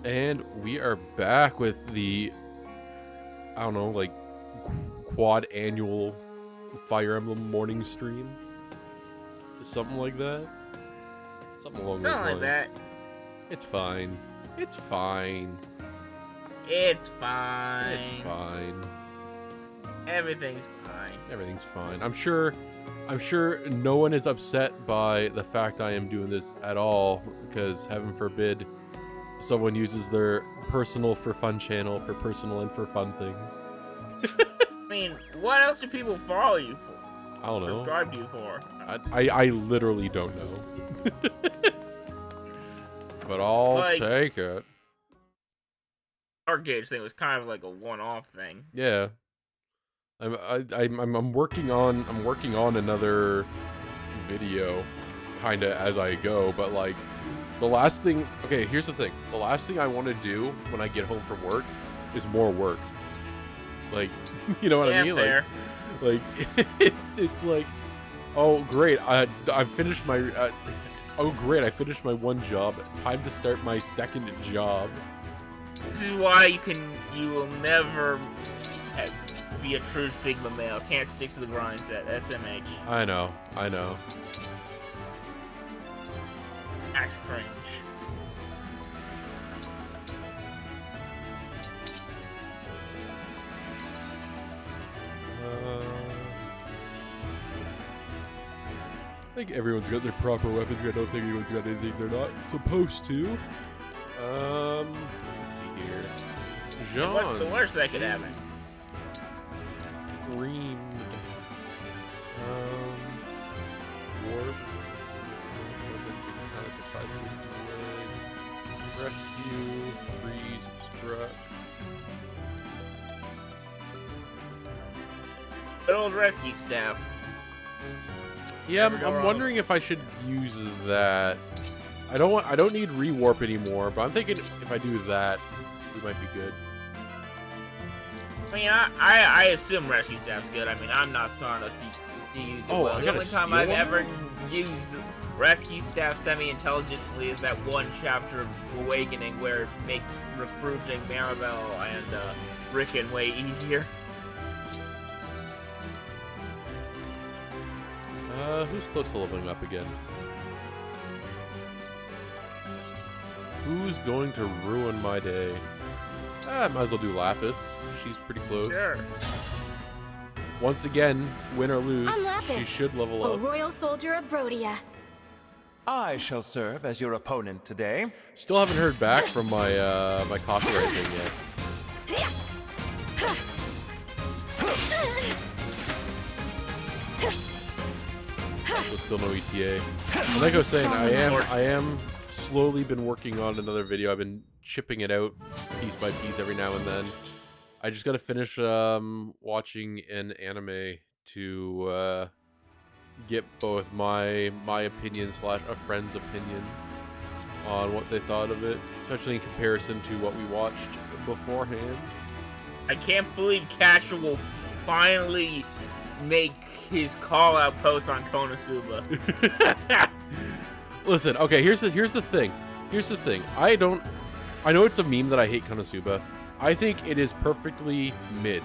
And we are back with the, I don't know, like quad annual Fire Emblem morning stream. Something like that. Something along those lines. Something like that. It's fine. It's fine. It's fine. It's fine. Everything's fine. Everything's fine. I'm sure no one is upset by the fact I am doing this at all, because heaven forbid someone uses their personal for fun channel for personal and for fun things. I mean, what else do people follow you for? I don't know. Subscribe to you for? I literally don't know. But I'll take it. Our gauge thing was kind of like a one-off thing. Yeah. I'm working on another video kinda as I go, but like the last thing, okay, here's the thing. The last thing I want to do when I get home from work is more work. Like, you know what I mean? Fair. Like it's like, oh great, I finished my oh great, I finished my one job. Time to start my second job. This is why you will never be a true Sigma male. Can't stick to the grind set. SMH. I know. Axe cringe. I think everyone's got their proper weapons. I don't think anyone's got anything they're not supposed to. Let's see here. Jean. What's the worst that could happen? Green. Warp. Rescue. Freeze. Strut. Good old rescue staff. Yeah, I'm wondering if I should use that. I don't need rewarp anymore, but I'm thinking if I do that, we might be good. I mean, I assume rescue staff's good. I mean, I'm not smart enough to use it well. The only time I've ever used rescue staff semi-intelligently is that one chapter of Awakening where it makes recruiting Maribel and Rickon way easier. Who's close to leveling up again? Who's going to ruin my day? Might as well do Lapis. She's pretty close. Sure. Once again, win or lose, Lapis, she should level a up. royal soldier of Brodia. I shall serve as your opponent today. Still haven't heard back from my my copyright thing yet. Still no ETA. And like I was saying, I am slowly been working on another video. I've been chipping it out piece by piece every now and then. I just gotta finish watching an anime to get both my opinion / a friend's opinion on what they thought of it, especially in comparison to what we watched beforehand. I can't believe Casual finally make his call-out post on Konosuba. Listen, okay, here's the thing. Here's the thing. I know it's a meme that I hate Konosuba. I think it is perfectly mid.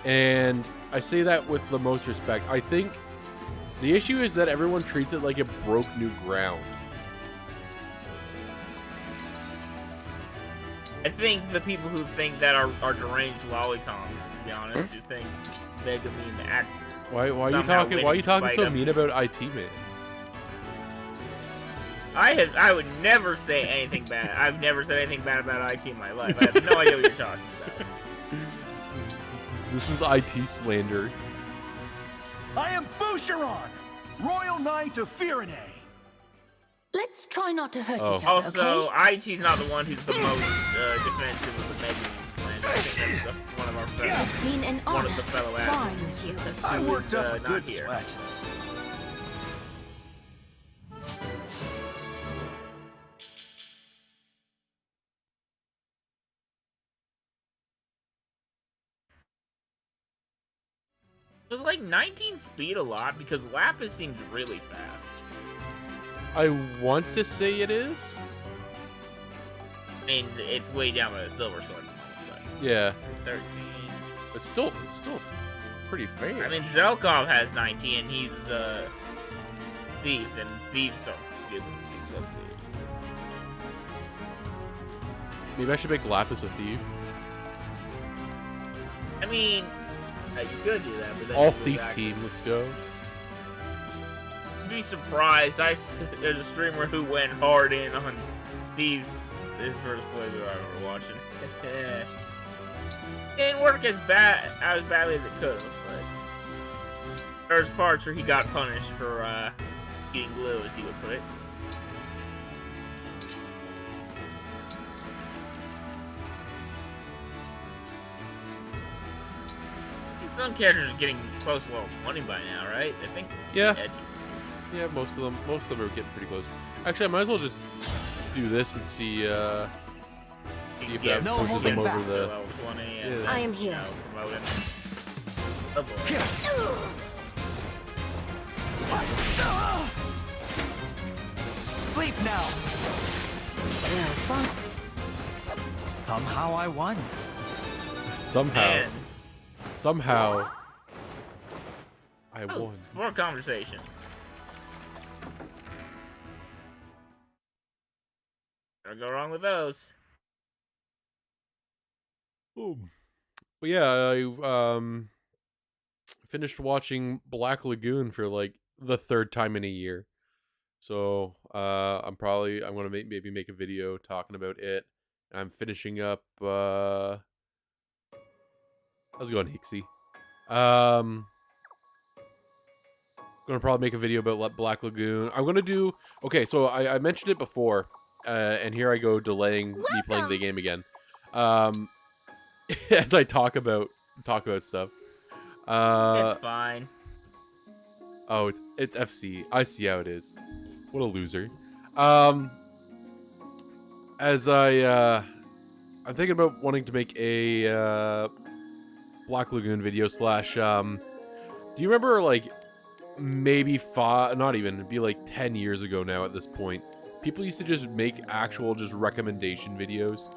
And I say that with the most respect. I think the issue is that everyone treats it like it broke new ground. I think the people who think that are deranged lollicoms, to be honest, who think Megumin act. Why are you talking so mean about IT, man? I would never say anything bad. I've never said anything bad about IT in my life. I have no idea what you're talking about. This is IT slander. I am Boucheron, Royal Knight of Firene. Let's try not to hurt each other, Also, okay? IT's not the one who's the most defensive of the Megumin slander. I think that's one of our fellow. It's been an One honor of the fellow sparring admins. with you. I worked up a not good here. sweat. Was like 19 speed a lot? Because Lapis seems really fast. I want to say it is. I mean, it's way down by the silver sword. But Yeah. 13. It's still pretty fair. I mean, Zelkov has 19, and he's a thief, and thieves are stupid. So Maybe I should make Lapis a thief. I mean, you could do that, but then All it was thief actually- team, let's go. You'd be surprised. There's a streamer who went hard in on thieves this first playthrough I remember watching. It didn't work as badly as it could have, but there's parts where he got punished for eating glue, as he would put it. I think some characters are getting close to level 20 by now, right? I think. Yeah. Edgy. Yeah, most of them are getting pretty close. Actually, I might as well just do this and see if Yeah, that no pushes them holding over back. the. Level 20 and Yeah. I am here. you know, promote him. Oh boy. Sleep now. Well fought. Somehow I won. Somehow, Man. I Oh, won. more conversation. Gotta go wrong with those. Boom. But yeah, I finished watching Black Lagoon for like the third time in a year. So I'm gonna maybe make a video talking about it. I'm finishing up. How's it going, Hixie? Gonna probably make a video about Black Lagoon. I'm gonna do. Okay, so I mentioned it before, and here I go delaying me playing the game again. As I talk about stuff. It's fine. Oh, it's FC. I see how it is. What a loser. As I'm thinking about wanting to make a Black Lagoon video slash. Do you remember like maybe not even, it'd be like 10 years ago now at this point, people used to just make actual just recommendation videos.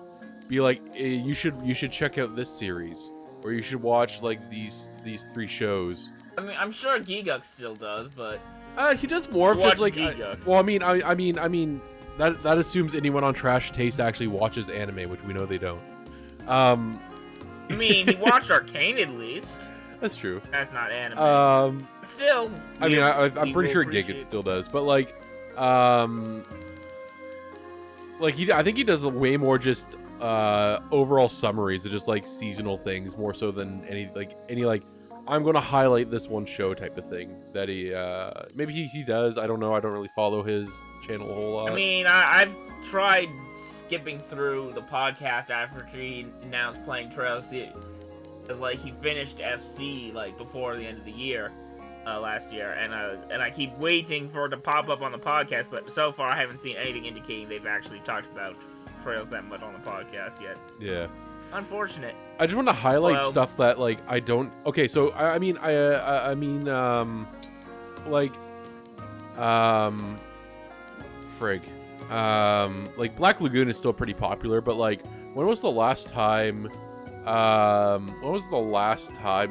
Be like, hey, you should check out this series, or you should watch like these 3 shows. I mean, I'm sure Giguk still does, but He does more of Watch just like. Giguk. Well, I mean that assumes anyone on Trash Taste actually watches anime, which we know they don't. I mean, he watched Arcane at least. That's true. That's not anime. Still. I mean, I'm pretty sure Giggit still does, but like, I think he does way more just overall summaries of just like seasonal things more so than any I'm gonna highlight this one show type of thing that he maybe he does. I don't know. I don't really follow his channel a whole lot. I mean, I've tried skipping through the podcast after he announced playing Trail C. Cause like he finished FC like before the end of the year, last year, and I keep waiting for it to pop up on the podcast, but so far I haven't seen anything indicating they've actually talked about Trails that much on the podcast yet. Yeah. Unfortunate. I just want to highlight stuff that like I don't. Okay, so I mean frig. Like Black Lagoon is still pretty popular, but like when was the last time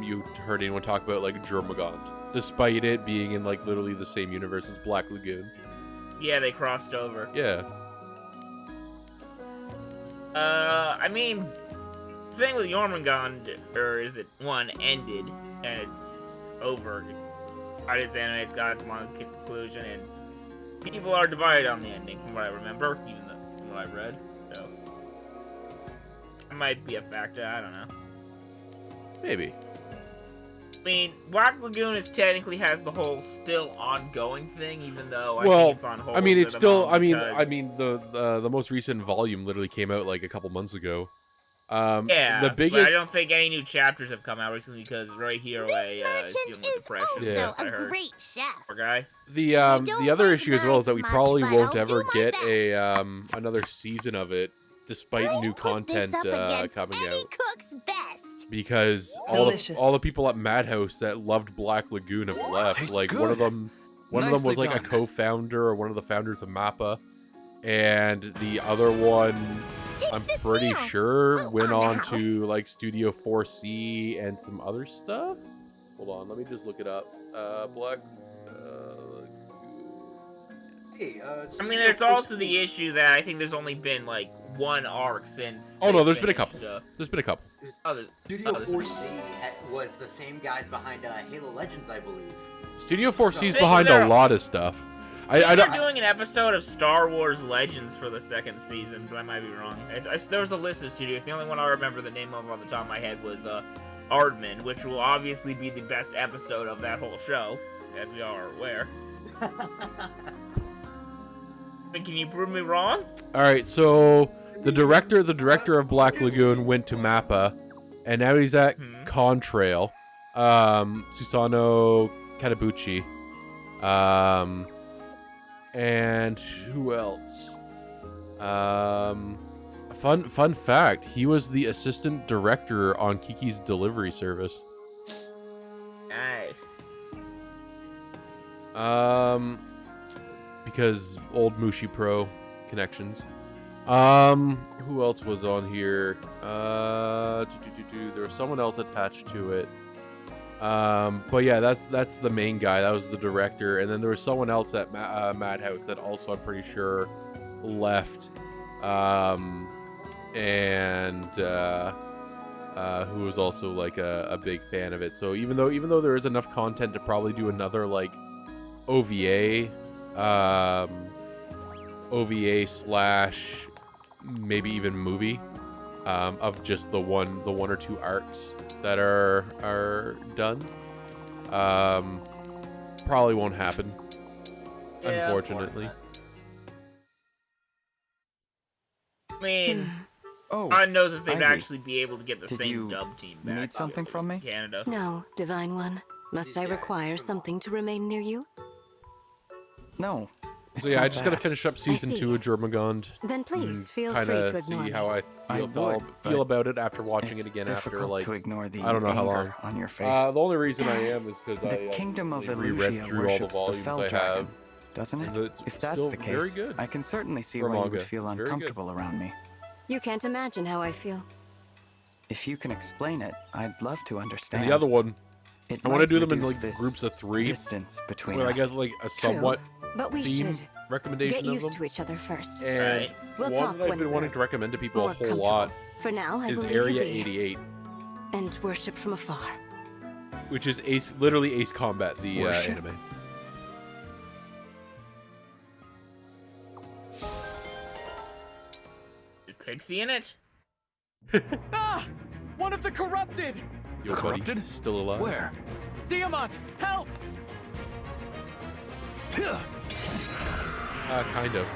you heard anyone talk about like Jormungand, despite it being in like literally the same universe as Black Lagoon? Yeah, they crossed over. Yeah. I mean, the thing with Jormungand, or is it one, ended, and it's over. Got its anime, it's got its manga conclusion, and people are divided on the ending, from what I remember, even though, from what I've read, so. That might be a factor, I don't know. Maybe. I mean, Black Lagoon technically has the whole still ongoing thing, even though I Well, think it's on hold. I mean, it's for the still. I moment mean, because- the most recent volume literally came out like a couple months ago. Yeah, the biggest. but I don't think any new chapters have come out recently because right here, is dealing with depression. Yeah. I heard. great chef. Poor guy. The other like issue as well is that we much, probably but won't I'll ever do my get best. a another season of it, despite new content coming out. Cooks best. Because Delicious. all the people at Madhouse that loved Black Lagoon have left. Tastes Like good. one of them was Nicely like a done. co-founder or one of the founders of Mappa, and the other one, I'm pretty sure, went on on the to like Studio 4C and some other stuff. Hold on, let me just look it up. Black. Hey, I mean, there's also the issue that I think there's only been like one arc since. Oh no, they there's been a finished, couple. There's been a couple. Studio there's- 4C was the same guys behind Halo Legends, I believe. Studio 4C is So- behind a lot of stuff. I They're don't. doing an episode of Star Wars Legends for the second season, but I might be wrong. There was a list of studios. The only one I remember the name of off the top of my head was Aardman, which will obviously be the best episode of that whole show, as we all are aware. Can you prove me wrong? All right, so the director of Black Lagoon went to Mappa, and now he's at Contrail. Susano Katabuchi. And who else? Fun fact, he was the assistant director on Kiki's Delivery Service. Nice. Because old Mushi Pro connections. Who else was on here? There was someone else attached to it. But yeah, that's the main guy. That was the director, and then there was someone else at Madhouse that also I'm pretty sure left. Who was also like a big fan of it. So even though there is enough content to probably do another like OVA slash maybe even movie of just the one or two arcs that are done, probably won't happen, Yeah, unfortunately. I mean, Oh, God knows if they'd Ivy, actually be able to get the did same you dub team back. need something from me? in Canada. No, Divine One. Must I require something to remain near you? no. So yeah, I just gotta finish up season see. 2 of Jormungand. Then please feel Kind free to of ignore see me. how I I feel, would, feel but about it after watching It's it again difficult after like to ignore the I don't know how anger long. on your face. The only reason I am is because The I kingdom of recently reread Elusia through all the worships the volumes fell I dragon, have. doesn't and it? it's If that's still the very case, good I can certainly see for why you manga. would feel Very good. uncomfortable around me. You can't imagine how I feel. If you can explain it, I'd love to understand. And the other one, It I want to might do them in reduce like this groups of 3, distance between where I us. guess like a somewhat But we theme should recommendation get of used them. to each other first. And Right. We'll one talk that I've when been wanting we're to recommend to people more a whole comfortable. lot For now, I is will Area leave you be 88, and worship from afar. which is literally Ace Combat, the Worship? anime. Is Pixie in it? Ah! One of the corrupted! Yo, buddy, corrupted? still alive? Where? Diamant, help! Kind of.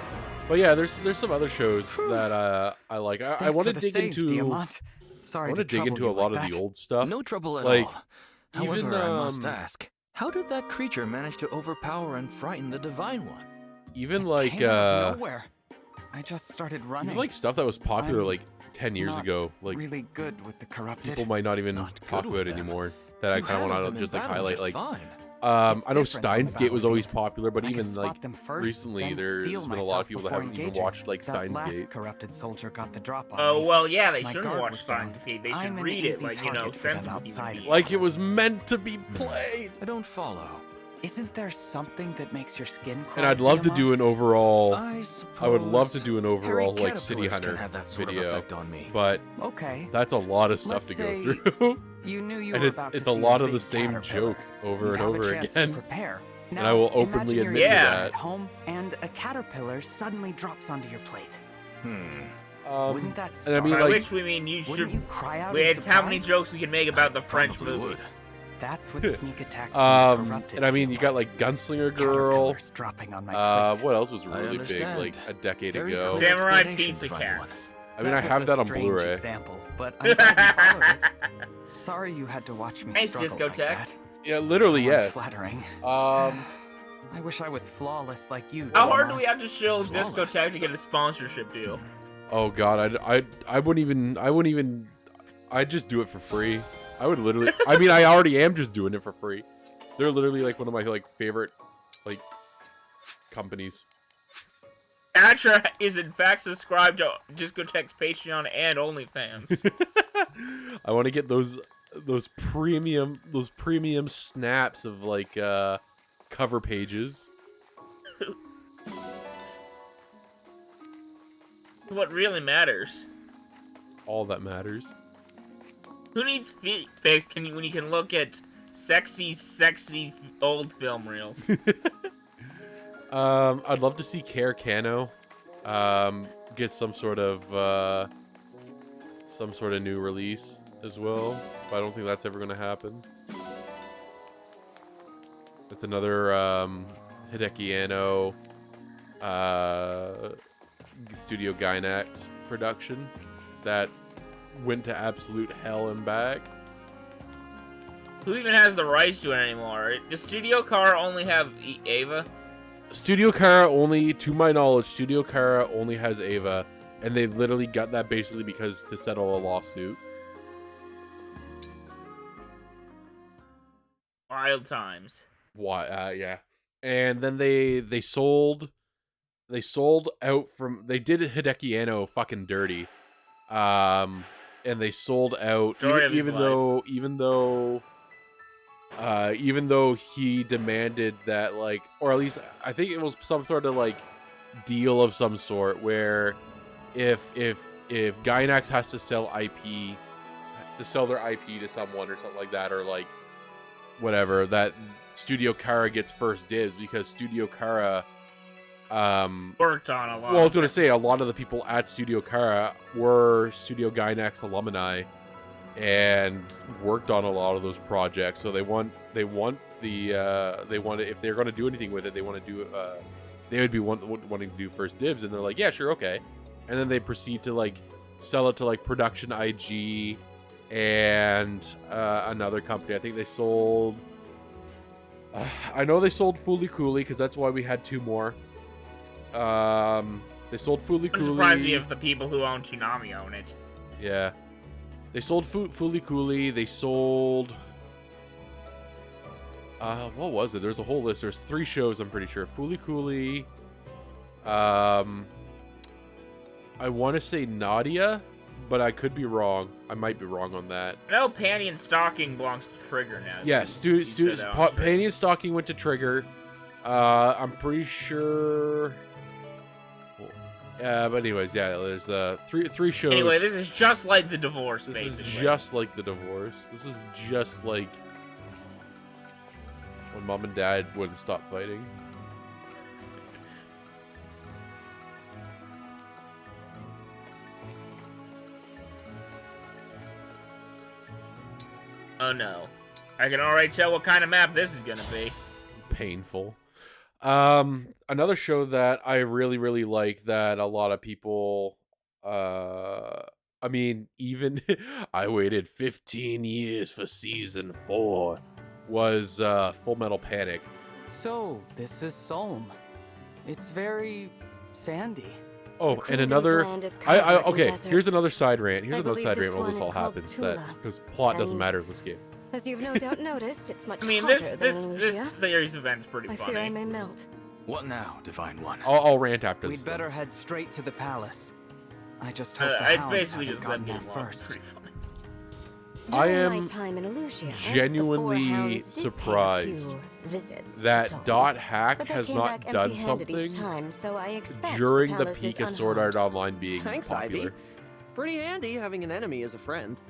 But yeah, there's some other shows that I like. I Thanks want for to the dig save, into. Diamant. I Sorry want to to dig trouble into you a lot like of the that. old stuff. No trouble at like, all. However, even, I must ask, how did that creature manage to overpower and frighten the Divine One? even It like came out of nowhere. I just started running. even like stuff that was popular I'm like 10 years not ago. Like really good with the corrupted. people might not even Not good talk with about it them. anymore. That I You kind of handled want them to in just like battle highlight. just Like fine. It's I know different on the Steins Gate was always battlefield. popular, but I can even like spot them first, recently then there's steal been a lot myself of people that before haven't even engaging. watched like That Steins last Gate. corrupted soldier got the drop on Oh me. well, yeah, they My shouldn't guard watch was down. Steins Gate. They I'm should an read it, easy like, you know, target for them sensible outside human of beings. Like it was meant to be played. I don't follow. Isn't there something that makes your skin crawl? And I'd love to do an overall. I I would love to suppose do an overall like City caterpillars can Hunter have that sort of video, effect on me. but Okay. that's a lot of stuff Let's to say go through. You knew you And were it's about it's to a see lot of the big same caterpillar. joke over You'd and have a over chance to again. prepare. And Now, I will openly imagine you're admit to eating that. at home and a caterpillar suddenly drops onto your plate. Wouldn't that and I start? mean, By like, which we mean you Wouldn't should. you cry out? It's in how many surprise? jokes we can make about the French Probably movie. would. That's what sneak attacks from the corrupted and I mean, feel you got like Gunslinger Girl. Caterpillars dropping on my plate. What else was I really big understand. like a decade Very ago? clear Samurai explanation, Pizza Divine One. Cats. I mean, I That have was that a on strange Blu-ray. example, but I'm glad you followed it. Sorry you had to watch me Nice struggle like discotheque. that. Yeah, literally, How yes. unflattering. I wish I was flawless like you. How hard do Diamant. we have to show Flawless. Discotheque to get a sponsorship deal? Oh god, I wouldn't even. I'd just do it for free. I would literally. I mean, I already am just doing it for free. They're literally like one of my like favorite like companies. Atra is in fact subscribed to Discotheque's Patreon and OnlyFans. I want to get those premium snaps of like cover pages. What really matters. All that matters. Who needs feet pics when you can look at sexy old film reels? I'd love to see Care Cano get some sort of new release as well, but I don't think that's ever going to happen. That's another Hideki Anno Studio Gainax production that went to absolute hell and back. Who even has the rights to it anymore? Does Studio Car only have Ava? Studio Kara only, to my knowledge, Studio Kara only has Ava, and they literally got that basically because to settle a lawsuit. Wild times. Why? Yeah. And then they sold out from, they did Hideki Anno fucking dirty, and they sold out even though he demanded that, like, or at least I think it was some sort of like deal of some sort where if Gainax has to sell IP, to sell their IP to someone or something like that, or like whatever, that Studio Kara gets first dibs, because Studio Kara worked on a lot. Well, I was going to say a lot of the people at Studio Kara were Studio Gainax alumni and worked on a lot of those projects, so they want if they're going to do anything with it, they want to do they would be wanting to do first dibs, and they're like, yeah, sure, okay, and then they proceed to like sell it to like Production IG and another company. I think they sold I know they sold Fooly Cooly, because that's why we had two more. They sold Fooly Cooly. Wouldn't surprise me if the people who own Toonami own it. Yeah. They sold Fooly Cooly. They sold... what was it? There's a whole list. There's 3 shows, I'm pretty sure. Fooly Cooly. I want to say Nadia, but I could be wrong. I might be wrong on that. I know Panty and Stocking belongs to Trigger now. Yes, Panty and Stocking went to Trigger. I'm pretty sure... but anyways, yeah, there's three shows. Anyway, this is just like the divorce, basically. This is just like the divorce. This is just like when Mom and Dad wouldn't stop fighting. Oh no. I can already tell what kind of map this is gonna be. Painful. Another show that I really like that a lot of people, I mean, even I waited 15 years for season 4, was Full Metal Panic. So this is Solm. It's very sandy. Oh, and another, okay, here's another side rant. Here's another side rant while this all happens, because plot doesn't matter in this game. As you've no doubt noticed, it's much I mean, hotter this than series event's pretty I funny. fear I may melt. What now, Divine One? I'll rant after this. We'd better head straight to the palace. I just hope the It's hounds basically haven't just gotten them there getting lost. first. Pretty funny. I During am my time in Illusia, genuinely the 4 hounds did pay a surprised few visits that to Solm, Dot Hack but they has came not back done empty-handed each something time, so I expect during the palace is peak of Sword Art unharmed. Online being Thanks, popular. Ivy. Pretty handy having an enemy as a friend.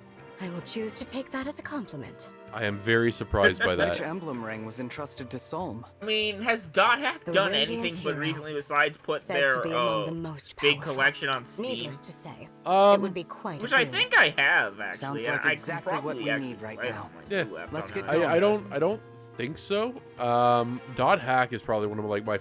I will choose to take that as a compliment. I am very surprised by Which that. emblem ring was entrusted to Solm? I mean, has Dot Hack The done Radiant anything but Hero, recently besides put said their to be among the most big powerful. collection on Steam? Needless to say, it would be quite Which a I boon. think I have actually. Sounds like I exactly what probably we actually need right played now. on my Yeah. laptop Let's now. get I don't think so. Dot Hack is probably one of like my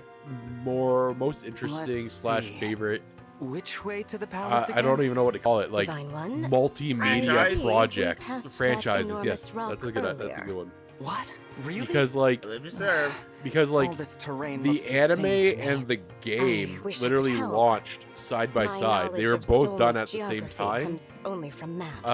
most interesting Let's see. / favorite. Which way to the palace again? I don't even know what to call it. Like Divine One? multimedia Franchise? projects, We passed that franchises. enormous Yes, rock that's a good earlier. one. What? Really? Because like Live to serve. like all this terrain the looks the anime same to me. and the game wish I could literally help. launched side by My side. They knowledge were of both Solmic done at the same geography time. comes only from maps. Wait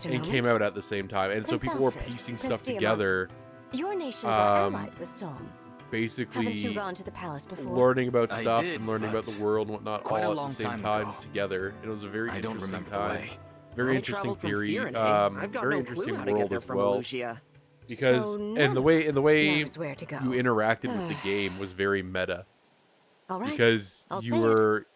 a And came moment. out at the same time, and so Prince people were Alfred, piecing Prince stuff Diamant. together. Your nations are um, allied with Solm. basically Haven't you gone to the palace before? learning about I stuff did, and learning about but the world and whatnot quite a all at long the same time time ago. together. It was a very I don't interesting remember the time. way. Very I interesting traveled from theory. Firenze. I've got Very no interesting clue how to get world there as from well. Alucia. Because So and the way none of us where to go. you interacted with the game was very meta. All right. Because I'll you say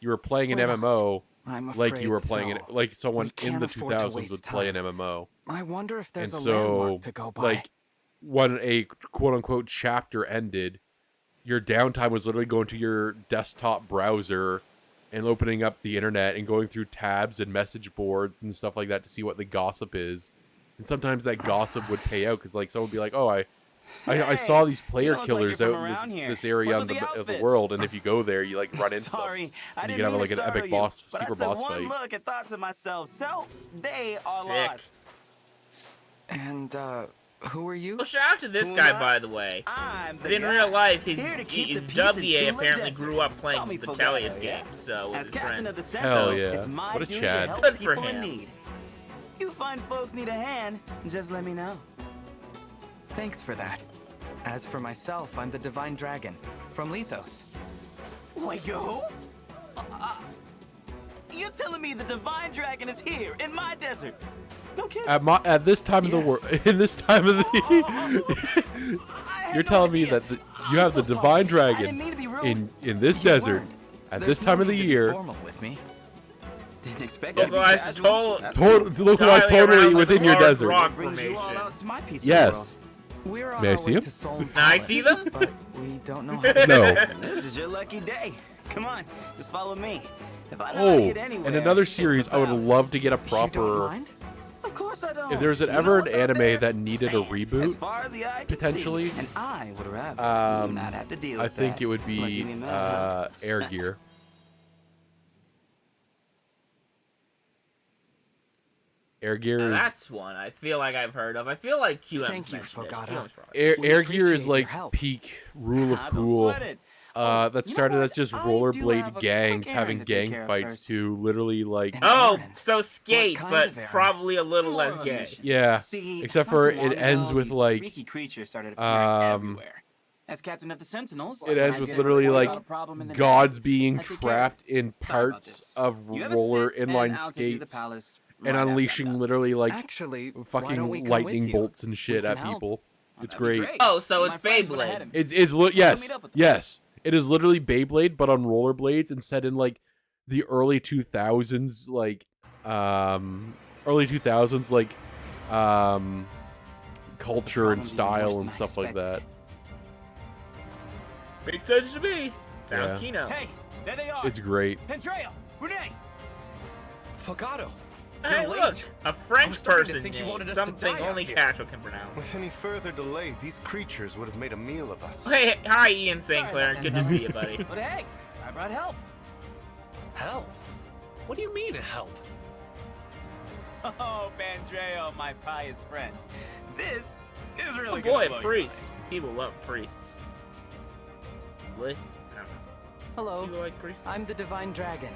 it. were playing an We're MMO I'm like you were afraid playing so. it like someone We in can't the afford to 2000s waste would play an time. MMO. I wonder if there's And a so, landmark to go by. like, when a quote-unquote chapter ended, your downtime was literally going to your desktop browser and opening up the internet and going through tabs and message boards and stuff like that to see what the gossip is. And sometimes that gossip would pay out because, like, someone would be like, oh, I saw these player killers out in this area of the world, and if you go there, you, like, run into them. And you can have, like, an epic secret boss fight. Look and thought to myself, they are Sick. lost. And, who are you? Well, shout out to this guy, by the way. I'm 'Cause the in guy real life, his here to keep the peace WA in Tula apparently Desert. grew up Call me playing the Fogado, Talius yeah? games, so with As his captain friend. of the Hell Sentinels, yeah. it's my What a duty Chad. to help Good for people in him. need. You find folks need a hand, just let me know. Thanks for that. As for myself, I'm the Divine Dragon from Lethos. Wait, yo? You're telling me the Divine Dragon is here in my desert? No kidding. At this time of the world, in this time of the, you're telling me that you have the Divine Dragon in this desert at this time of the year. Formal with me. Didn't expect you to be Localized casual. Localized totally within your desert. Rock Brings you all formation. out to my piece of Yes. the world. We're on May I our see way him? to Solon Can I Palace, see them? but we don't know how to No. This is your lucky day. Come on, just follow me. If I know how Oh, to get anywhere, and another it's the series I would palace. love to get a You don't proper. mind? Of course I don't. If there's You know ever an what's out anime there? that needed a Sand, reboot, as far as the eye can potentially, see. And I would rather um, not have to deal I with think that. it would Lucky be me, man, huh? Air Gear. Air Gear Now is that's one I feel like I've heard of. I feel like QM Thank you, mentioned it. Fogado. QM's probably- Air We Gear is appreciate your like help. peak rule of Don't cool. sweat it. That you know started what? as just I do have rollerblade a quick gangs errand having to take gang care of fights first. to literally like Oh, Errand? so skate, kind but of errand? probably a little More less of a gay. mission. yeah. See, Except not for too it long ends ago, with these like freaky creatures started appearing um, everywhere. As captain of the Sentinels, it ends I with did literally report like about a problem in the gods desert. being I took care of trapped it. in Sorry about parts this. of You have a roller sit, and inline I'll take you to the skates palace and right after I'm unleashing done. literally like Actually, why don't we fucking come with lightning you? bolts and shit can at help. people. Oh, It's that'd be great. Oh, so My it's friends would've had Beyblade. him. It's Let's yes, meet up with them. yes. It is literally Beyblade, but on rollerblades and set in like the early 2000s, like culture and problem being style worse and than I stuff like expected. that. Makes sense to me. Sounds Yeah. Kino. Hey, there they are. It's great. Andrea, Renee. Fogado. Hey, You're late. look, a French was starting to person think you name, wanted us to something die out only here. Casual can pronounce. With any further delay, these creatures would have made a meal of us. Hey, hi, Ian Sorry St. Clair. about Good that, to fellas. see you, buddy. But hey, I brought help. Help? What do you mean help? Oh, Bandreo, my pious friend. This is Oh really boy, gonna a blow your priest. mind. People love priests. What? I don't know. Hello, People like priests? I'm the Divine Dragon.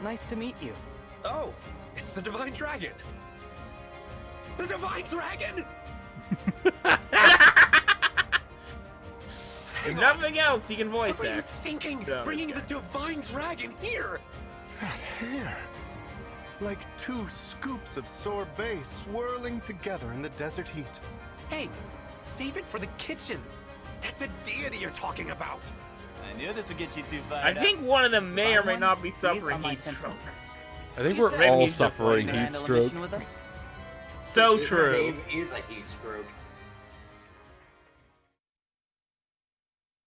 Nice to meet you. Oh, it's the Divine Dragon. The Divine Dragon! If nothing else, he can voice What are you act. thinking? No, Bringing okay. the Divine Dragon here? That hair. Like two scoops of sorbet swirling together in the desert heat. Hey, save it for the kitchen. That's a deity you're talking about. I knew this would get you too I fired up. think one of them may or may One, not be these suffering are my heat sentinel stroke. guards. I think You we're said Maybe all he's just suffering like heat handle a stroke. mission with us? So His true. name is a heat stroke.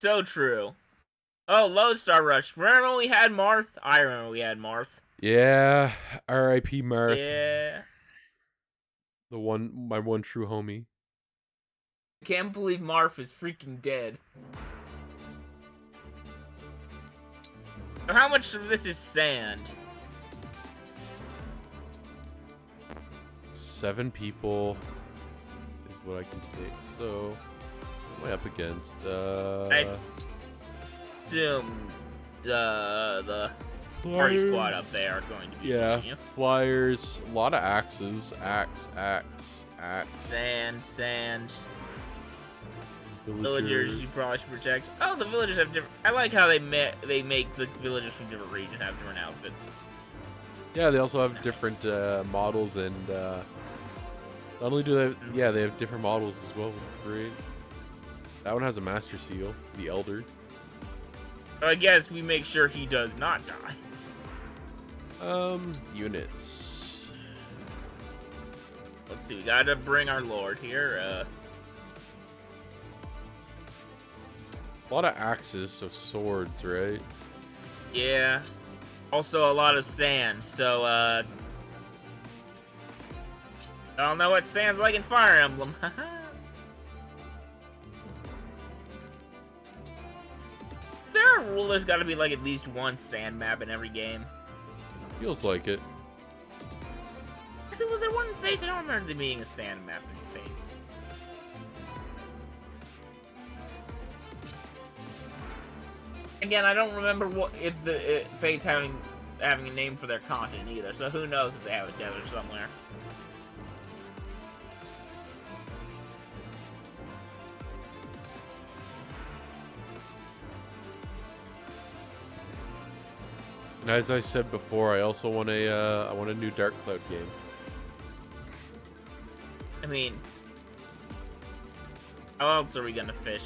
So true. Oh, Lodestar Rush. Remember we had Marth? I remember we had Marth. Yeah, R.I.P. Marth, Yeah. my one true homie. I can't believe Marth is freaking dead. How much of this is sand? 7 people is what I can take. So, what am I up against? I assume the party squad up there are going to be Yeah, doing you. flyers, a lot of axes, axe. Sand. Villagers you probably should protect. Oh, the villagers have different. I like how they make the villagers from different regions have different outfits. Yeah, they also have different models, and not only do they, they have different models as well. Great. That one has a master seal, the Elder. I guess we make sure he does not die. Units. Let's see. We gotta bring our lord here. A lot of axes, so swords, right? Yeah. Also a lot of sand, so I don't know what sand's like in Fire Emblem. Is there a rule there's gotta be like at least one sand map in every game? Feels like it. Actually, was there one in Faith? I don't remember there being a sand map in Faith. Again, I don't remember what if Faith's having a name for their continent either, so who knows if they have a desert somewhere. And as I said before, I also want a new Dark Cloud game. I mean, how else are we gonna fish?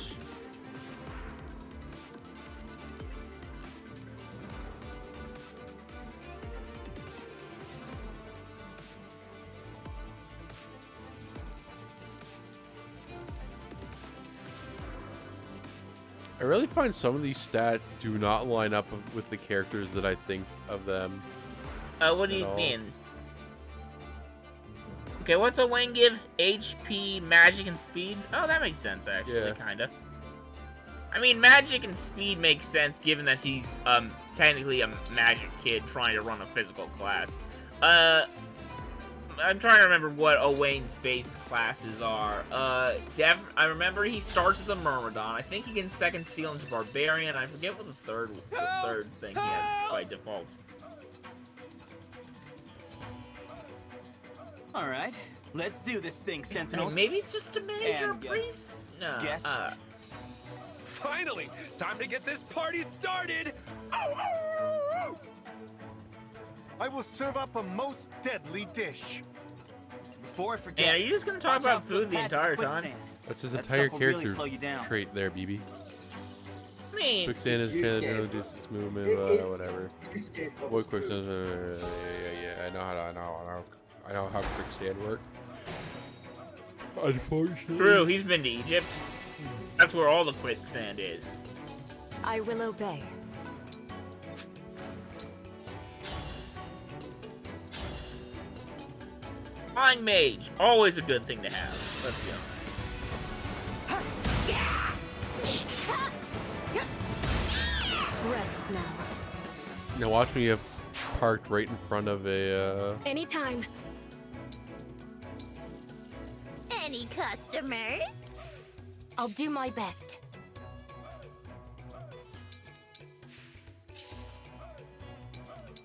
I really find some of these stats do not line up with the characters that I think of them. What do you mean? Okay, what's Owain give? HP, magic, and speed? Oh, that makes sense, actually, kinda. I mean, magic and speed makes sense given that he's, technically a magic kid trying to run a physical class. I'm trying to remember what Owain's base classes are. I remember he starts as a Myrmidon. I think he gets second seal into Barbarian. I forget what the third thing he has by default. All right, let's do this thing, Sentinels. Maybe it's just a mage or a priest? No. Guests? Finally, time to get this party started. I will serve up a most deadly dish. Before I forget, yeah, are you just gonna talk about food the entire time? That's his entire character trait there, BB. I mean, quicksand is kind of reduces movement, whatever. What quicksand? Yeah, I know how quicksand works. Unfortunately. True, he's been to Egypt. That's where all the quicksand is. I will obey. Flying mage, always a good thing to have. Let's be honest. Rest now. Now watch me have parked right in front of a. Anytime. Any customers? I'll do my best.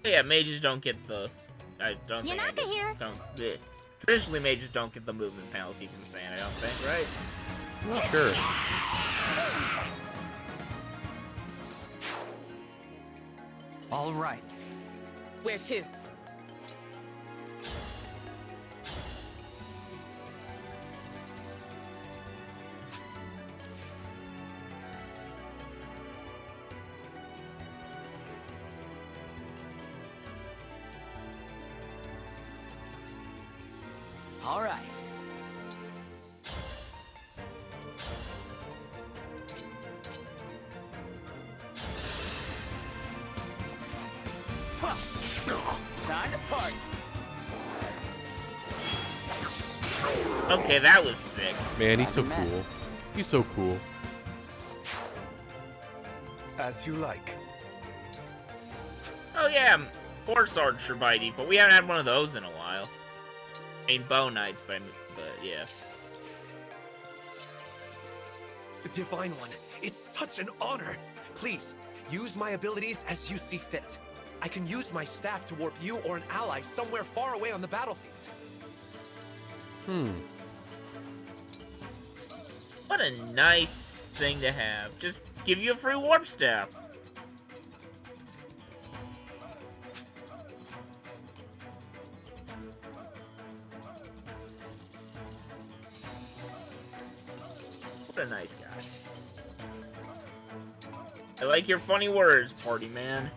Yeah, mages don't get the. I don't think. Yanaka here. Traditionally, mages don't get the movement penalty from sand. I don't think, right? Not sure. All right. Where to? All right. Time to party. Okay, that was sick. Man, he's so cool. He's so cool. As you like. Oh yeah, horse archer by default. We haven't had one of those in a while. I mean, bow knights, but yeah. Divine One, it's such an honor. Please, use my abilities as you see fit. I can use my staff to warp you or an ally somewhere far away on the battlefield. What a nice thing to have. Just give you a free warp staff. What a nice guy. I like your funny words, party man.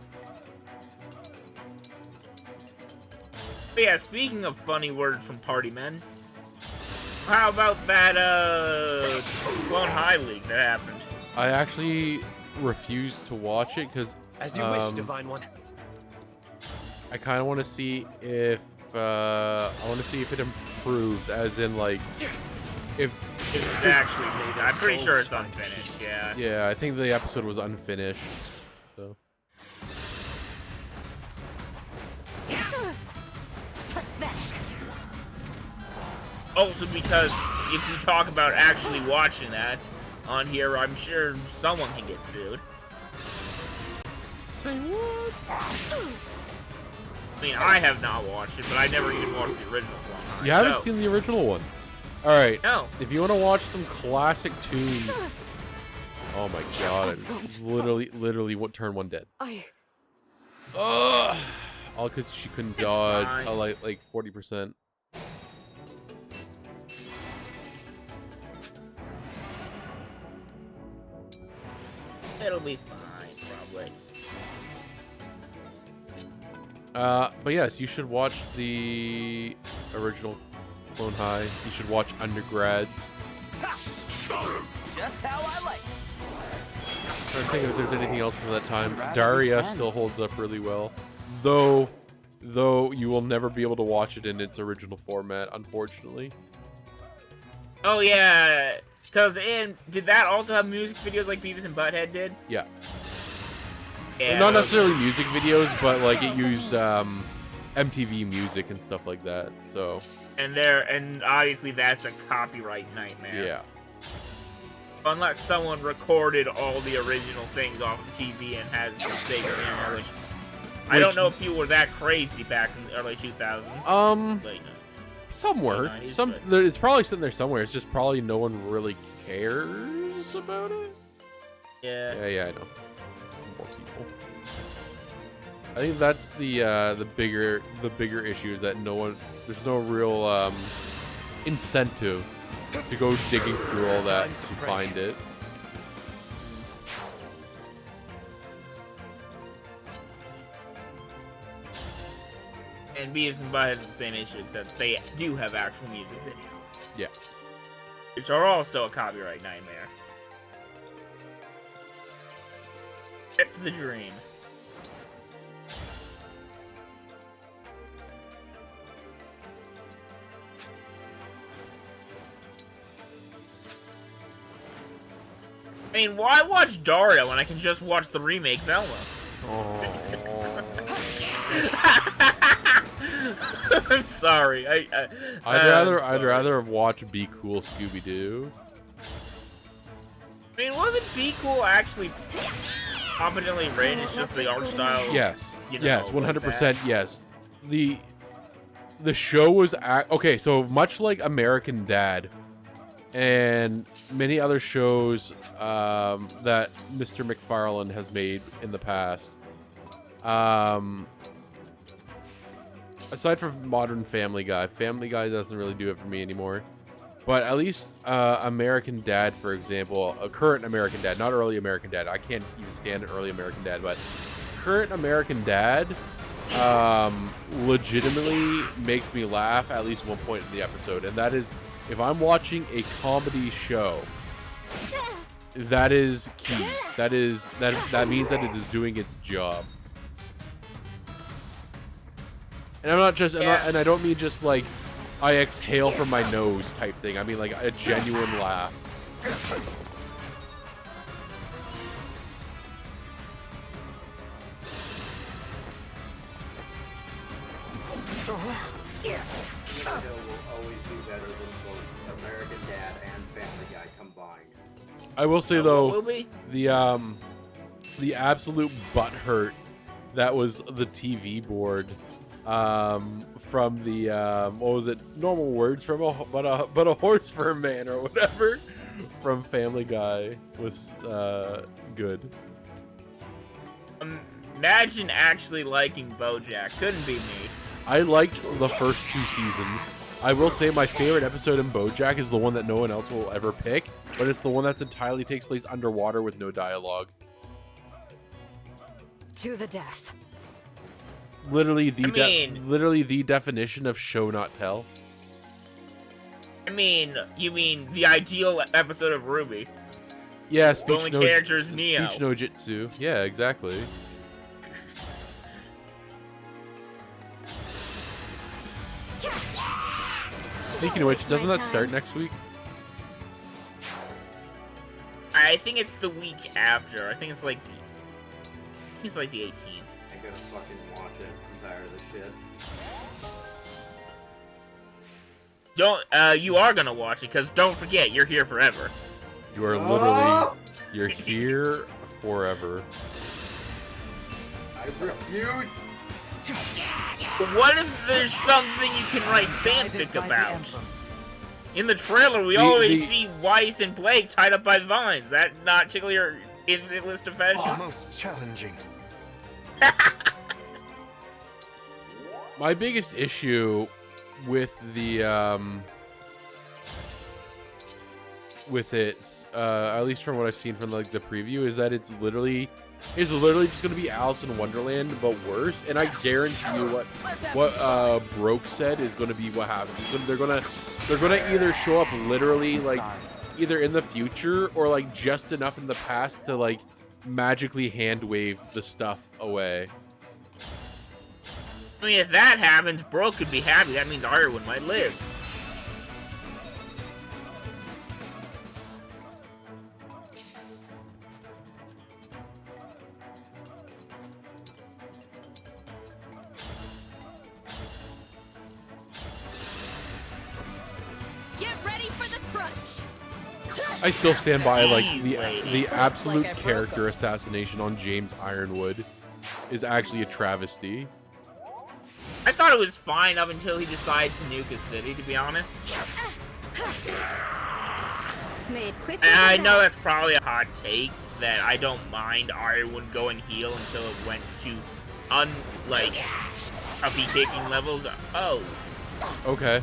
But yeah, speaking of funny words from party men, how about that Clone High League that happened? I actually refused to watch it because as you wish, Divine One. I kind of want to see if it improves, as in like if it's actually made. I'm pretty sure it's unfinished. Yeah. Yeah, I think the episode was unfinished. So. Also, because if you talk about actually watching that on here, I'm sure someone can get sued. Say what? I mean, I have not watched it, but I never even watched the original one. You haven't seen the original one? Alright. No. If you want to watch some classic tunes. Oh my god. Literally turn one dead. Ugh. All because she couldn't dodge like 40%. It'll be fine, probably. But yes, you should watch the original Clone High. You should watch Undergrads. Just how I like. I'm trying to think if there's anything else from that time. Daria still holds up really well, though you will never be able to watch it in its original format, unfortunately. Oh yeah. Did that also have music videos like Beavis and Butthead did? Yeah. Yeah, not necessarily music videos, but like it used MTV music and stuff like that. So. And obviously that's a copyright nightmare. Yeah. Unless someone recorded all the original things off of TV and has the bigger image. I don't know if people were that crazy back in the early 2000s. Somewhere. It's probably sitting there somewhere. It's just probably no one really cares about it. Yeah. Yeah, I know. More people. I think that's the bigger issue is that there's no real incentive to go digging through all that to find it. And Beavis and Butthead has the same issue, except they do have actual music videos. Yeah. Which are also a copyright nightmare. Rip the dream. I mean, why watch Daria when I can just watch the remake Velma? I'm sorry. I'd rather watch Be Cool Scooby Doo. I mean, wasn't Be Cool actually competently written? It's just the art style. Yes. You know, yes. 100%. Yes. The show was okay. So much like American Dad and many other shows that Mr. McFarlane has made in the past. Aside from modern Family Guy doesn't really do it for me anymore. But at least American Dad, for example, a current American Dad, not early American Dad. I can't even stand an early American Dad, but current American Dad legitimately makes me laugh at least one point in the episode, and that is if I'm watching a comedy show. That is key. That means that it is doing its job. And I'm not just, and I don't mean just like I exhale from my nose type thing. I mean like a genuine laugh. Will always be better than both American Dad and Family Guy combined. I will say though, the absolute butthurt that was the TV board from the what was it? Normal words from but a horse for a man or whatever. from Family Guy was good. Imagine actually liking BoJack. Couldn't be me. I liked the first 2 seasons. I will say my favorite episode in BoJack is the one that no one else will ever pick, but it's the one that's entirely takes place underwater with no dialogue. To the death. Literally the definition of show not tell. I mean, you mean the ideal episode of Ruby? Yeah, the only character is Neo. Speech no Jitsu. Yeah, exactly. Speaking of which, doesn't that start next week? I think it's the week after. I think it's like the 18th. I gotta fucking watch it. I'm tired of this shit. Don't, you are gonna watch it, because don't forget, you're here forever. You are literally, you're here forever. I refuse. What if there's something you can write fanfic about? In the trailer, we already see Weiss and Blake tied up by vines. That not tickle your infinite list of fetishes? Most challenging. My biggest issue with the at least from what I've seen from like the preview, is that it's literally just gonna be Alice in Wonderland but worse. And I guarantee you what Broke said is gonna be what happens. So they're gonna either show up literally like either in the future or like just enough in the past to like magically hand wave the stuff away. I mean, if that happens, Broke could be happy. That means Ironwood might live. Get ready for the crunch. I still stand by like the absolute character assassination on James Ironwood is actually a travesty. I thought it was fine up until he decided to nuke a city, to be honest. Made quick. I know that's probably a hot take, that I don't mind Ironwood going heal until it went to puppy kicking levels. Oh. Okay.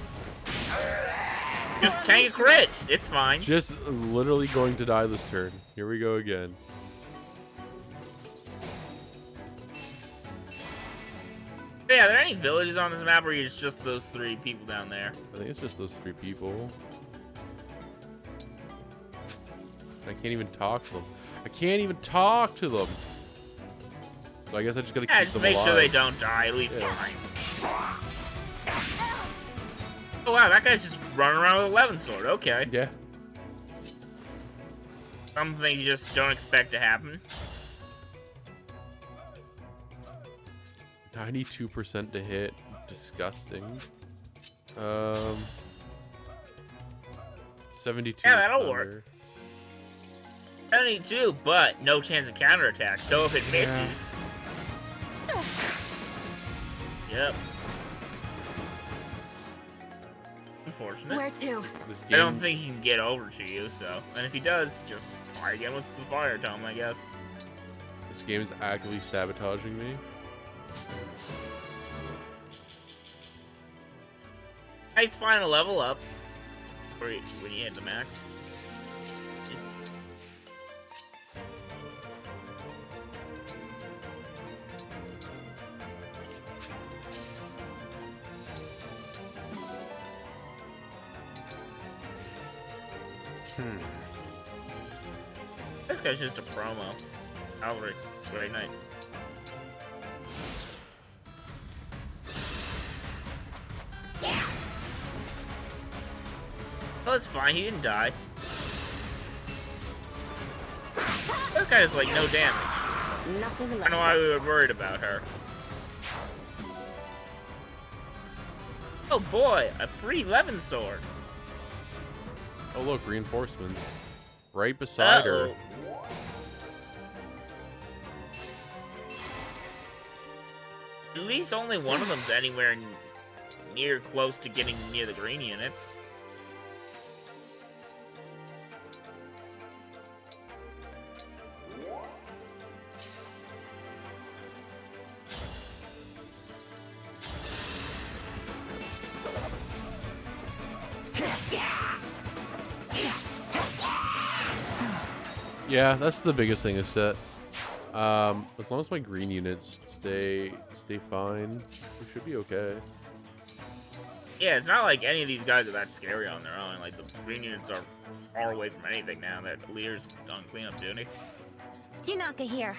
Just tank a crit. It's fine. Just literally going to die this turn. Here we go again. Yeah, are there any villages on this map, or it's just those 3 people down there? I think it's just those 3 people. I can't even talk to them. I can't even talk to them. So I guess I just gotta keep just them make alive. sure they don't die. At least fine. Oh wow, that guy's just running around with 11 sword. Okay. Yeah. Some things you just don't expect to happen. 92% to hit. Disgusting. 72. Yeah, that'll work. 72, but no chance of counterattack. So if it misses. Yep. Unfortunate. Where to? I don't think he can get over to you, so. And if he does, just try again with the fire tome, I guess. This game is actively sabotaging me. Nice final level up. When you hit the max. This guy's just a promo. Alright, great night. Well, it's fine, he didn't die. This guy has like no damage. Nothing I don't know why we were worried about her. Oh boy, a free 11 sword. Oh look, reinforcements. Right beside her. At least only one of them's anywhere near close to getting near the green units. Yeah, that's the biggest thing is that as long as my green units stay fine, we should be okay. Yeah, it's not like any of these guys are that scary on their own. Like, the green units are far away from anything now that Lear's done cleanup duty. Hinaka here.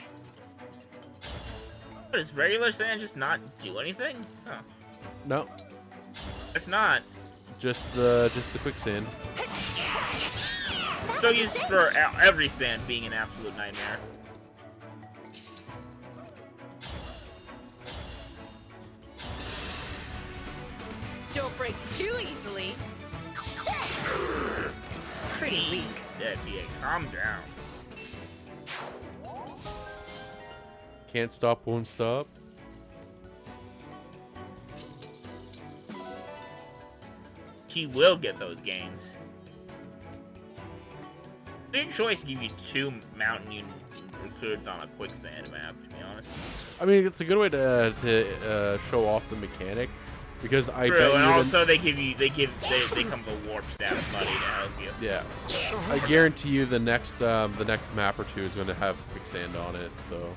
Does regular sand just not do anything? Huh. No. It's not. Just the quicksand. So used for every sand being an absolute nightmare. Don't break too easily. Pretty weak. Yeah, TA, calm down. Can't stop, won't stop. He will get those gains. Big choice to give you 2 mountain recruits on a quicksand map, to be honest. I mean, it's a good way to show off the mechanic, because I True, bet and you also they come with a warp staff buddy to help you. Yeah, I guarantee you the next map or two is going to have quicksand on it. So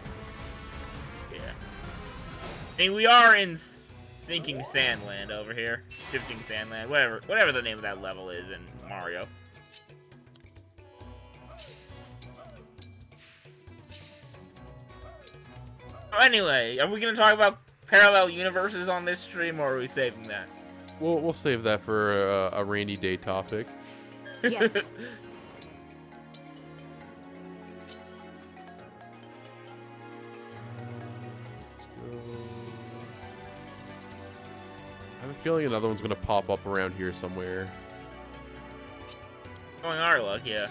yeah, I mean we are in sinking sandland over here, shifting sandland, whatever the name of that level is in Mario. Anyway, are we gonna talk about parallel universes on this stream, or are we saving that? we'll save that for a rainy day topic. Yes. Let's go. I have a feeling another one's gonna pop up around here somewhere. Going our luck, yeah.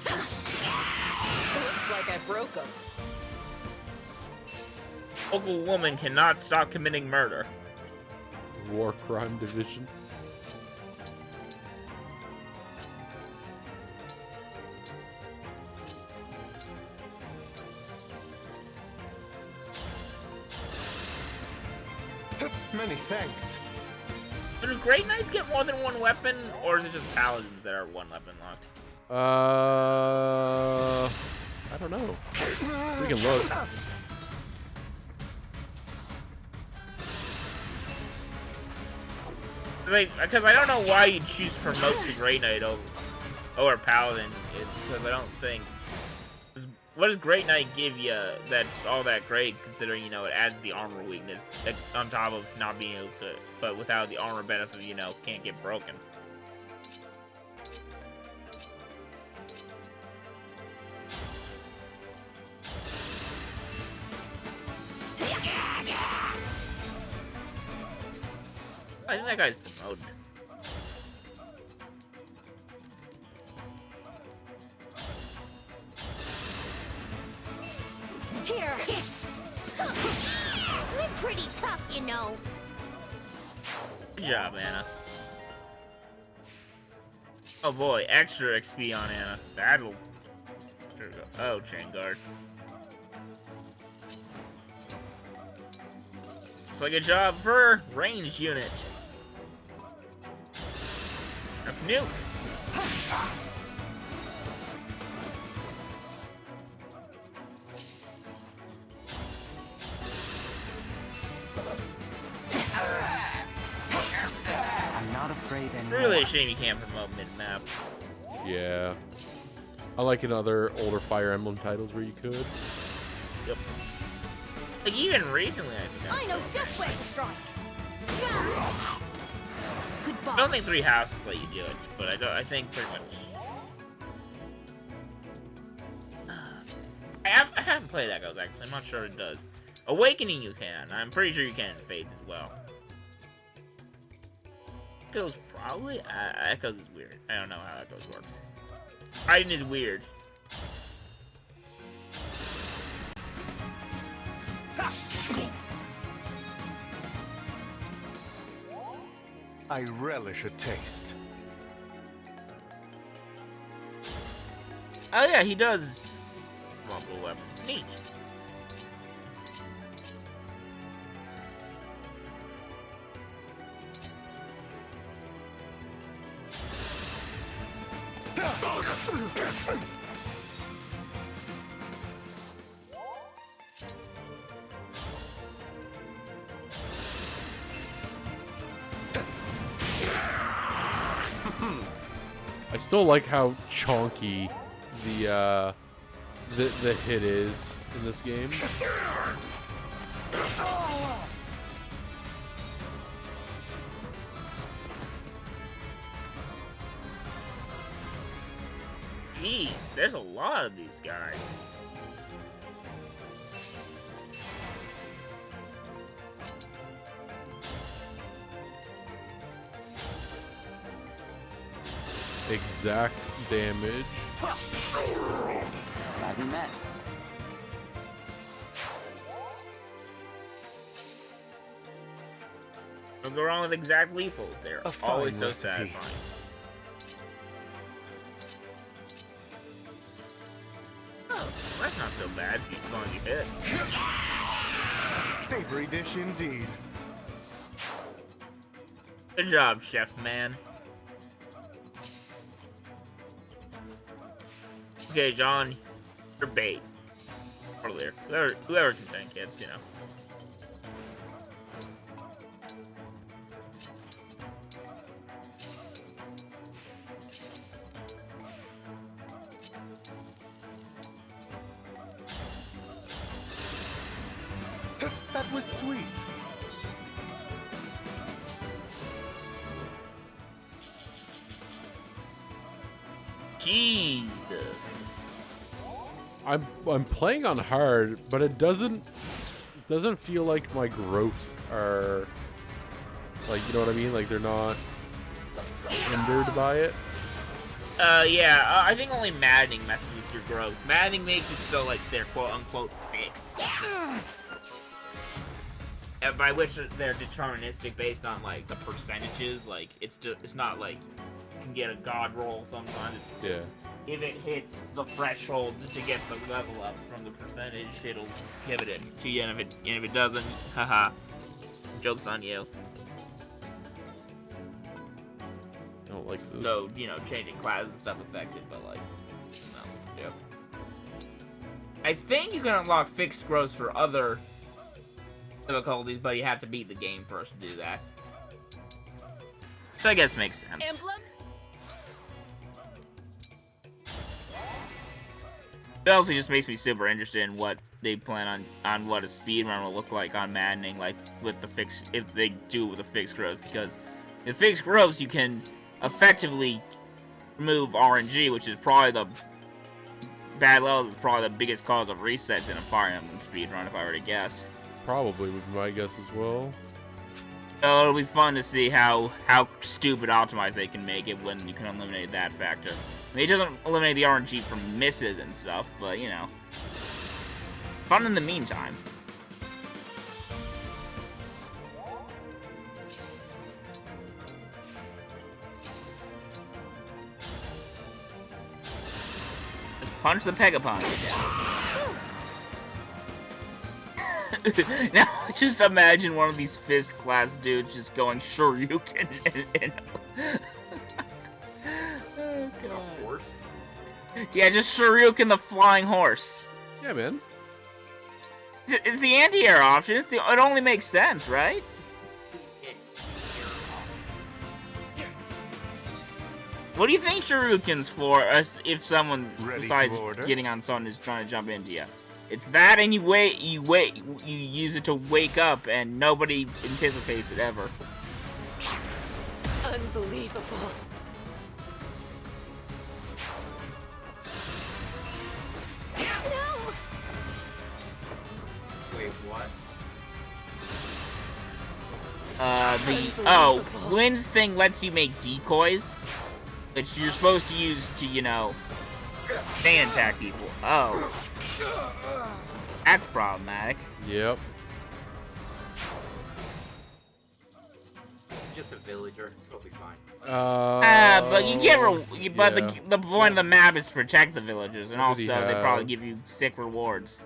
Looks like I broke them. Local woman cannot stop committing murder. War crime division. Many thanks. Do Great Knights get more than one weapon, or is it just Paladins that are one weapon locked? I don't know. We can look. Because I don't know why you'd choose promote to Great Knight over Paladin, because I don't think... What does Great Knight give you that's all that great, considering, you know, it adds the armor weakness, on top of not being able to... But without the armor benefit, you know, can't get broken. I think that guy's promoted. Here. We're pretty tough, you know. Good job, Anna. Oh boy, extra XP on Anna. That'll... There we go. Oh, chain guard. Looks like a job for ranged unit. That's nuke. I'm not afraid anymore. It's really a shame you can't promote mid-map. Yeah. I like in other older Fire Emblem titles where you could. Yep. Like, even recently, I know just where to strike. Goodbye. I don't think 3 houses let you do it, but I think pretty much. I haven't played Echoes actually. I'm not sure it does. Awakening you can. I'm pretty sure you can in Fates as well. Echoes probably. Echoes is weird. I don't know how Echoes works. Raiden is weird. I relish a taste. Oh yeah, he does multiple weapons. Neat. I still like how chonky the hit is in this game. Jeez, there's a lot of these guys. Exact damage. Glad we met. Don't go wrong with exact lethals. They're A fine always so recipe. satisfying. Oh, that's not so bad if you long you hit. A savory dish indeed. Good job, chef man. Okay, John, you're bait. Or there. Whoever can tank kids, you know. That was sweet. Jesus. I'm playing on hard, but it doesn't feel like my growths are like, you know what I mean? Like they're not hindered by it. Yeah, I think only maddening messes with your growths. Maddening makes it so like they're quote unquote fixed. By which they're deterministic based on like the percentages. Like it's not like you can get a god roll sometimes. Yeah. If it hits the threshold to get the level up from the percentage, it'll give it to you, and if it doesn't, haha, joke's on you. I don't like this. So, you know, changing classes and stuff affects it, but like, no, yep. I think you can unlock fixed growths for other difficulties, but you have to beat the game first to do that. So I guess it makes sense. Emblem? It also just makes me super interested in what they plan on what a speedrun will look like on Maddening, like with the fixed, if they do it with the fixed growth, because with fixed growths you can effectively remove RNG, which is probably the bad levels is probably the biggest cause of resets in a Fire Emblem speedrun, if I were to guess. Probably would be my guess as well. So it'll be fun to see how stupid optimized they can make it when you can eliminate that factor. I mean, it doesn't eliminate the RNG from misses and stuff, but you know, fun in the meantime. Just punch the Pegapon. Now, just imagine one of these fist class dudes just going Shoryuken and oh, God. A horse? Yeah, just Shoryuken the flying horse. Yeah, man. It's the anti-air option. It only makes sense, right? What do you think Shoryuken's for if someone besides getting on someone is trying to jump into you? It's that, and you use it to wake up, and nobody anticipates it ever. Unbelievable. No! Wait, what? Lynn's thing lets you make decoys, which you're supposed to use to, you know, stand attack people. Oh. That's problematic. Yep. Just a villager. It'll be fine. But you get but the point of the map is to protect the villagers, and also they probably give you sick rewards.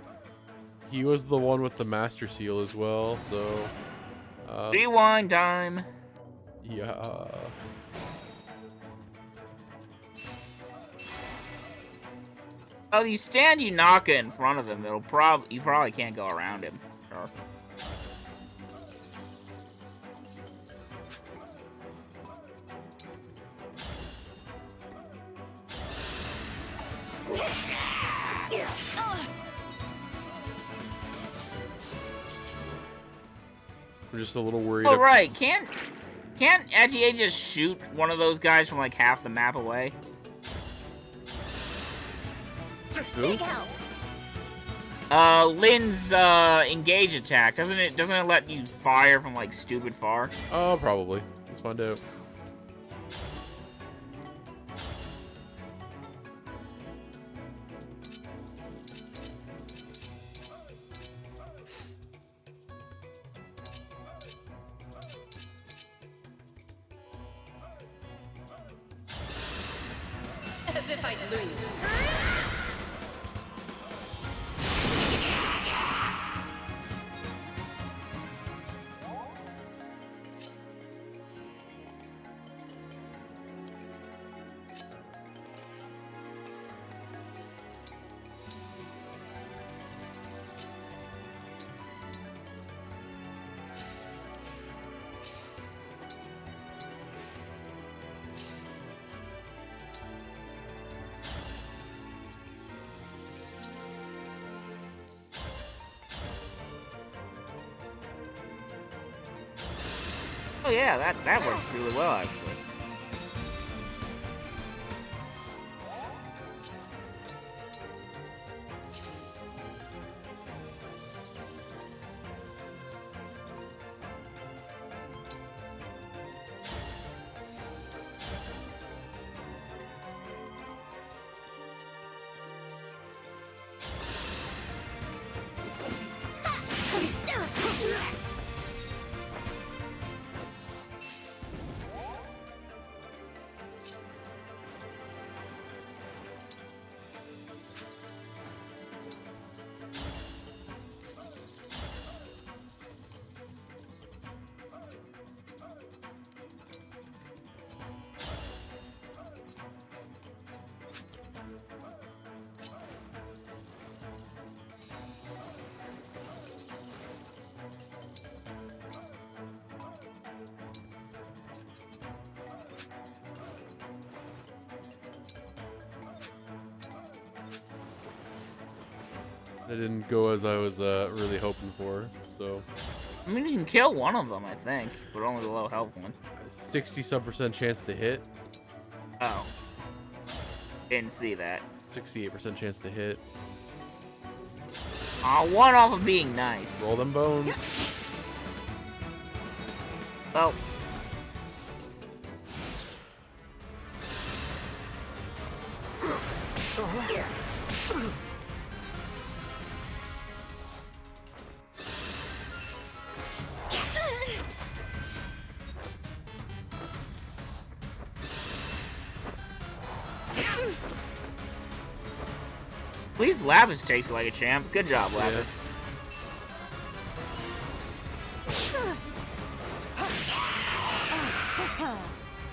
He was the one with the Master Seal as well, so... Rewind time! Yeah... Oh, you stand Yunaka in front of him, you probably can't go around him. Sure. I'm just a little worried. Oh, right. Can't Edgy just shoot one of those guys from like half the map away? Who? Lynn's engage attack. Doesn't it let you fire from like stupid far? Oh, probably. Let's find out. As if I'd lose. Oh yeah, that works really well actually. It didn't go as I was really hoping for, so. I mean, you can kill one of them, I think, but only the low health one. 60-some% chance to hit. Oh. Didn't see that. 68% chance to hit. One off of being nice. Roll them bones. Oh. At least Lapis takes it like a champ. Good job, Lapis.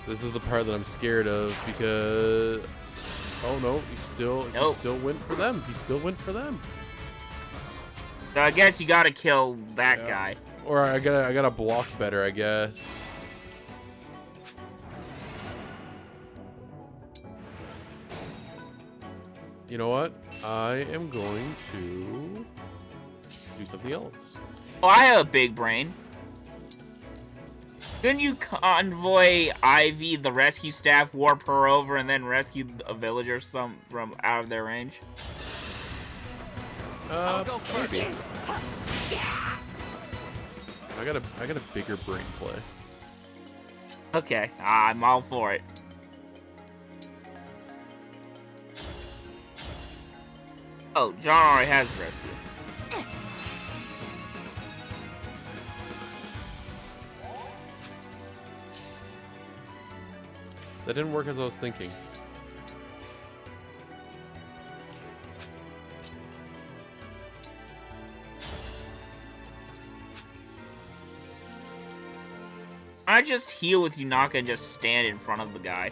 This is the part that I'm scared of because... Oh no, he still went for them. He still went for them. So I guess you gotta kill that guy. Or I gotta block better, I guess. You know what? I am going to do something else. Oh, I have a big brain. Couldn't you convoy Ivy, the rescue staff, warp her over, and then rescue a villager from out of their range? Maybe. I got a bigger brain play. Okay, I'm all for it. Oh, John already has the rescue. That didn't work as I was thinking. I just heal with Yunaka and just stand in front of the guy.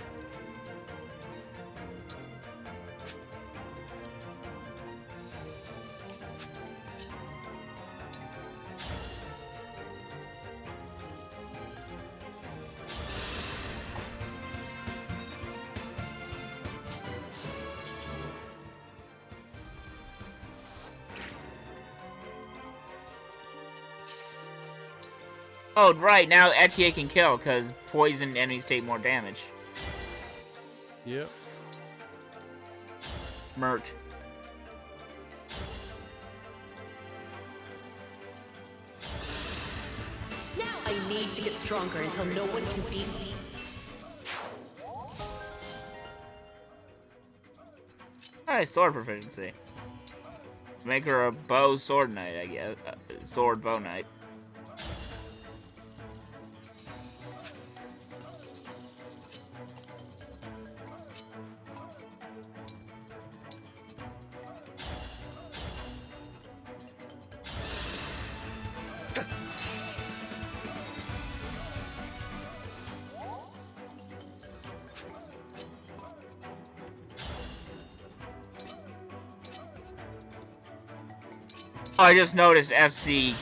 Oh, right, now Etier can kill, because poison enemies take more damage. Yep. Murked. Now I need to get stronger until no one can beat me. Alright, sword proficiency. Make her a bow sword knight, I guess. Sword bow knight. Oh, I just noticed FC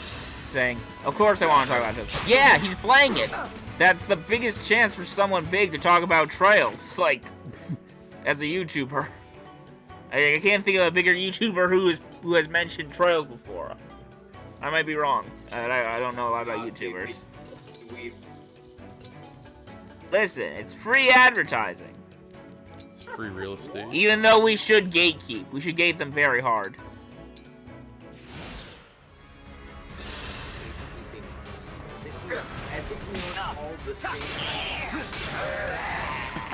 saying, of course I want to talk about this. Yeah, he's playing it. That's the biggest chance for someone big to talk about Trails, like, as a YouTuber. I can't think of a bigger YouTuber who has mentioned Trails before. I might be wrong. I don't know a lot about YouTubers. Listen, it's free advertising. It's free real estate. Even though we should gatekeep. We should gate them very hard.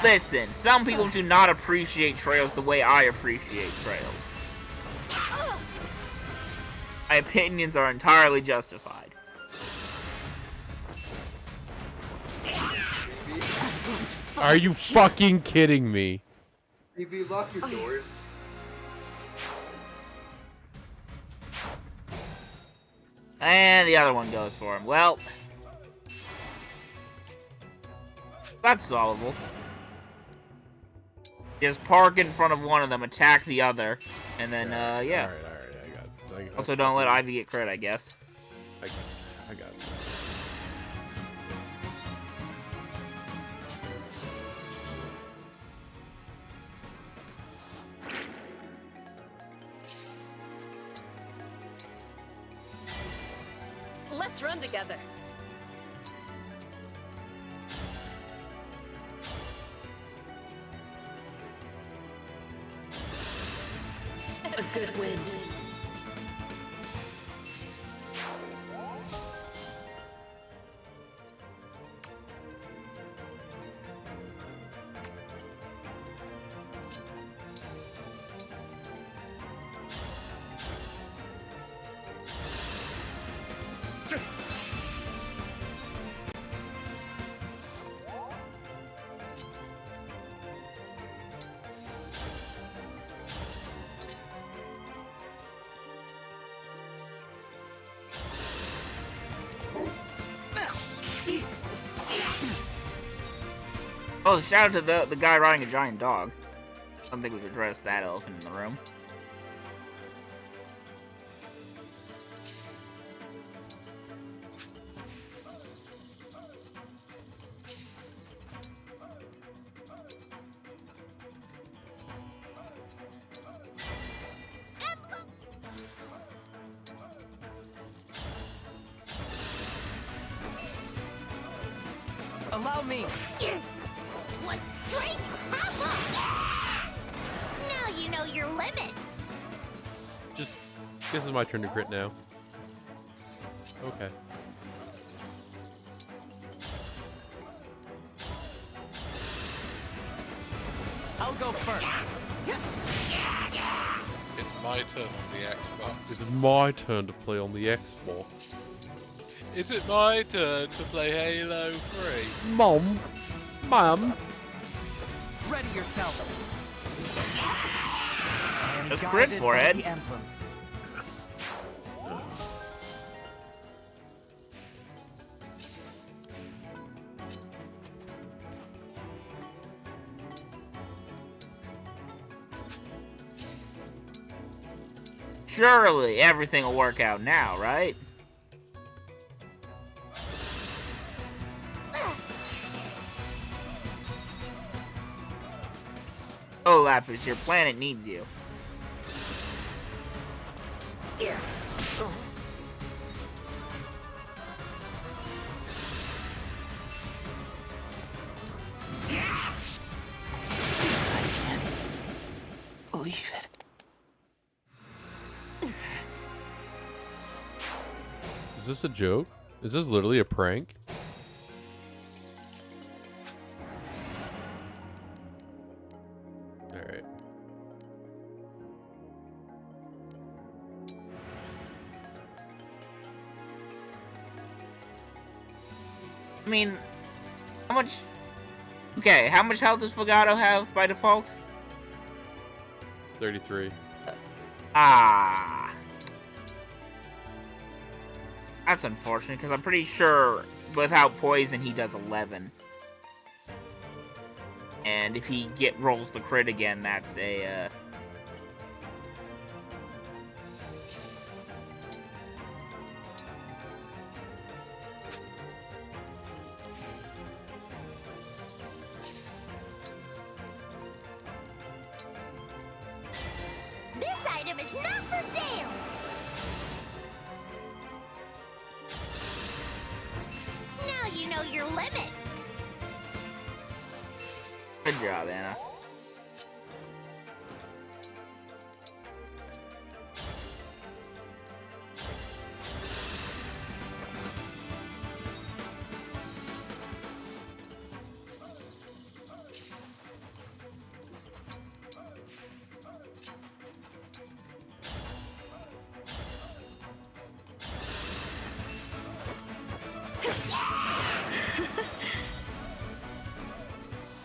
Listen, some people do not appreciate Trails the way I appreciate Trails. My opinions are entirely justified. Are you fucking kidding me? You lock your doors. And the other one goes for him. Well, that's solvable. Just park in front of one of them, attack the other, and then, yeah. Alright, I got Also, don't let Ivy get crit, I guess. I got this. Let's run together. A good wind. Oh, shout out to the guy riding a giant dog. I don't think we've addressed that elephant in the room. Allow me. One straight power. Now you know your limits. This is my turn to crit now. Okay. I'll go first. It's my turn on the Xbox. It's my turn to play on the Xbox. Is it my turn to play Halo 3? Mom. Ready yourself. Just crit for it. The emblems. Surely everything will work out now, right? Oh, Lapis, your planet needs you. this a joke? Is this literally a prank? Alright. I mean, how much... Okay, how much health does Fugato have by default? 33. Ah. That's unfortunate, because I'm pretty sure without poison he does 11. And if he rolls the crit again, that's a... This item is not for sale! Now you know your limits! Good job, Anna.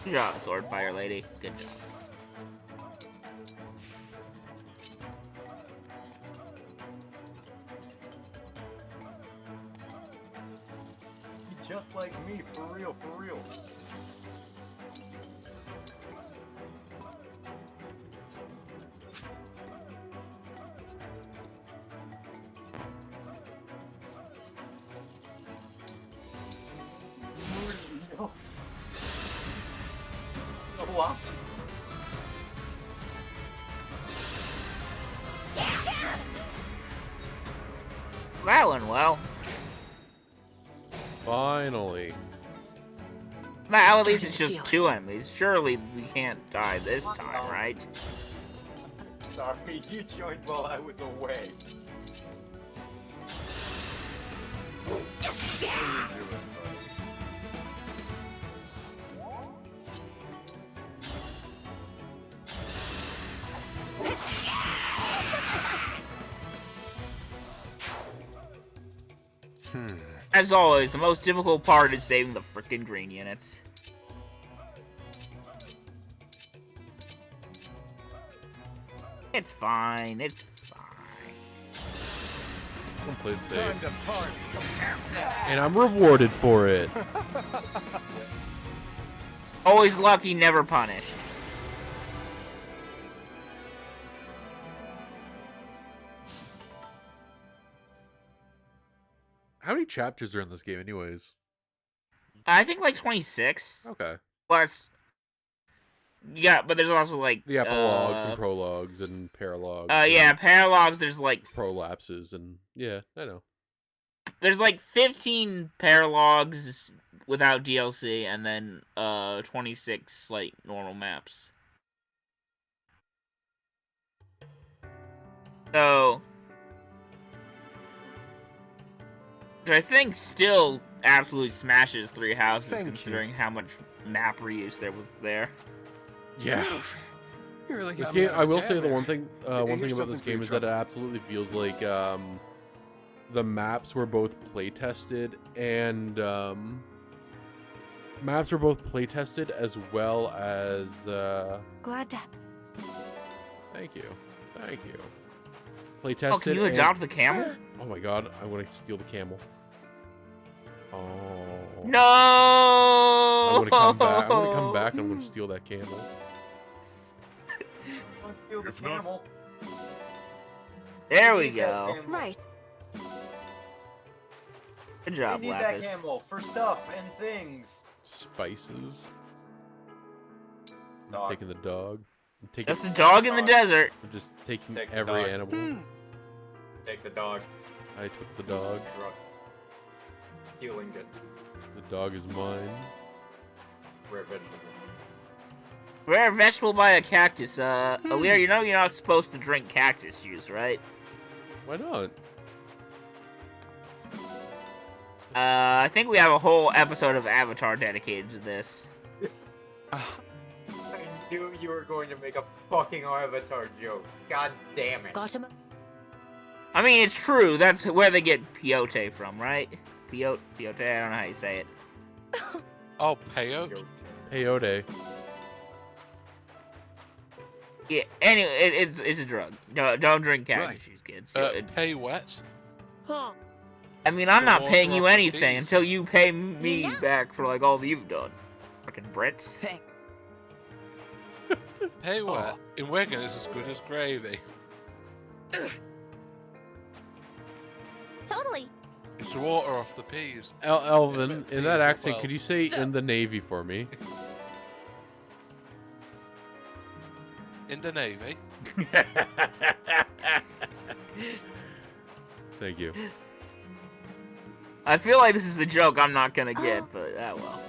Good job, Swordfire Lady. Good job. Just like me, for real, for real. What? That went well. Finally. Now, at least it's just 2 enemies. Surely we can't die this time, right? Sorry, you joined while I was away. As always, the most difficult part is saving the frickin' green units. It's fine, it's fine. Complete save. And I'm rewarded for it. Always lucky, never punished. How many chapters are in this game anyways? I think like 26. Okay. Plus, yeah, but there's also like the epilogues and prologues and paralogues. Yeah, paralogues. There's like prolapses and yeah, I know. There's like 15 paralogues without DLC, and then 26 like normal maps. So, which I think still absolutely smashes 3 houses, considering how much map reuse there was there. Yeah. Really this game, I will say the one thing about this game is that it absolutely feels like the maps were both play tested and as well as glad to. Thank you. Play tested. Oh, can you adopt the camel? Oh my god, I want to steal the camel. Oh. No! I'm gonna come back and I'm gonna steal that camel. Let's steal the camel. There we go. Right. Good job, we need Lapis. that camel for stuff and things. Spices. Dog. I'm taking the dog. Just a dog in the desert. I'm just taking Take the every dog. animal. Take the dog. I took the dog. Stealing it. The dog is mine. Rare vegetable. Rare vegetable by a cactus. Alir, you know you're not supposed to drink cactus juice, right? Why not? I think we have a whole episode of Avatar dedicated to this. I knew you were going to make a fucking Avatar joke. God damn it. Got him. I mean, it's true. That's where they get peyote from, right? Peyote. I don't know how you say it. Oh, peyote. Peyote. Yeah. Anyway, it's a drug. Don't drink cactus juice, kids. Pay what? I mean, I'm not More paying you rock anything cheese. until you pay me back for like all that you've done. Fucking Brits. Pay what? In Wigan, it's as good as gravy. Totally. It's the water off the peas. Elvin, Yeah, in that accent, well. could you say "in the Navy" for me? In the Navy. Thank you. I feel like this is a joke I'm not gonna get, but well.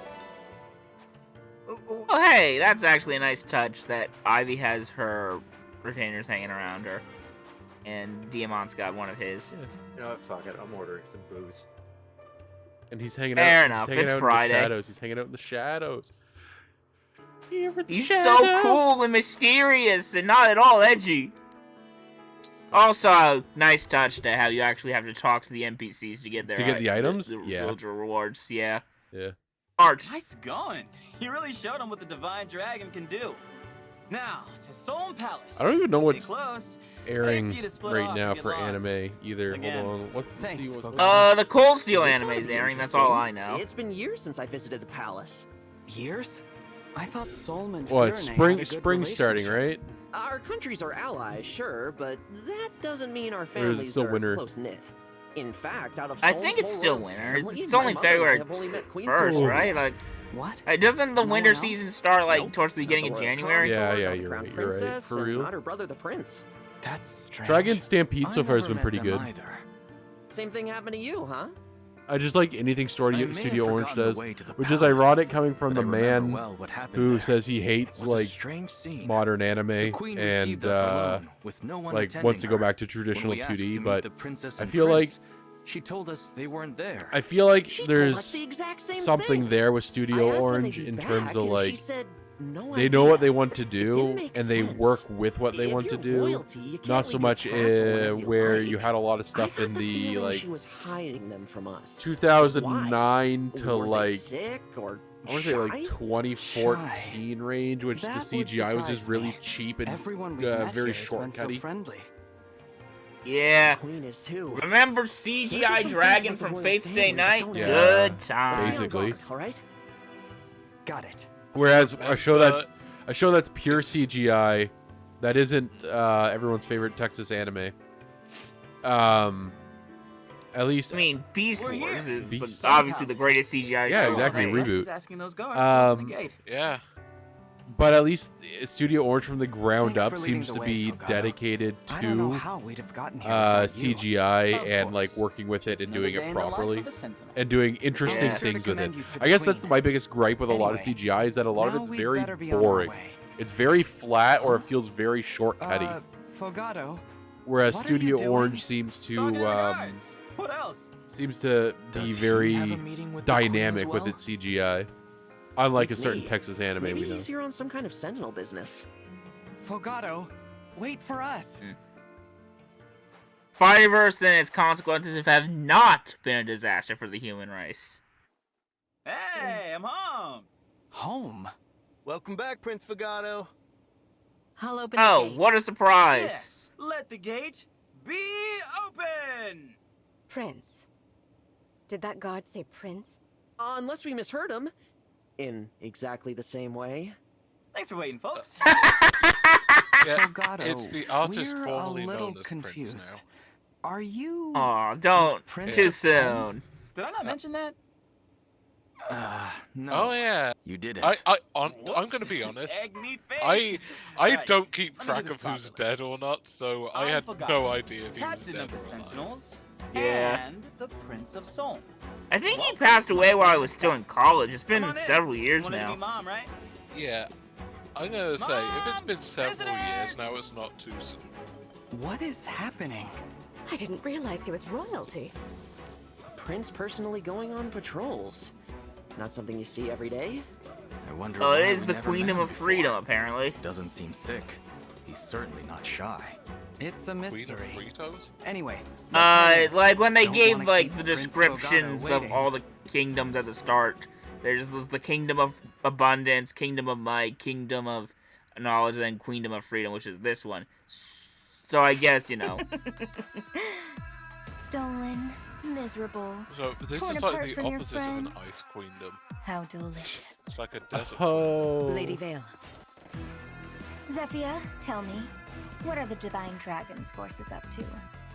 Oh, hey, that's actually a nice touch that Ivy has her retainers hanging around her. And Diamant's got one of his. Yeah. You know what? Fuck it. I'm ordering some booze. And he's hanging Fair out. enough, He's hanging it's out Friday. In the shadows. He's hanging out in the shadows. He's so cool and mysterious and not at all edgy. Also, nice touch to have you actually have to talk to the NPCs to get their To get the items? the Yeah. rewards. Yeah. Yeah. Art. Nice going. You really showed them what the Divine Dragon can do. Now, to Solon Palace. I don't even know Stay what's close. airing Wait for you to split right off now and get for lost. anime either. Again. Hold on. What's the Thanks, what's folks. The Cold Steel This anime ought is to be airing, that's all I know. It's been years since I visited the palace. Years? I thought Solomon and Well, it's Firenze had a good spring starting, relationship. right? Our countries are allies, sure, but that doesn't mean our Or is it families still are winter? close-knit. In fact, out of I Sol's think it's whole still royal winter. family, It's my only mother and I February have only met Queen 1st, Solon. right? Like, What? doesn't the No winter one else? season start like Nope. towards the beginning Not of the royal January? Yeah, consort, yeah, not the you're crown right, you're right. princess, For and real? not her brother, the prince. That's strange. Dragon Stampede so I far has never been pretty met them good. either. Same thing happened to you, huh? I just like anything Studio may have Studio Orange forgotten the does, way to the which is palace, ironic coming from but the I remember man well what happened who there. says he hates It was a like strange scene. modern anime The queen and received us alone, with no one like attending wants to go her. back to When traditional we asked to 2D, meet but the princess I and feel prince, like she told us they weren't there. I feel like She told us there's the exact same something thing. there with I Studio asked when Orange they'd be in back, terms of and she like said, no they know what they idea. want to didn't do make and they sense. work with what they If want to you're do. royalty, you can't Not so leave much your castle whenever you where like. you had a lot of I stuff got in the the feeling like she was hiding them from us. 2009 Why? to Were they like sick or I want to say like shy? 2014 range, which That the would CGI was just surprise really me. cheap and Everyone we've met very here has been so shortcutty. friendly. Yeah. Queen is too. Remember There's CGI some Dragon things about from the Fate's royal Day family that Night? don't Yeah, Good time. basically. All right. Got it. Whereas a show that's pure CGI, that isn't everyone's favorite Texas anime. At least I mean, Beast We're Wars here. is Beast- obviously the greatest CGI Yeah, show. exactly, ever. reboot. Just asking those guards to open the gate. Yeah. but at least Studio Orange from the ground Thanks up for leading seems the to way, be Fogata. dedicated I don't know to how we'd have gotten here without you. CGI Of and like course. working with it Just and another doing day it in the life properly of a sentinel. and doing interesting Yeah. things with it. Commend you to the I guess that's queen. my biggest gripe with a lot of Anyway, CGI is that a lot of now it's we'd very better be on our boring. way. It's very flat or it feels very shortcutty. Fogato, Whereas what are you Studio doing? Orange seems Talking to the to guards. What else? seems to Does be he very have a meeting with the queen as dynamic with well? its CGI, unlike a It's certain me. Texas anime Maybe we know. he's here on some kind of sentinel business. Fogato, wait for us. Spider-Verse and its consequences have not been a disaster for the human race. Hey, I'm home. Home. Welcome back, Prince Fogato. I'll open the Oh, gate. what a surprise! Yes, let the gate be open. Prince. Did that guard say prince? Unless we misheard him. In exactly the same way. Thanks for waiting, folks. Yeah, Fogato, it's the artist we're formerly a little known as confused. Prince Are you? Aw, don't. Prince Too of Solomon? soon. Did I not mention that? No. now. Oh yeah. You didn't. I'm gonna be honest. Egg meat face. I Right, don't keep let me do track this of who's properly. dead or not, so I I'm had Fogato, no idea if he was Captain dead of the or alive. Sentinels. Yeah. And the Prince of Solon. I think he passed away while I was still in college. It's been Come on in. several years Wanted to now. be mom, right? Yeah. I'm gonna say, if it's Mom, been several years visitors! now, it's not too soon. What is happening? I didn't realize he was royalty. prince personally going on patrols. Not something you see every day. I wonder Oh, why it is we the never Queen met of him before. Freedom, apparently. Doesn't seem sick. He's certainly not shy. It's a Queen of mystery. Fritos? Anyway. Like when they Don't gave wanna like keep the Prince descriptions Fogata of waiting. all the kingdoms at the start. There's the Kingdom of Abundance, Kingdom of Might, Kingdom of Knowledge, and Queendom of Freedom, which is this one. So I guess, you know. Stolen, miserable, So this torn is like apart the from your opposite of an friends. ice queendom. How delicious. It's like a desert. Oh. Lady Vale. Zephyr, tell me, what are the Divine Dragon's forces up to?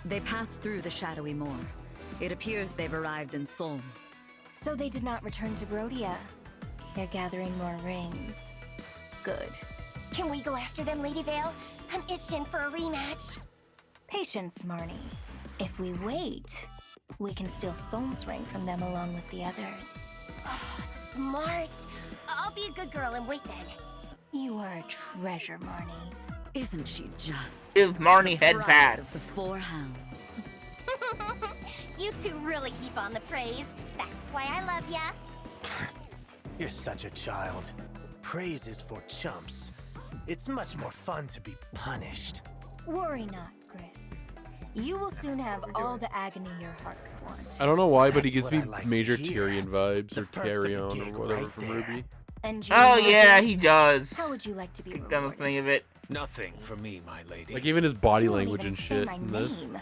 They passed through the shadowy moor. It appears they've arrived in Solm. So they did not return to Brodia. They're gathering more rings. Good. Can we go after them, Lady Vale? I'm itching for a rematch. Patience, Marnie. If we wait, we can steal Solm's ring from them along with the others. Oh, smart. I'll be a good girl and wait then. You are a treasure, Marnie. Isn't she just? Give Marnie the head pride of pats. the Four Hounds. You two really heap on the praise. That's why I love ya. You're such a child. Praise is for chumps. It's much more fun to be punished. Worry not, Chris. You will soon have all the agony your heart could want. I don't know why, but he That's gives me what I like to major hear. Tyrion vibes, or perks of a Tyrion, gig or whatever right from there. Ruby. And Oh Jane, yeah, he does. how would you like to be Come to rewarded? think of it. Nothing for me, my lady. Like even his body You won't language even and say shit my in this. name.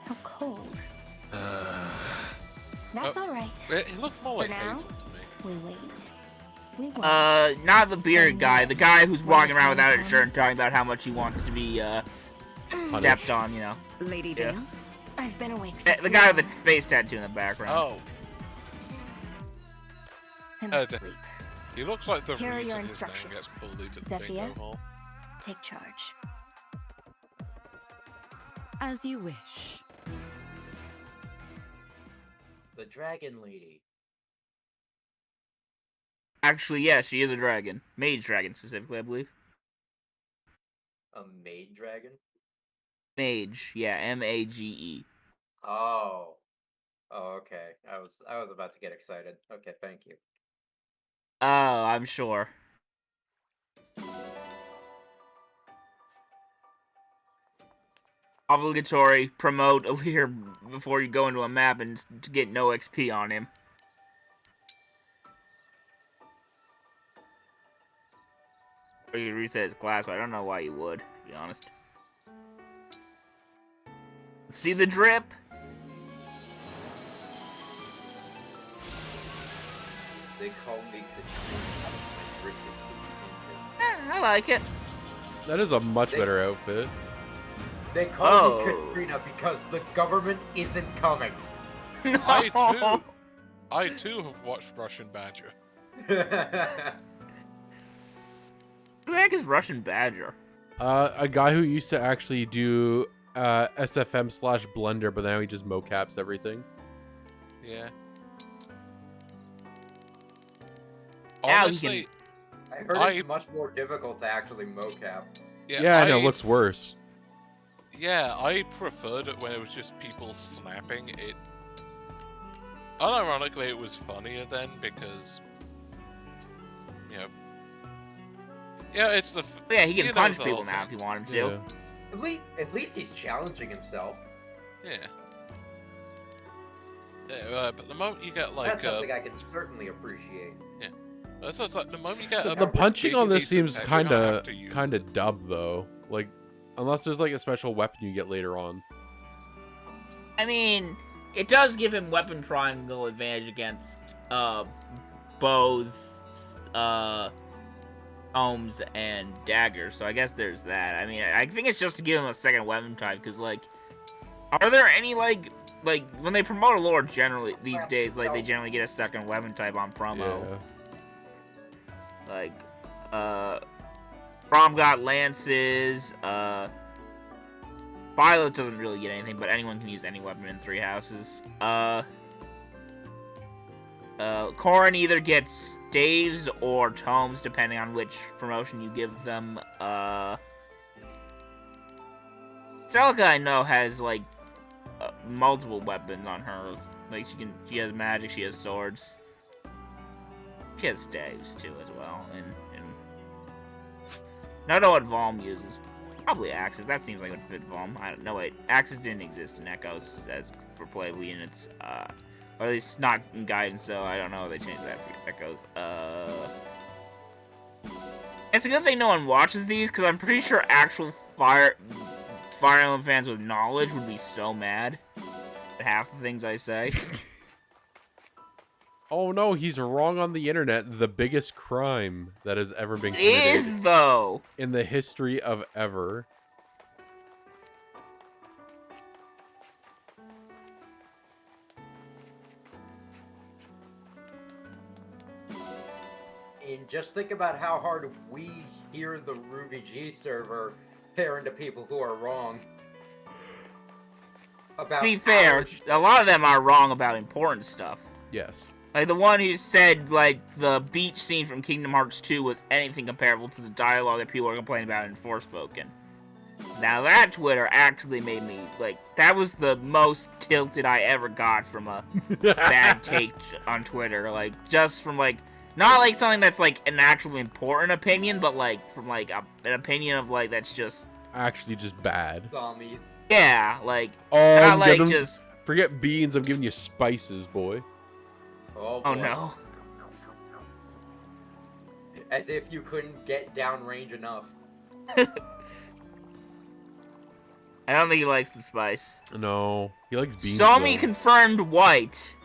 How cold. Uh, That's all right. It looks more like For now? Hazel to me. We wait. We wait. Not the bearded guy. The guy who's When walking the around time without a shirt and comes. talking about how much he wants to be, stepped on, you know. Lady Yeah. Vale. I've been awake for The too guy with long. the face tattoo in the background. Oh, I'm Oh, asleep. he looks like the Here are your reason his name instructions. gets bullied at the Zephyr? bingo hall. Take charge. As you wish. The Dragon Lady. Actually, yeah, she is a dragon. Mage dragon, specifically, I believe. A maid dragon? Mage, yeah, M-A-G-E. Oh. Oh, okay. I was about to get excited. Okay, thank you. Oh, I'm sure. Obligatory, promote Alir before you go into a map and to get no XP on him. Or you reset his class, but I don't know why you would, to be honest. See the drip? They call me the I like it. That is a much better outfit. They call me Oh. Katrina because the government isn't coming. I too have watched Russian Badger. Who the heck is Russian Badger? A guy who used to actually do SFM/Blender, but now he just mocaps everything. Yeah. Now he can- Honestly, I heard it's much more difficult to actually mocap. Yeah, and it looks worse. Yeah, I preferred it when it was just people snapping. It. Unironically, it was funnier then because, you know. Yeah, it's the. Yeah, he can you know punch the people whole now if thing. he wanted to. At least he's challenging himself. Yeah. Yeah, but the moment you get like That's something I can certainly appreciate. yeah, that's what's like the moment you get a The punching on this decent seems tech, you're gonna have kind to of dumb though. Like, unless there's like a special weapon you get later on. I mean, it does give him weapon triangle advantage against bows, ohms, and daggers. So I guess there's that. I mean, I think it's just to give him a second weapon type. Because like, are there any like when they promote a lord generally these days, like they generally get a second weapon type on promo. Yeah. Like, Prom got lances. Violet doesn't really get anything, but anyone can use any weapon in Three Houses. Corrin either gets staves or tomes, depending on which promotion you give them. Celica, I know, has, like, multiple weapons on her Like she has magic, she has swords. She has staves too as well, and I don't know what Valm uses. Probably axes. That seems like it would fit Valm. I don't know. Wait, axes didn't exist in Echoes as for playable units, or at least not in Guidance. So I don't know if they changed that for Echoes. It's a good thing no one watches these, because I'm pretty sure actual Fire Emblem fans with knowledge would be so mad at half the things I say. Oh no, he's wrong on the internet. The biggest crime that has ever been committed. It is, though! In the history of ever. And just think about how hard we hear the Ruby G server tear into people who are wrong. About to be fair, a lot of them are wrong about important stuff. Yes. Like the one who said, like, the beach scene from Kingdom Hearts 2 was anything comparable to the dialogue that people are complaining about in Forspoken. Now that Twitter actually made me, like, that was the most tilted I ever got from a bad take on Twitter. Like, just from, like, not like something that's, like, an actual important opinion, but, like, from, like, an opinion of, like, that's just... Actually just bad. Zombies. Yeah, like, oh, not like just... Forget beans, I'm giving you spices, boy. Oh, oh no. As if you couldn't get downrange enough. I don't think he likes the spice. No, he likes beans. Somi confirmed white.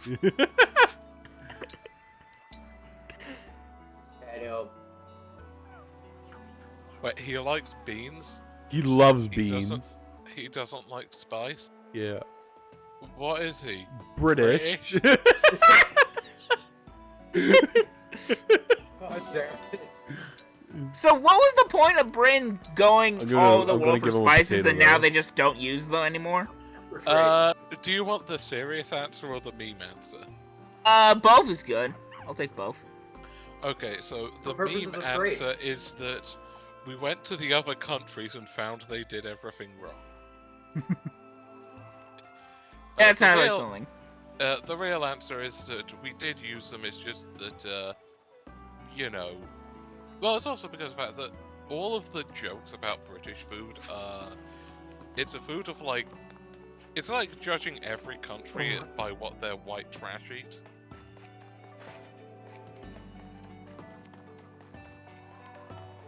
Wait, he likes beans? He loves beans. He doesn't like spice? Yeah. What is he? British. God damn it. So what was the point of Bryn going all over the world for spices and now though. they just don't use them anymore? Do you want the serious answer or the meme answer? Both is good. I'll take both. Okay, so the meme answer is that we went to the other countries and found they did everything wrong. That sounds like something. The real answer is that we did use them, it's just that, you know... Well, it's also because of the fact that all of the jokes about British food are... It's a food of, like... It's like judging every country by what their white trash eat.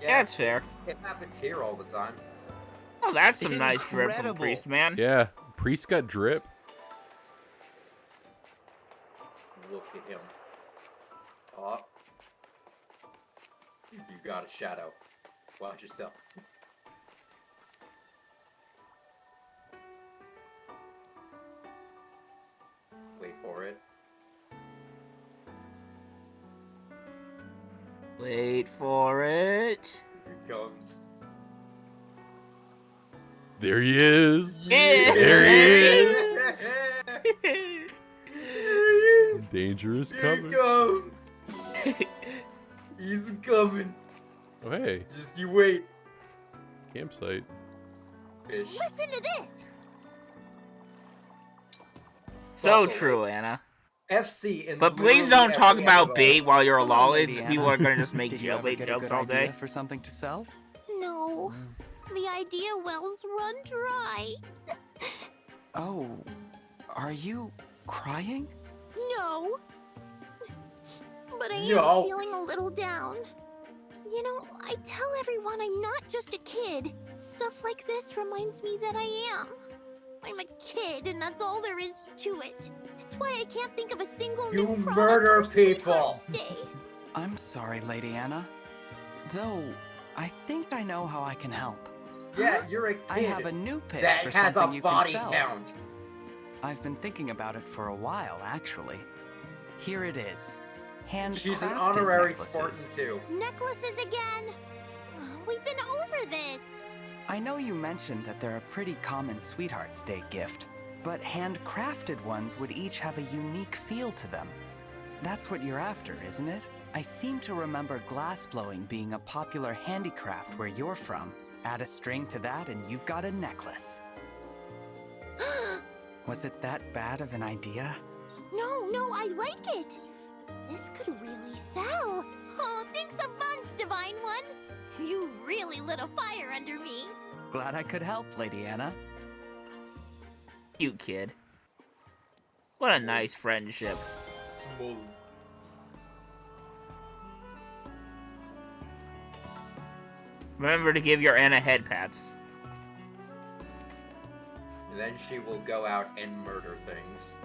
Yeah, that's fair. It happens here all the time. Oh, that's some nice drip from Priest, man. Yeah, Priest got drip. Look at him. Oh. You got a shadow. Watch yourself. Wait for it. Wait for it. Here it comes. There he is. Yeah. There he is. Danger is coming. Here he comes. He's coming. Oh, hey. Just you wait. Campsite. Fish. Listen to this. So true, Anna. FC in But please don't talk about bait while you're a lolly. People are gonna just make jailbait jokes all day. For something to sell? No. The idea wells run dry. Oh, are you crying? No. But I am feeling a little down. You know, I tell everyone I'm not just a kid. Stuff like this reminds me that I am. I'm a kid, and that's all there is to it. It's why I can't think of a single new You product murder for people. Sweetheart's Day. I'm sorry, Lady Anna. Though, I think I know how I can help. Yeah, you're a kid. I have a new pitch that for has something a you body can sell. count. I've been thinking about it for a while, actually. Here it is. She's an Handcrafted honorary necklaces. Spartan too. Necklaces again. We've been over this. I know you mentioned that they're a pretty common Sweetheart's Day gift, but handcrafted ones would each have a unique feel to them. That's what you're after, isn't it? I seem to remember glassblowing being a popular handicraft where you're from. Add a string to that and you've got a necklace. Was it that bad of an idea? No, I like it. This could really sell. Oh, thanks a bunch, Divine One. You really lit a fire under me. Glad I could help, Lady Anna. Cute kid. What a nice friendship. Smooth. Remember to give your Anna head pats. And then she will go out and murder things.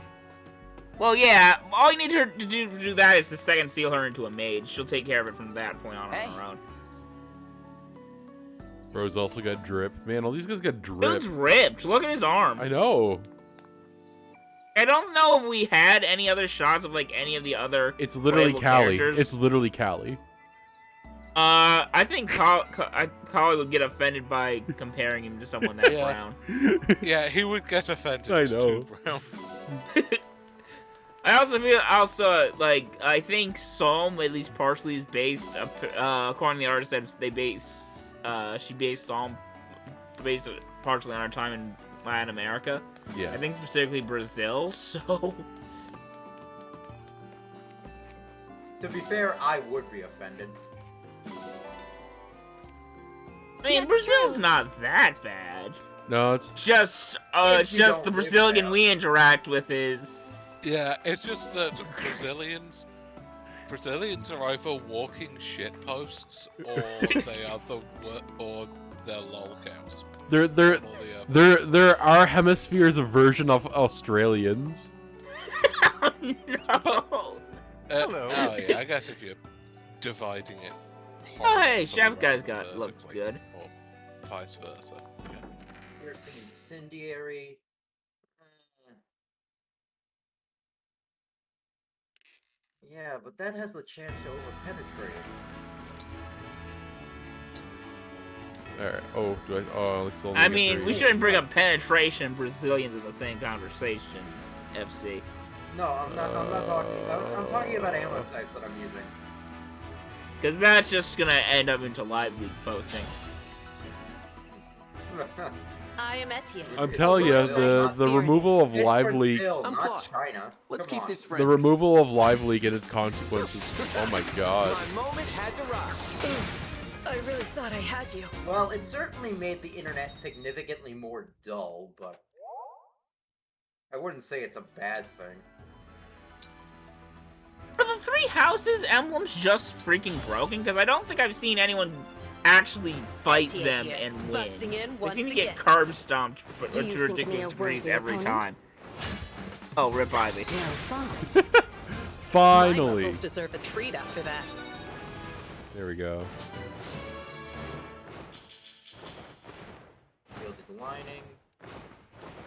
Well, yeah, all you need her to do that is to second seal her into a maid. She'll take care of it from that point on her own. Bro's also got drip. Man, all these guys got drip. Dude's ripped. Look at his arm. I know. I don't know if we had any other shots of like any of the other. It's literally Callie. Characters. It's literally Callie. I think Callie would get offended by comparing him to someone that brown. Yeah, he would get offended. I He's know. too brown. I also feel like I think Psalm at least partially is based according to the artist that she based Psalm based it partially on her time in Latin America. Yeah. I think specifically Brazil, so To be fair, I would be offended. I mean Brazil's not that bad. No, it's just the Brazilian we interact with is Yeah, it's just that Brazilians are either walking shit posts or they're lol cows. There are hemispheres of version of Australians. No. Hello. Oh yeah, I guess if you're dividing it. Oh hey, Chef Guy's look good. Or vice versa. Yeah. Piercing incendiary. Yeah, but that has the chance to over-penetrate. Alright, oh, let's still I mean, we shouldn't bring up penetration and Brazilians in the same conversation, FC. No, I'm not talking. I'm talking about ammo types that I'm using. Because that's just gonna end up into live league posting. I am Etienne. I'm telling you, the removal of live leak. Let's keep this The removal of live leak and its consequences. Oh my god. My moment has arrived. I really thought I had you. Well, it certainly made the internet significantly more dull, but I wouldn't say it's a bad thing. Are the 3 houses emblems just freaking broken? Because I don't think I've seen anyone actually fight them and win. Busting in They once seem to get again. curb stomped Do you to think me a ridiculous degrees worthy every opponent? time. Oh, rip Ivy. Finally. My muscles deserve a treat after that. There we go. Gilded lining.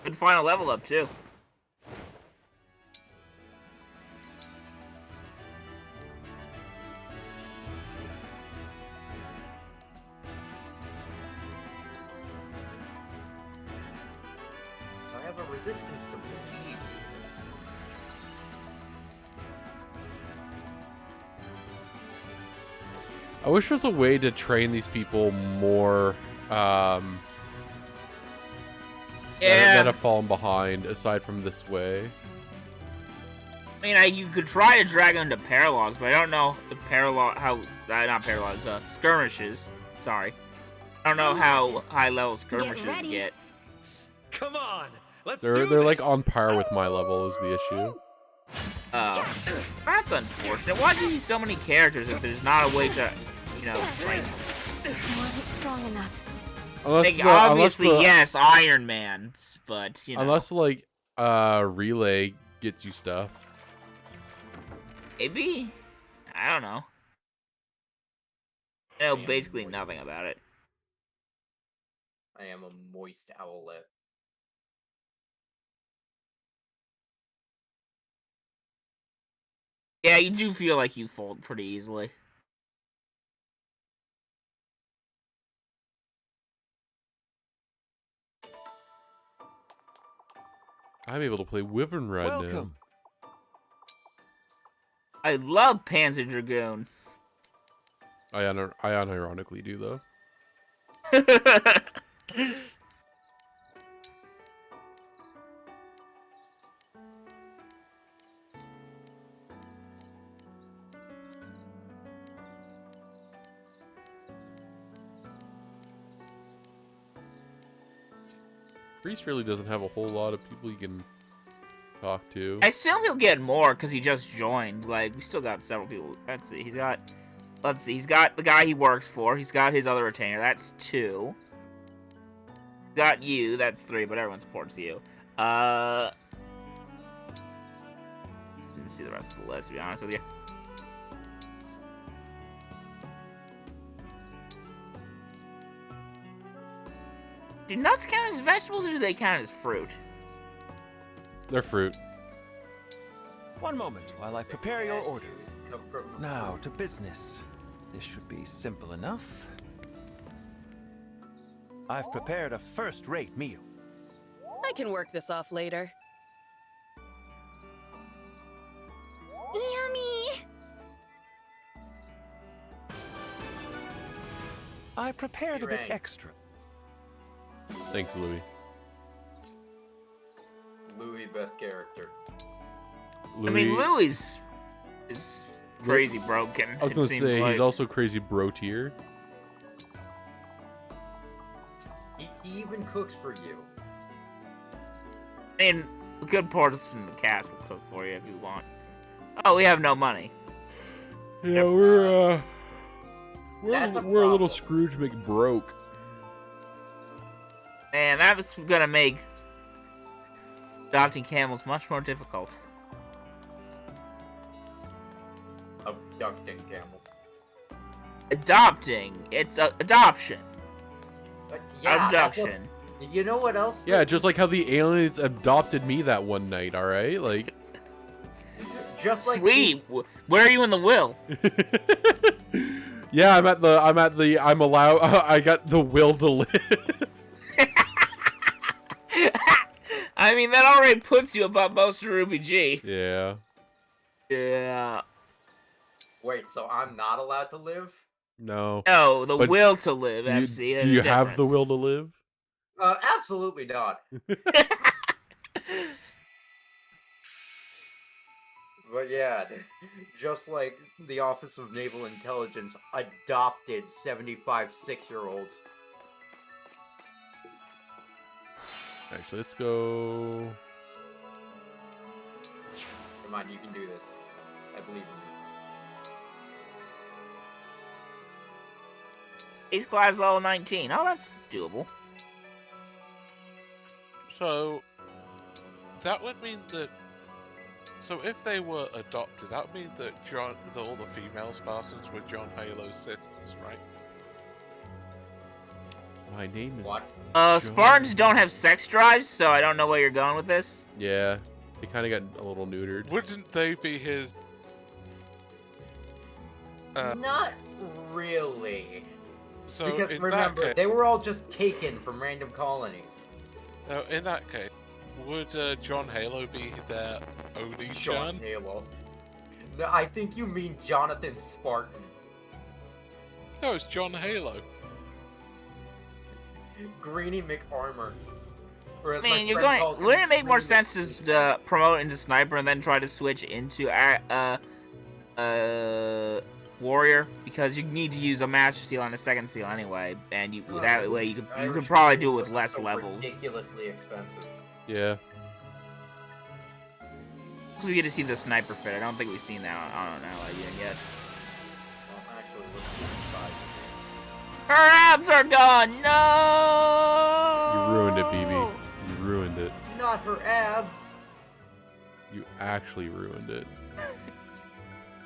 Good final level up too. So I have a resistance to bleed. I wish there was a way to train these people more, that have fallen behind, aside from this way. I mean, you could try to drag them to paralogs, but I don't know the not paralogs, skirmishes. Sorry. I don't know how high level skirmishes get. Come on, let's They're like on par with my level is the issue. That's unfortunate. Why do you use so many characters if there's not a way to, fight them? It wasn't strong enough. Obviously, yes, Iron Man, but unless like relay gets you stuff. Maybe. I don't know. I know basically nothing about it. I am a moist owlet. Yeah, you do feel like you fold pretty easily. I'm able to play Wyvern right now. Welcome. I love Panzer Dragoon. I unironically do though. Priest really doesn't have a whole lot of people you can talk to. I assume he'll get more because he just joined. Like, we still got several people. Let's see. He's got the guy he works for. He's got his other retainer. That's 2. Got you. That's 3, but everyone supports you. Didn't see the rest of the list, to be honest with you. Do nuts count as vegetables, or do they count as fruit? They're fruit. One moment while I prepare your order. Now to business. This should be simple enough. I've prepared a first-rate meal. I can work this off later. Yummy! I prepared a bit extra. Thanks, Louis. Louis, best character. Louis, I mean, Louis is crazy broken. I was gonna say, he's also crazy bro tier. He even cooks for you. I mean, a good portion of the cast will cook for you if you want. Oh, we have no money. Yeah, we're That's a a little Scrooge McBroke. Man, that was gonna make adopting camels much more difficult. Abducting camels. Adopting. It's adoption. Yeah, Abduction. You know what else? Yeah, just like how the aliens adopted me that one night. All right, like. Just like Sweet. Where are you in the will? Yeah, I'm allowed. I got the will to live. I mean, that already puts you above most of Ruby G. Yeah. Yeah. Wait, so I'm not allowed to live? No. No, the But will to live, do MC. you, there's do a you have the difference. will to live? Absolutely not. But yeah, just like the Office of Naval Intelligence adopted 75 6-year-olds. Actually, let's go. Come on, you can do this. I believe in you. Ace class level 19. Oh, that's doable. So that would mean that. So if they were adopted, that would mean that all the female Spartans were John Halo's sisters, right? My name is. What? Spartans don't have sex drives, so I don't know where you're going with this. Yeah, they kind of got a little neutered. Wouldn't they be his? Not really. So because in remember, that case, they were all just taken from random colonies. now in that case, would John Halo be their only John John? Halo. No, I think you mean Jonathan Spartan. No, it's John Halo. Greenie McArmor. Or I as my mean, you're friend going. called him, Wouldn't it make more Greenie sense to promote into sniper and then try to switch into warrior? Because you need to use a master seal and a second seal anyway, and you that way you can probably do it with less levels. Ridiculously expensive. Yeah. So we get to see the sniper fit. I don't think we've seen that on Ally yet. Actually, let's see inside. Her abs are gone. No. You ruined it, BB. You ruined it. Not her abs. You actually ruined it.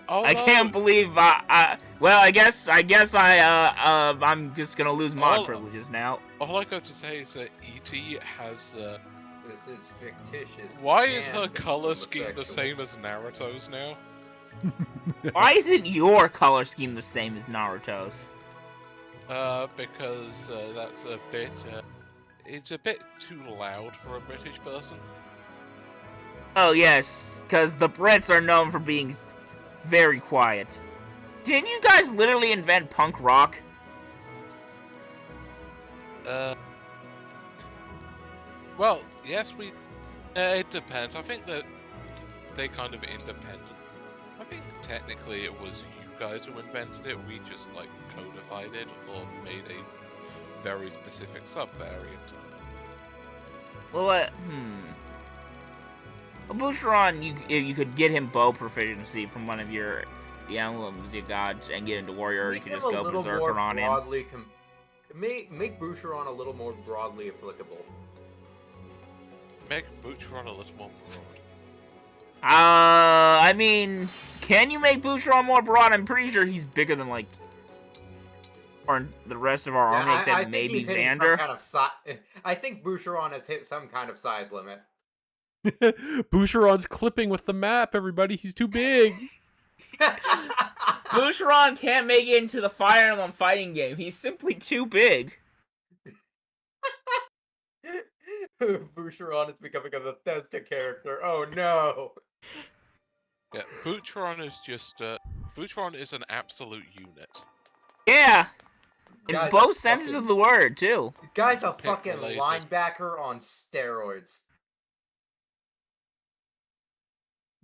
I can't believe well, I guess I'm just gonna lose mod privileges now. All I got to say is that E.T. has. This is fictitious. Why is her and color scheme the homosexual. same as Naruto's now? Why isn't your color scheme the same as Naruto's? Because that's a bit. It's a bit too loud for a British person. Oh yes, because the Brits are known for being very quiet. Didn't you guys literally invent punk rock? Well, yes, we. It depends. I think that they kind of independent. I think technically it was you guys who invented it. We just like codified it or made a very specific sub-variant. Well, Boucheron, you could get him bow proficiency from one of the emblems you got and get into warrior, or you could just go berserker on him. Make Boucheron a little more broadly applicable. Make Boucheron a little more broad. I mean, can you make Boucheron more broad? I'm pretty sure he's bigger than, like, or the rest of our army, except maybe Vander. I think Boucheron has hit some kind of size limit. Boucheron's clipping with the map, everybody. He's too big. Boucheron can't make it into the Fire Emblem fighting game. He's simply too big. Boucheron is becoming a Bethesda character. Oh no. Yeah, Boucheron is just Boucheron is an absolute unit. Yeah. In both senses of the word, too. Guy's a fucking linebacker on steroids.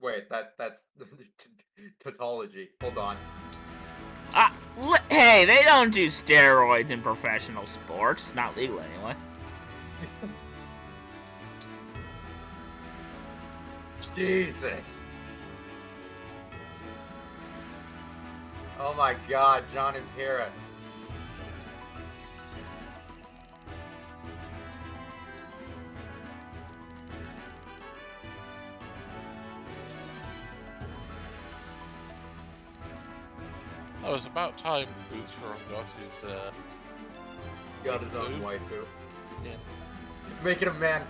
Wait, that's tautology. Hold on. Hey, they don't do steroids in professional sports. Not legal, anyway. Jesus. Oh my god, John and Pyrrha. Oh, it's about time Boucheron got his own waifu. Yeah. Making a man.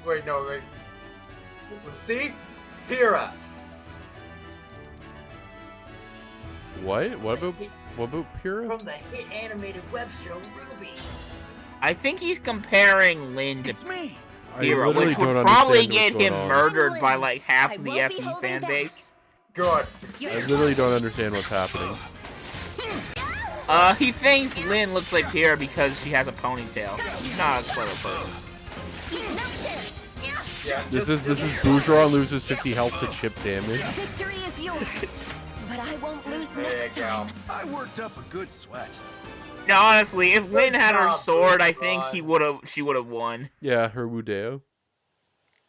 Wait, no, wait. See? Pyrrha. What? What about Pyrrha? From the hit animated web show Ruby. I think he's comparing Lyn to Pyrrha, really which would probably get him murdered by like half of the FE fan base. Good. I literally don't understand what's happening. He thinks Lyn looks like Pyrrha because she has a ponytail. She's not a clever person. Yeah, this is Boucheron loses 50 health to chip damage. Victory is yours, but I won't lose next time. I worked up a good sweat. No, honestly, if Lyn had her sword, I think she would have won. Yeah, her Wudeo.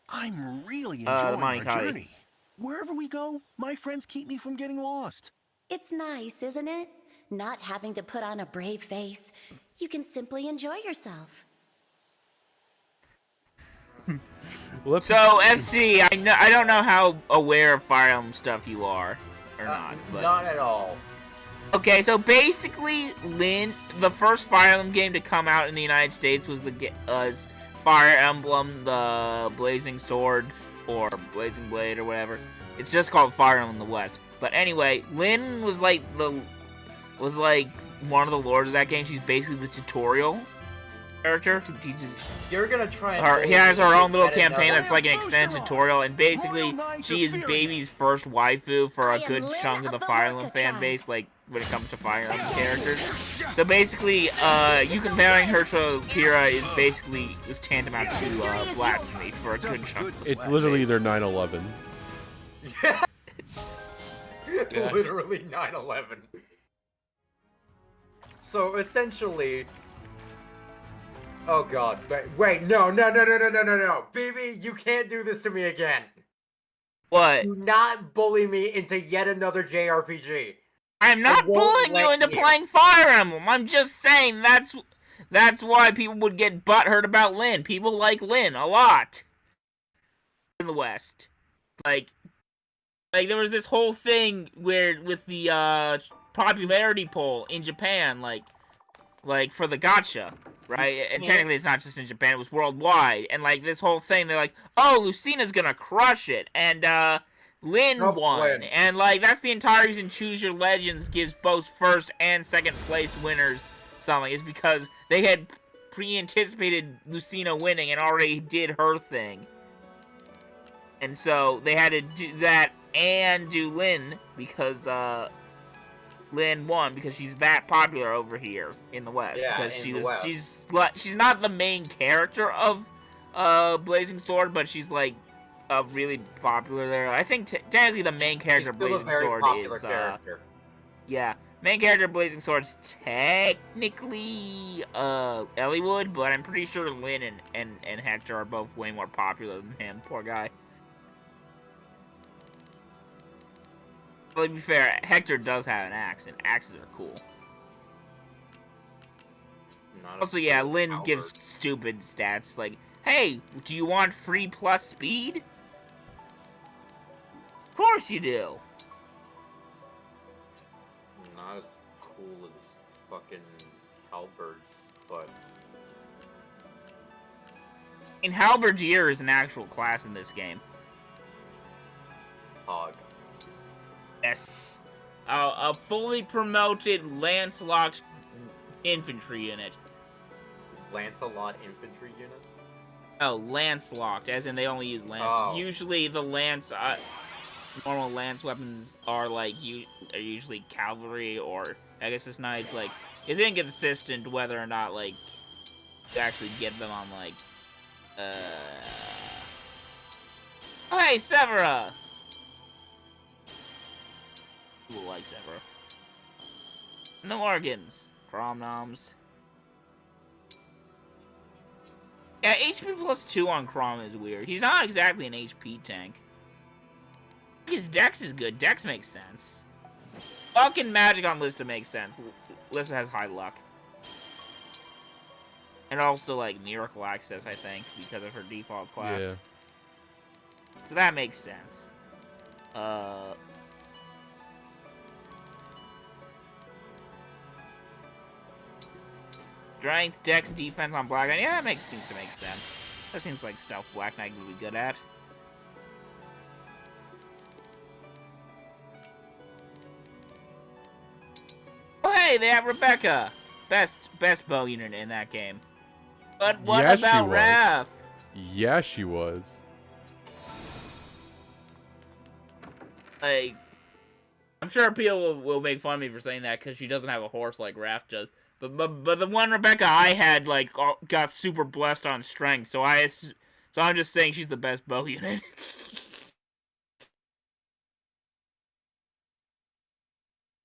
I'm really enjoying our Monikari. journey. Wherever we go, my friends keep me from getting lost. It's nice, isn't it? Not having to put on a brave face. You can simply enjoy yourself. So, FC, I don't know how aware of Fire Emblem stuff you are, or not. But... Not at all. Okay, so basically, Lyn, the first Fire Emblem game to come out in the United States was Fire Emblem, the Blazing Sword, or Blazing Blade, or whatever. It's just called Fire Emblem in the West. But anyway, Lyn was like one of the lords of that game. She's basically the tutorial character who teaches. You're gonna try and. He has her own little campaign that's like an extended tutorial, and basically she is Baby's first waifu for a good chunk of the Fire Emblem fan base, like when it comes to Fire Emblem characters. So basically, you comparing her to Pyrrha is tantamount to blasphemy for a good chunk. It's literally their 9/11. Yeah. Literally 9/11. So essentially. Oh god, wait, no, BB, you can't do this to me again. What? Do not bully me into yet another JRPG. I'm not bullying you into playing Fire Emblem. I'm just saying that's why people would get butthurt about Lyn. People like Lyn a lot in the West. Like there was this whole thing where with the popularity poll in Japan, like for the gacha, right? And technically it's not just in Japan, it was worldwide. And like this whole thing, they're like, oh, Lucina's gonna crush it. And Lyn won. And like that's the entire reason Choose Your Legends gives both first and second place winners something, is because they had pre-anticipated Lucina winning and already did her thing. And so they had to do that and do Lyn because Lyn won because she's that popular over here in the West. Yeah, because she's not the main character of Blazing Sword, but she's like really popular there. I think technically the main character of Blazing Sword is Main character Blazing Sword's technically Ellie would, but I'm pretty sure Lynn and Hector are both way more popular than him. Poor guy. But to be fair, Hector does have an axe, and axes are cool. Also, yeah, Lynn gives stupid stats like, hey, do you want free plus speed? Of course you do. Not as cool as fucking halberds, but... And Halberdier is an actual class in this game. Hog. Yes. A fully promoted Lancelot infantry unit. Lancelot infantry unit? Oh, Lancelot, as in they only use lances. Oh. Usually the lance, normal lance weapons are like, are usually cavalry or Pegasus Knights. Like, it's inconsistent whether or not, like, you actually get them on, like, oh, hey, Severa! People like Severa. No organs. Cromnoms. Yeah, HP plus 2 on Crom is weird. He's not exactly an HP tank. His Dex is good. Dex makes sense. Fucking magic on Lista makes sense. Lista has high luck. And also, like, Miracle Access, I think, because of her default class. Yeah. So that makes sense. Strength, Dex, defense on Black Knight. Yeah, that seems to make sense. That seems like stuff Black Knight would be good at. Oh, hey, they have Rebecca. Best bow unit in that game. But what Yeah, she about was. Raph? Yeah, she was. Like, I'm sure people will make fun of me for saying that because she doesn't have a horse like Raph does. But the one Rebecca I had, like, got super blessed on strength, so I'm just saying she's the best bow unit.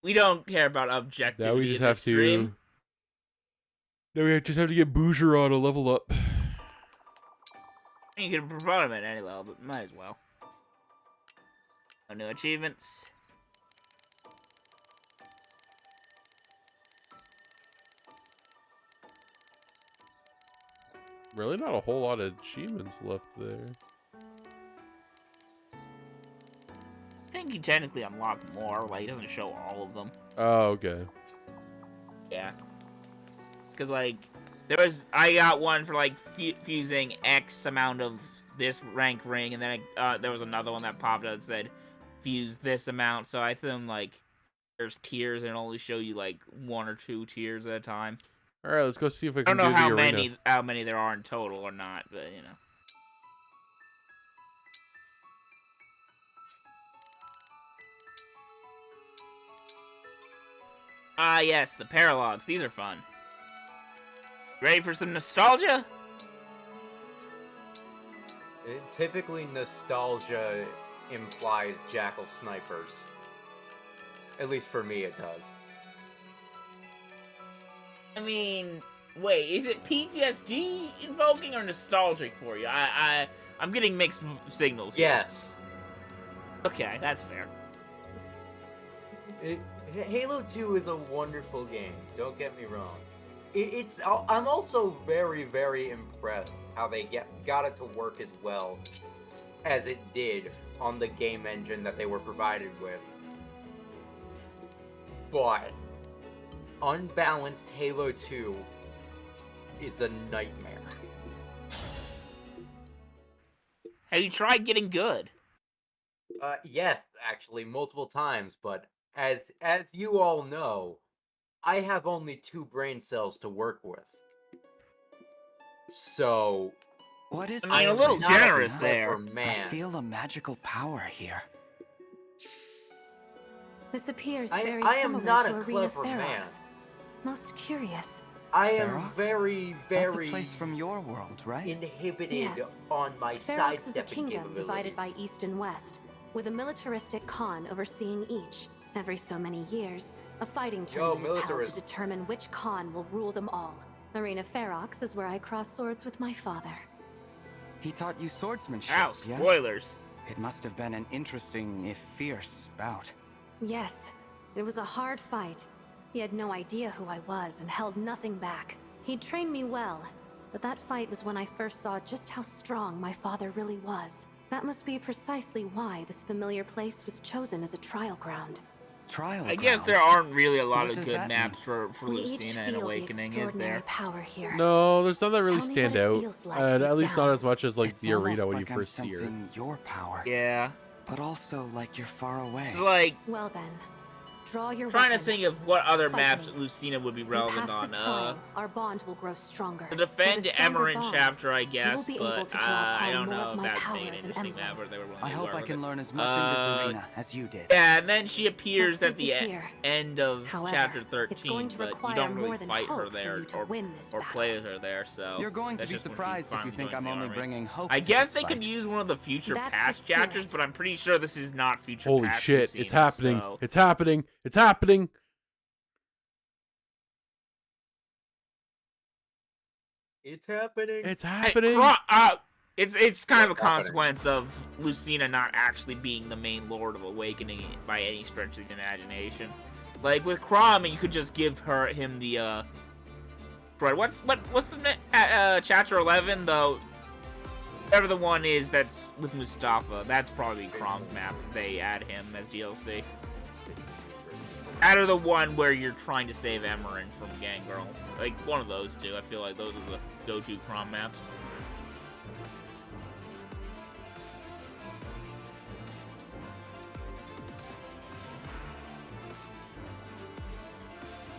We don't care about objectivity. Now we just in have this to. stream. Now we just have to get Bougeron to level up. You can promote him at any level, but might as well. No new achievements. Really not a whole lot of achievements left there. I think you technically unlock more, like, he doesn't show all of them. Oh, okay. Yeah. Because, like, I got one for, like, fusing X amount of this rank ring, and then there was another one that popped out that said, fuse this amount, so I assume, like, there's tiers, and it'll only show you, like, 1 or 2 tiers at a time. Alright, let's go see if I I can don't know do the arena. how many there are in total or not, but, you know. Ah, yes, the paralogs. These are fun. Ready for some nostalgia? Typically, nostalgia implies jackal snipers. At least for me, it does. I mean, wait, is it PTSD invoking or nostalgic for you? I'm getting mixed signals here. Yes. Okay, that's fair. Halo 2 is a wonderful game, don't get me wrong. I'm also very, very impressed how they got it to work as well as it did on the game engine that they were provided with. But unbalanced Halo 2 is a nightmare. Have you tried getting good? Yes, actually, multiple times, but as you all know, I have only 2 brain cells to work with. So, what is I mean, a little generous I there. feel a magical power here. This appears I very am similar not to a Arena clever man. Ferox. Most curious. I am Ferox? very, That's a very place from your world, right? inhibited Yes. on my Ferox is a sidestepping kingdom capabilities. divided by east and west, with a militaristic Khan overseeing each. Every so many years, a fighting tournament is held to militarism. determine which Khan will rule them all. Arena Ferox is where I cross swords with my father. He taught you swordsmanship, Ow, yes? spoilers. It must have been an interesting, if fierce, bout. Yes, it was a hard fight. He had no idea who I was and held nothing back. He'd trained me well, but that fight was when I first saw just how strong my father really was. That must be precisely why this familiar place was chosen as a trial ground. Trial I guess there aren't really a lot What of does good that maps for We each Lucina and feel the Awakening, is extraordinary there? power here. No, there's none that really Tell me stand what it out. feels like deep At least not down. as much as like It's the arena almost when like you I'm first see her. sensing your power. Yeah. But also like you're far away. It's like, Well then, draw your trying to weapon. think of what other Fight maps me. Lucina would be If you relevant pass on. the trial, our bond will grow stronger. The Defend With a stronger Emerald bond, chapter, I you will guess, be able but to draw I upon don't more know of if my that'd power be an as an interesting emblem. map or they were willing I to hope work I with can it. learn as much in this arena as you did. Yeah, and then she appears That's at good the to hear. end of However, chapter it's 13, going to but you require don't really more than fight her hope for there, you to win this or battle. players are there, so... You're going to that's be just when she surprised if you finally think joins I'm the only army. bringing hope I to guess this they could fight. use one of the future That's the past chapters, but I'm pretty sure this is not future Holy past shit, Lucina, it's happening. so... It's happening. It's happening. It's happening. It's Hey, happening. It's kind of a What's happening? consequence of Lucina not actually being the main Lord of Awakening by any stretch of the imagination. Like with Crom, you could just give him the right. What's the chapter 11 though? Whatever the one is that's with Mustafa, that's probably Crom's map. If they add him as DLC. Out of the one where you're trying to save Emerin from Gangrel. Like, one of those two. I feel like those are the go-to Crom maps.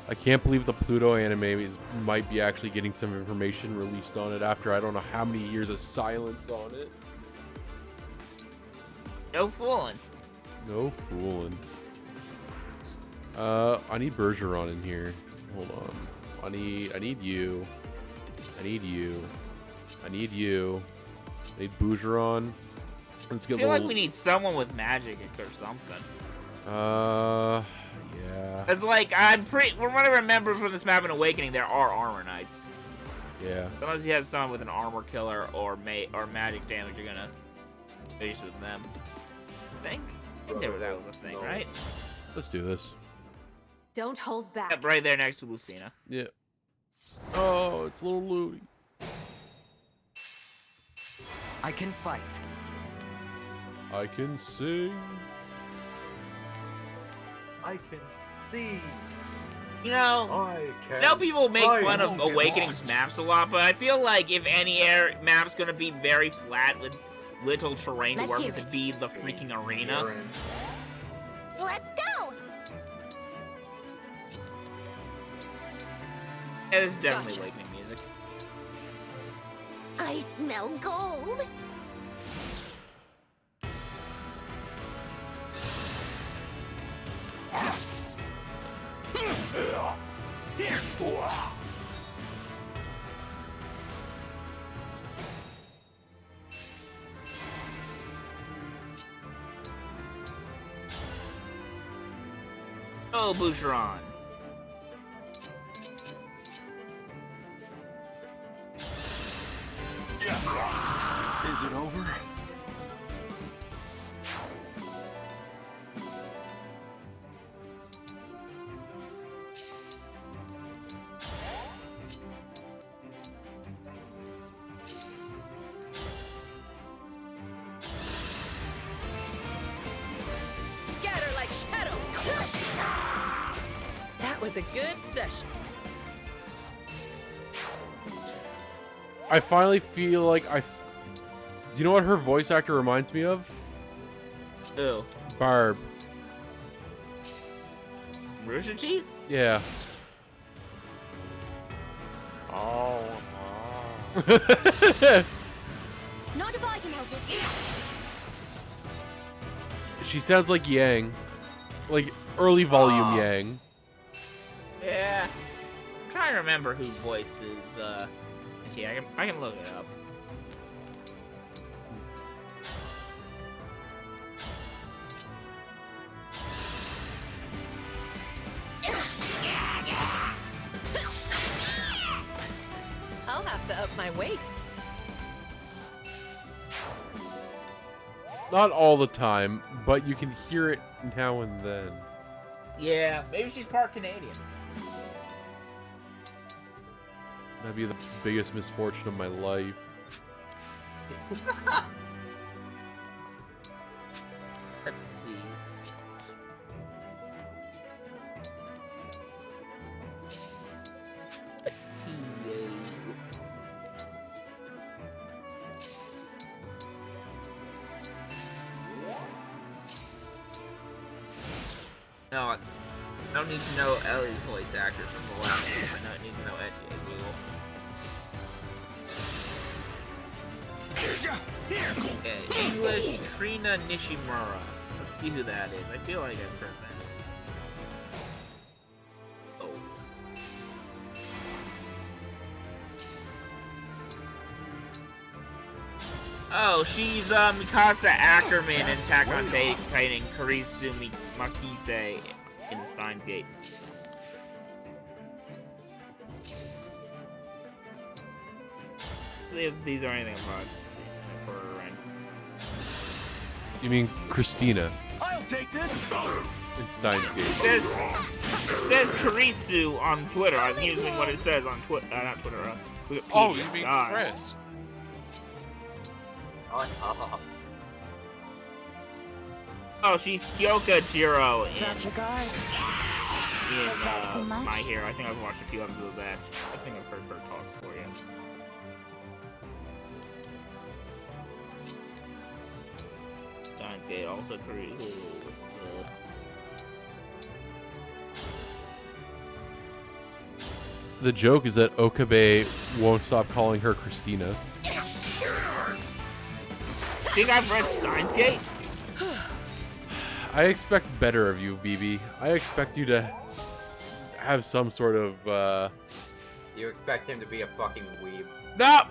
I can't believe the Pluto anime might be actually getting some information released on it after I don't know how many years of silence on it. No fooling. No fooling. I need Bergeron in here. Hold on. I need you. I need you. I need you. I need Bergeron. Let's I get feel little... like we need someone with magic or something. Yeah. Cause like from what I remember from this map in Awakening, there are armor knights. Yeah. Unless you have someone with an armor killer or magic damage, you're gonna face with them. I think that was a thing, right? Let's do this. Don't hold back. Yep, right there next to Lucina. Yeah. Oh, it's little Louie. I can fight. I can sing. I can see. You know, I know people make fun of Awakening's maps a lot, but I feel like if any map's gonna be very flat with little terrain to work with, to be the freaking arena. Let's go! It is definitely Awakening music. I smell gold! Oh, Boucheron. Is it over? Scatter like shadow. That was a good session. I finally feel like do you know what her voice actor reminds me of? Who? Barb. Rooster Teeth? Yeah. Oh. Not if I can help it. She sounds like Yang. Like early volume Yang. Yeah. I'm trying to remember who voices, actually, I can look it up. my weights. Not all the time, but you can hear it now and then. Yeah, maybe she's part Canadian. That'd be the biggest misfortune of my life. Let's see. No, I don't need to know Ellie's voice actors from the last one. I don't need to know Edgy as Google. Okay, English, Trina Nishimura. Let's see who that is. I feel like I've heard that. Oh. Oh, she's Mikasa Ackerman in Attack on Titan, Kurisu Makise in Steins Gate. See if these are anything about for Ren. You mean Christina? I'll take this. In Steins Gate. It says Kurisu on Twitter. I'm using what it says on Twitter. Not Twitter. Wikipedia. Oh, you mean Chris? Oh, she's Kyoka Jiro in too much? My Hero. I think I've watched a few episodes of that. I think I've heard her talk before, yeah. Steins Gate, also Kurisu. The joke is that Okabe won't stop calling her Christina. Think I've read Steins Gate? I expect better of you, BB. I expect you to have some sort of, You expect him to be a fucking weeb. No!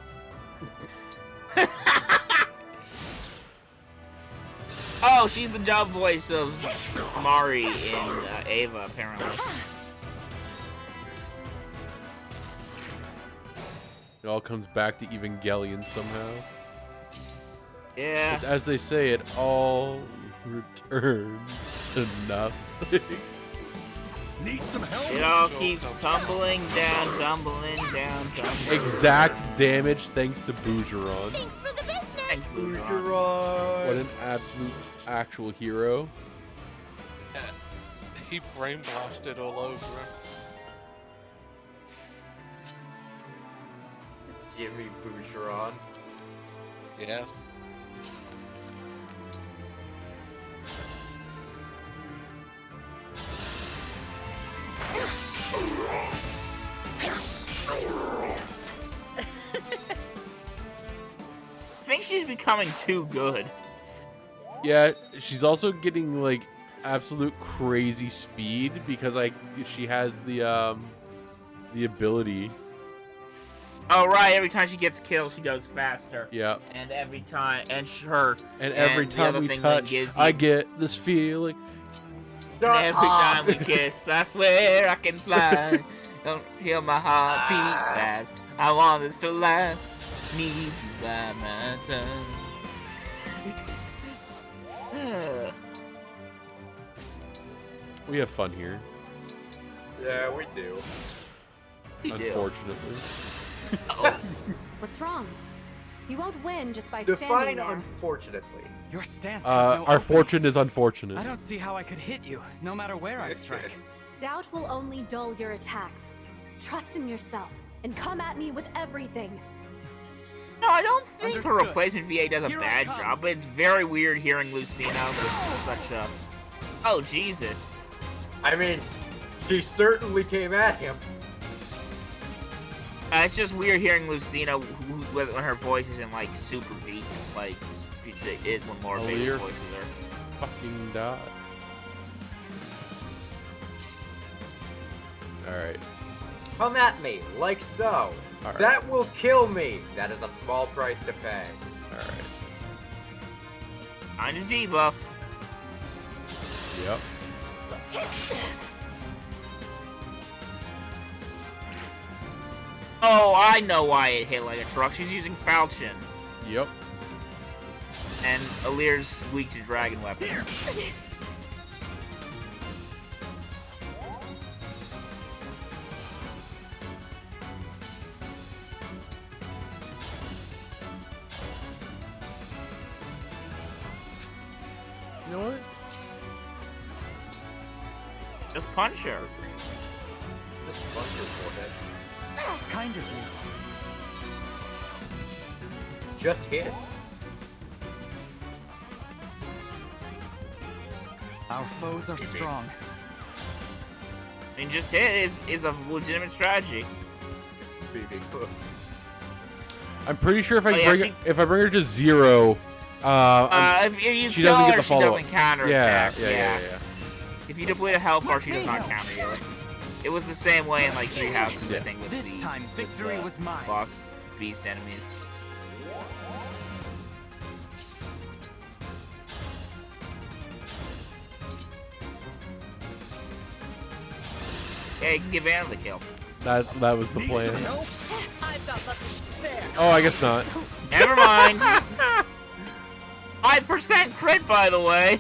Oh, she's the dub voice of Mari in Ava, apparently. It all comes back to Evangelion somehow. Yeah. It's, as they say, it all returns to nothing. Need some help? It all keeps tumbling down, tumbling down, tumbling Exact damage thanks to Bougeron. Thanks for the business. Thanks, Bougeron. What an absolute actual hero. Yeah. He brain blasted all over him. Jimmy Boucheron. Yes. I think she's becoming too good. Yeah, she's also getting like absolute crazy speed because she has the ability. Oh right, every time she gets killed, she goes faster. Yeah. And every time, every time we touch, I get this feeling. And every time we kiss, I swear I can fly. Don't hear my heart beat fast. I want this to last. Need you by my side. We have fun here. Yeah, we do. Unfortunately. What's wrong? You won't win just by Define standing there. unfortunately. Your stance has no our fortune openness. is unfortunate. I don't see how I could hit you, no matter where I strike. Doubt will only dull your attacks. Trust in yourself and come at me with everything. No, I don't think her Understood. replacement VA does a Here I bad come. job, but it's very weird hearing Lucina with such a... Oh, Jesus. I mean, she certainly came at him. It's just weird hearing Lucina when her voice isn't, like, super deep, like it is when more baby Clear. voices are. Fucking die. Alright. Come at me, like so. Alright. That will kill me. That is a small price to pay. Alright. Kind of debuff. Yep. Oh, I know why it hit like a truck. She's using falchion. Yep. And Alir's weak to dragon weapons. You know what? Just punch her. Just punch her forehead. Kind of you. Just hit. Our foes are strong. I mean, just hit is a legitimate strategy. I'm pretty sure if I if I bring her to 0, if you she kill doesn't her, get the she follow-up. doesn't counter attack. Yeah. If you deplete a health bar, she does not counter you. It was the same way in like Three Houses, I think, with This time, victory was mine. Boss beast enemies. Yeah, you can give Anna the kill. That was the plan. I've got nothing spare. Oh, I guess not. Never mind. 5% crit, by the way.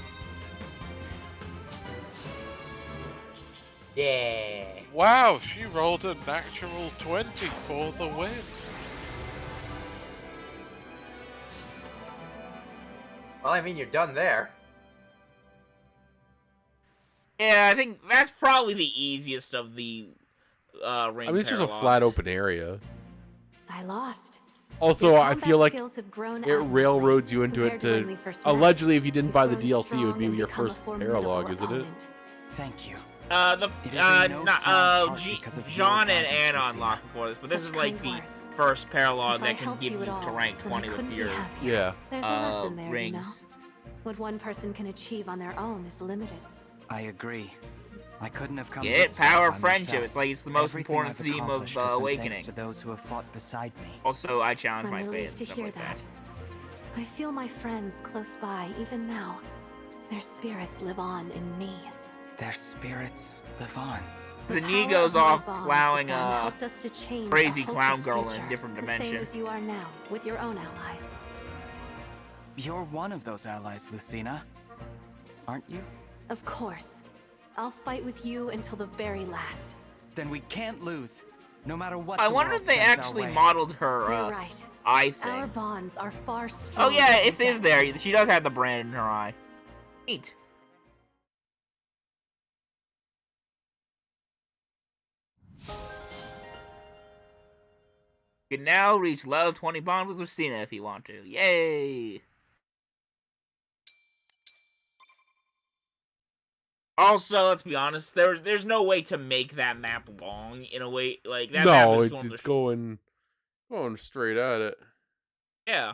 Yeah. Wow, she rolled a natural 20 for the win. Well, I mean, you're done there. Yeah, I think that's probably the easiest of the ring. I mean, it's just a flat open area. I lost. Also, Your I combat feel like skills have grown it railroads you into it compared to when to... we first met. Allegedly, if you didn't buy the You've grown DLC, it would be strong and your become a first formidable paralog, isn't it? opponent. Thank you. John and Anna unlocked before this, but this is like the first paralog that can give you to rank 20 with your There's a lesson there, rings. you know. What one person can achieve on their own is limited. I agree. I couldn't have come Get this it? far Power by of friendship. myself. It's like it's the most Everything important I've theme of accomplished has been Awakening. thanks to those who have fought beside me. Also, I challenge I'm my fate relieved and to stuff hear like that. I feel my friends close by even now. Their spirits live on in me. Their spirits live on. The knee power goes of my off bonds plowing with them a helped us to change crazy a clown hopeless girl in future, a different the dimension. same as you are now, with your own allies. You're one of those allies, Lucina. Aren't you? Of course. I'll fight with you until the very last. Then we can't lose, no matter what. I the wonder world if they sends our actually way. modeled her You're right. eye Our thing. bonds are far Oh stronger. yeah, than it is there. She does have the brand in her eye. Neat. You can now reach level 20 bond with Lucina if you want to. Yay! Also, let's be honest, there's no way to make that map long in a way like that. map No, is it's going straight at it. Yeah.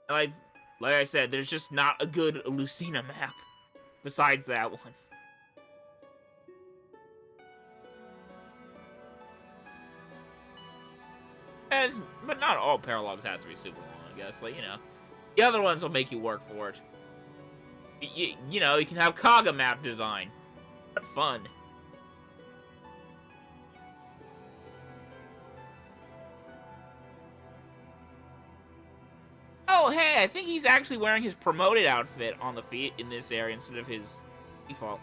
Like I said, there's just not a good Lucina map besides that one. But not all paralogs have to be super long, I guess. Like, you know, the other ones will make you work for it. You know, you can have Kaga map design. What fun. Oh, hey, I think he's actually wearing his promoted outfit on the feet in this area instead of his default.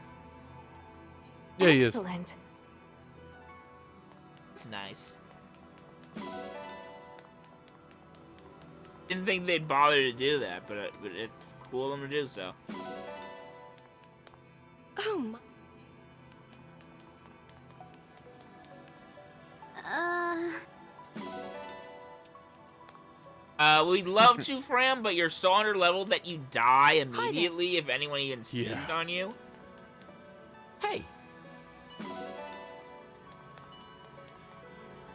Yeah, he is. Excellent. It's nice. Didn't think they'd bother to do that, but it's cool of them to do so. Oh my. We'd love to, Fram, but you're so under level that you die immediately if anyone even sneezed on you. Hey.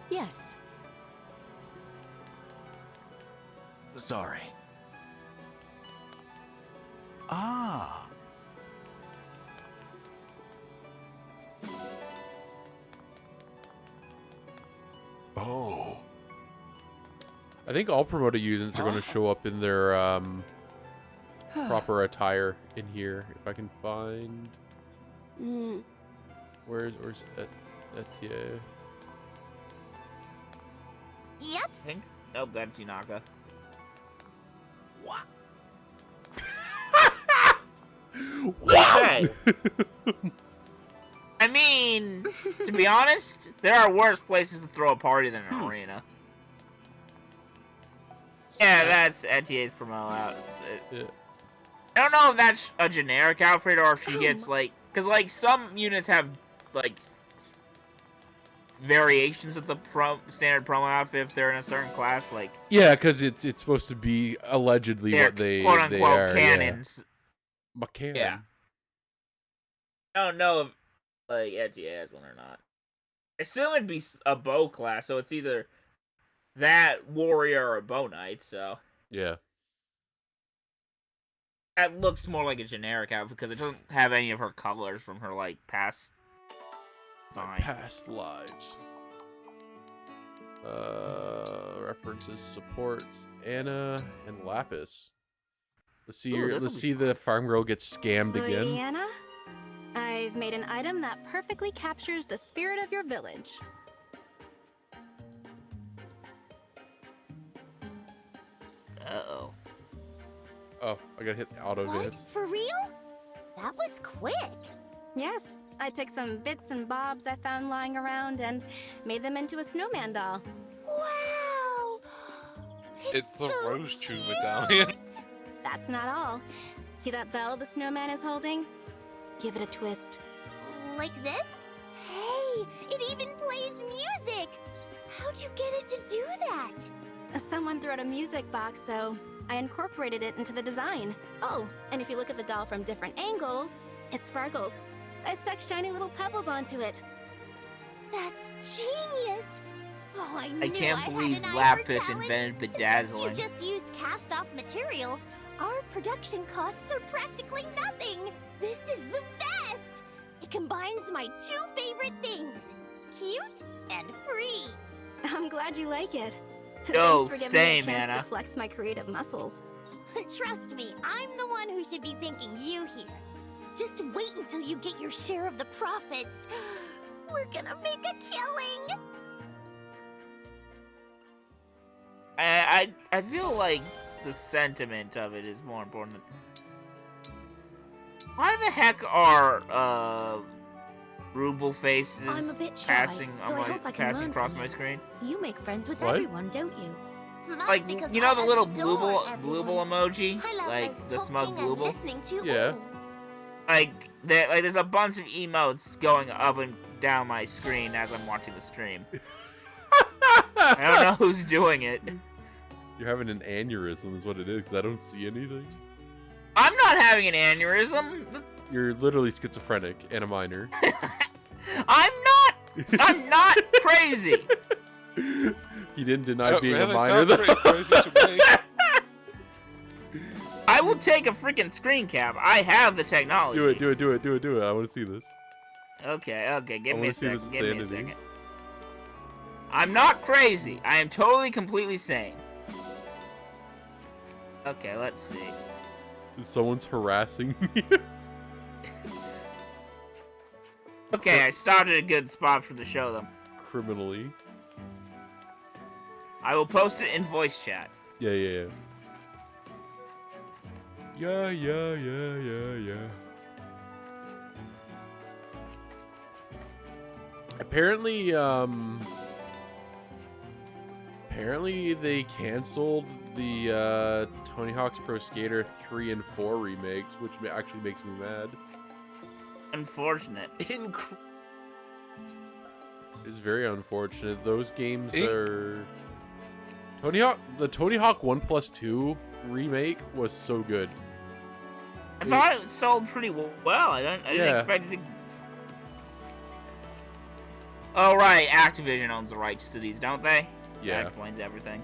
Yes. Sorry. Ah. Oh. I think all promoted units are going to show up in their proper attire in here. If I can find... Where's it? Etier. Yep. I think. Nope, that's Yunaka. What? Wow! I mean, to be honest, there are worse places to throw a party than an arena. Yeah, that's Etier's promo out. Yeah. I don't know if that's a generic outfit or if she gets like, cause like some units have like variations of the standard promo outfit if they're in a certain class. Like Yeah, because it's supposed to be allegedly what they quote unquote are. canons. Yeah. Canon. Yeah. I don't know if like Etier has one or not. I assume it'd be a bow class, so it's either that warrior or a bow knight. So yeah. That looks more like a generic outfit because it doesn't have any of her colors from her like past past lives. References, supports Anna and Lapis. Let's see the farm girl get scammed again. Lady Anna, I've made an item that perfectly captures the spirit of your village. Uh-oh. Oh, I gotta hit auto What? dance. For real? That was quick. Yes, I took some bits and bobs I found lying around and made them into a snowman doll. Wow! It's the rose tube medallion. That's not all. See that bell the snowman is holding? Give it a twist. Like this? Hey, it even plays music! How'd you get it to do that? Someone threw out a music box, so I incorporated it into the design. Oh, and if you look at the doll from different angles, it sparkles. I stuck shiny little pebbles onto it. That's genius! Oh, I knew I can't believe had an eye for Lapis talent. invented Since bedazzling. you just used cast-off materials, our production costs are practically nothing. This is the best! It combines my two favorite things, cute and free. I'm glad you like it. Yo, Thanks for giving same, me a chance Anna. to flex my creative muscles. Trust me, I'm the one who should be thanking you here. Just wait until you get your share of the profits. We're gonna make a killing. I feel like the sentiment of it is more important. Why the heck are ruble faces I'm a bit shy, passing so I hope I can passing learn across from my it. screen? You make friends with What? everyone, don't you? Like because you know I the little adore blooble emoji, I love like both the smug talking and blooble. listening to Yeah. Like there's a bunch of emotes going up and down my screen as I'm watching the stream. I don't know who's doing it. You're having an aneurysm is what it is, because I don't see anything. I'm not having an aneurysm. You're literally schizophrenic and a minor. I'm not crazy. He didn't deny Oh, being really? a minor, Sounds pretty though. crazy to me. I will take a freaking screen cap. I have the technology. Do it. I want to see this. Okay, give me a see this second. Give me a insanity. second. I'm not crazy. I am totally, completely sane. Okay, let's see. Someone's harassing me. Okay, I started a good spot for the show them. Criminally. I will post it in voice chat. Yeah. Apparently they canceled the Tony Hawk's Pro Skater 3 and 4 remakes, which actually makes me mad. Unfortunate. It's very unfortunate. Those games are the Tony Hawk 1+2 remake was so good. I thought it sold pretty well. I didn't expect it to. Oh right, Activision owns the rights to these, don't they? Yeah. That explains everything.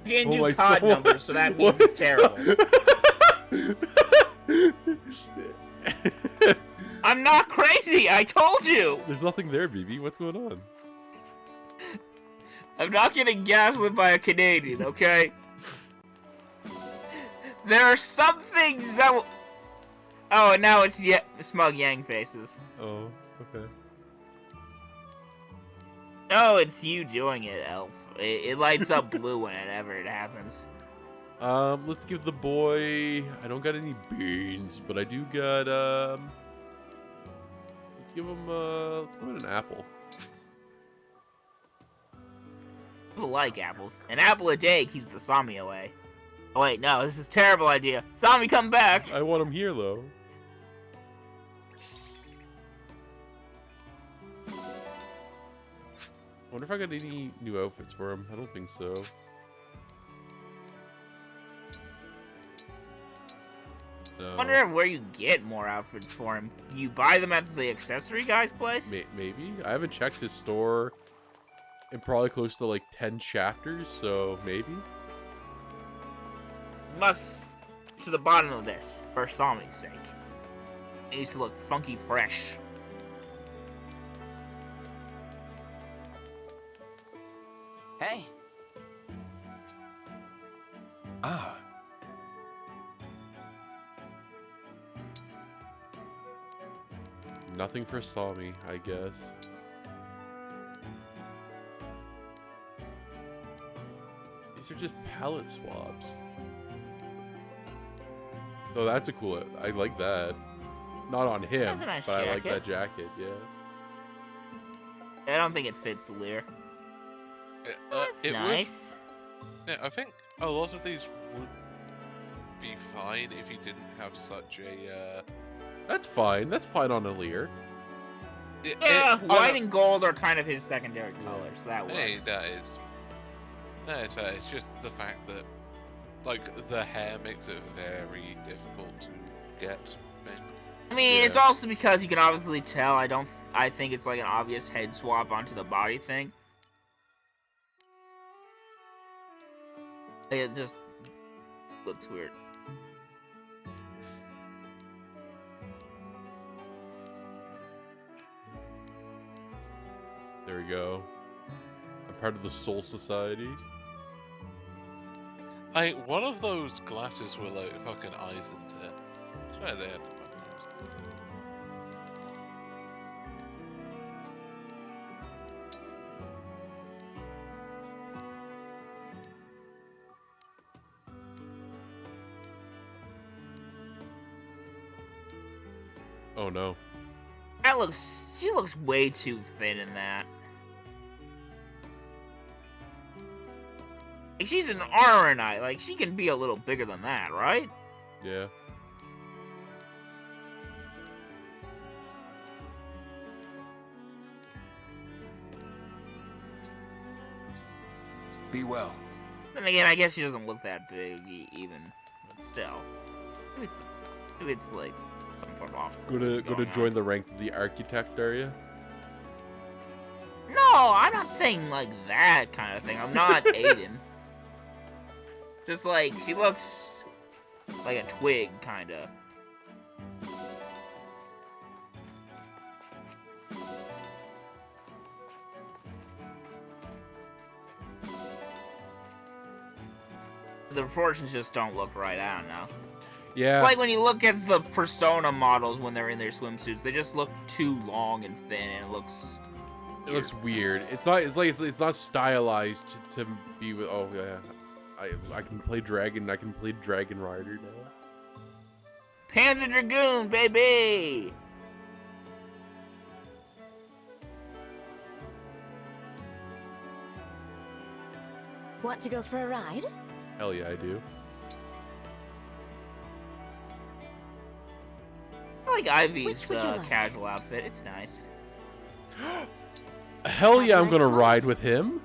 You didn't Oh do my COD soul. numbers, so that means it's terrible. I'm not crazy. I told you. There's nothing there, BB. What's going on? I'm not getting gaslit by a Canadian, okay? There are some things that will... Oh, and now it's smug Yang faces. Oh, okay. No, it's you doing it, Elf. It lights up blue whenever it happens. Let's give the boy... I don't got any beans, but I do got, let's give him an apple. People like apples. An apple a day keeps the Sami away. Oh wait, no, this is a terrible idea. Sami, come back! I want him here, though. I wonder if I got any new outfits for him. I don't think so. No. I wonder where you get more outfits for him. You buy them at the accessory guy's place? Maybe. I haven't checked his store in probably close to like 10 chapters, so maybe. Must to the bottom of this for Sami's sake. It needs to look funky fresh. Hey. Ah. Nothing for Sami, I guess. These are just palette swabs. Oh, that's a cool... I like that. Not on him, That's a nice but I like jacket. that jacket, yeah. I don't think it fits Lear. That's It nice. Yeah, I think a lot of these would be fine if he didn't have such a. That's fine. That's fine on a Lear. Yeah, white and gold are kind of his secondary colors. So that works. Hey, that is fair. It's just the fact that, like, the hair makes it very difficult to get. Maybe. I mean, it's also because you can obviously tell. I think it's like an obvious head swap onto the body thing. It just looks weird. There we go. I'm part of the Soul Society. One of those glasses were like fucking eyes into it. I swear they had them. Oh no. She looks way too thin in that. Like, she's an armor knight. Like, she can be a little bigger than that, right? Yeah. Be well. Then again, I guess she doesn't look that big, even. But still. Maybe it's like some sort of off. Go to join the ranks of the architect, are you? No, I'm not saying like that kind of thing. I'm not Aiden. Just like, she looks like a twig, kinda. The proportions just don't look right, I don't know. Yeah. It's like when you look at the Persona models when they're in their swimsuits, they just look too long and thin, and it looks weird. It's not stylized to be with. Oh yeah, I can play Dragon. I can play Dragon Rider now. Panzer Dragoon, baby. Want to go for a ride? Hell yeah, I do. I like Ivy's Which would you like? casual outfit. It's nice. Hell yeah, I'm gonna ride with him.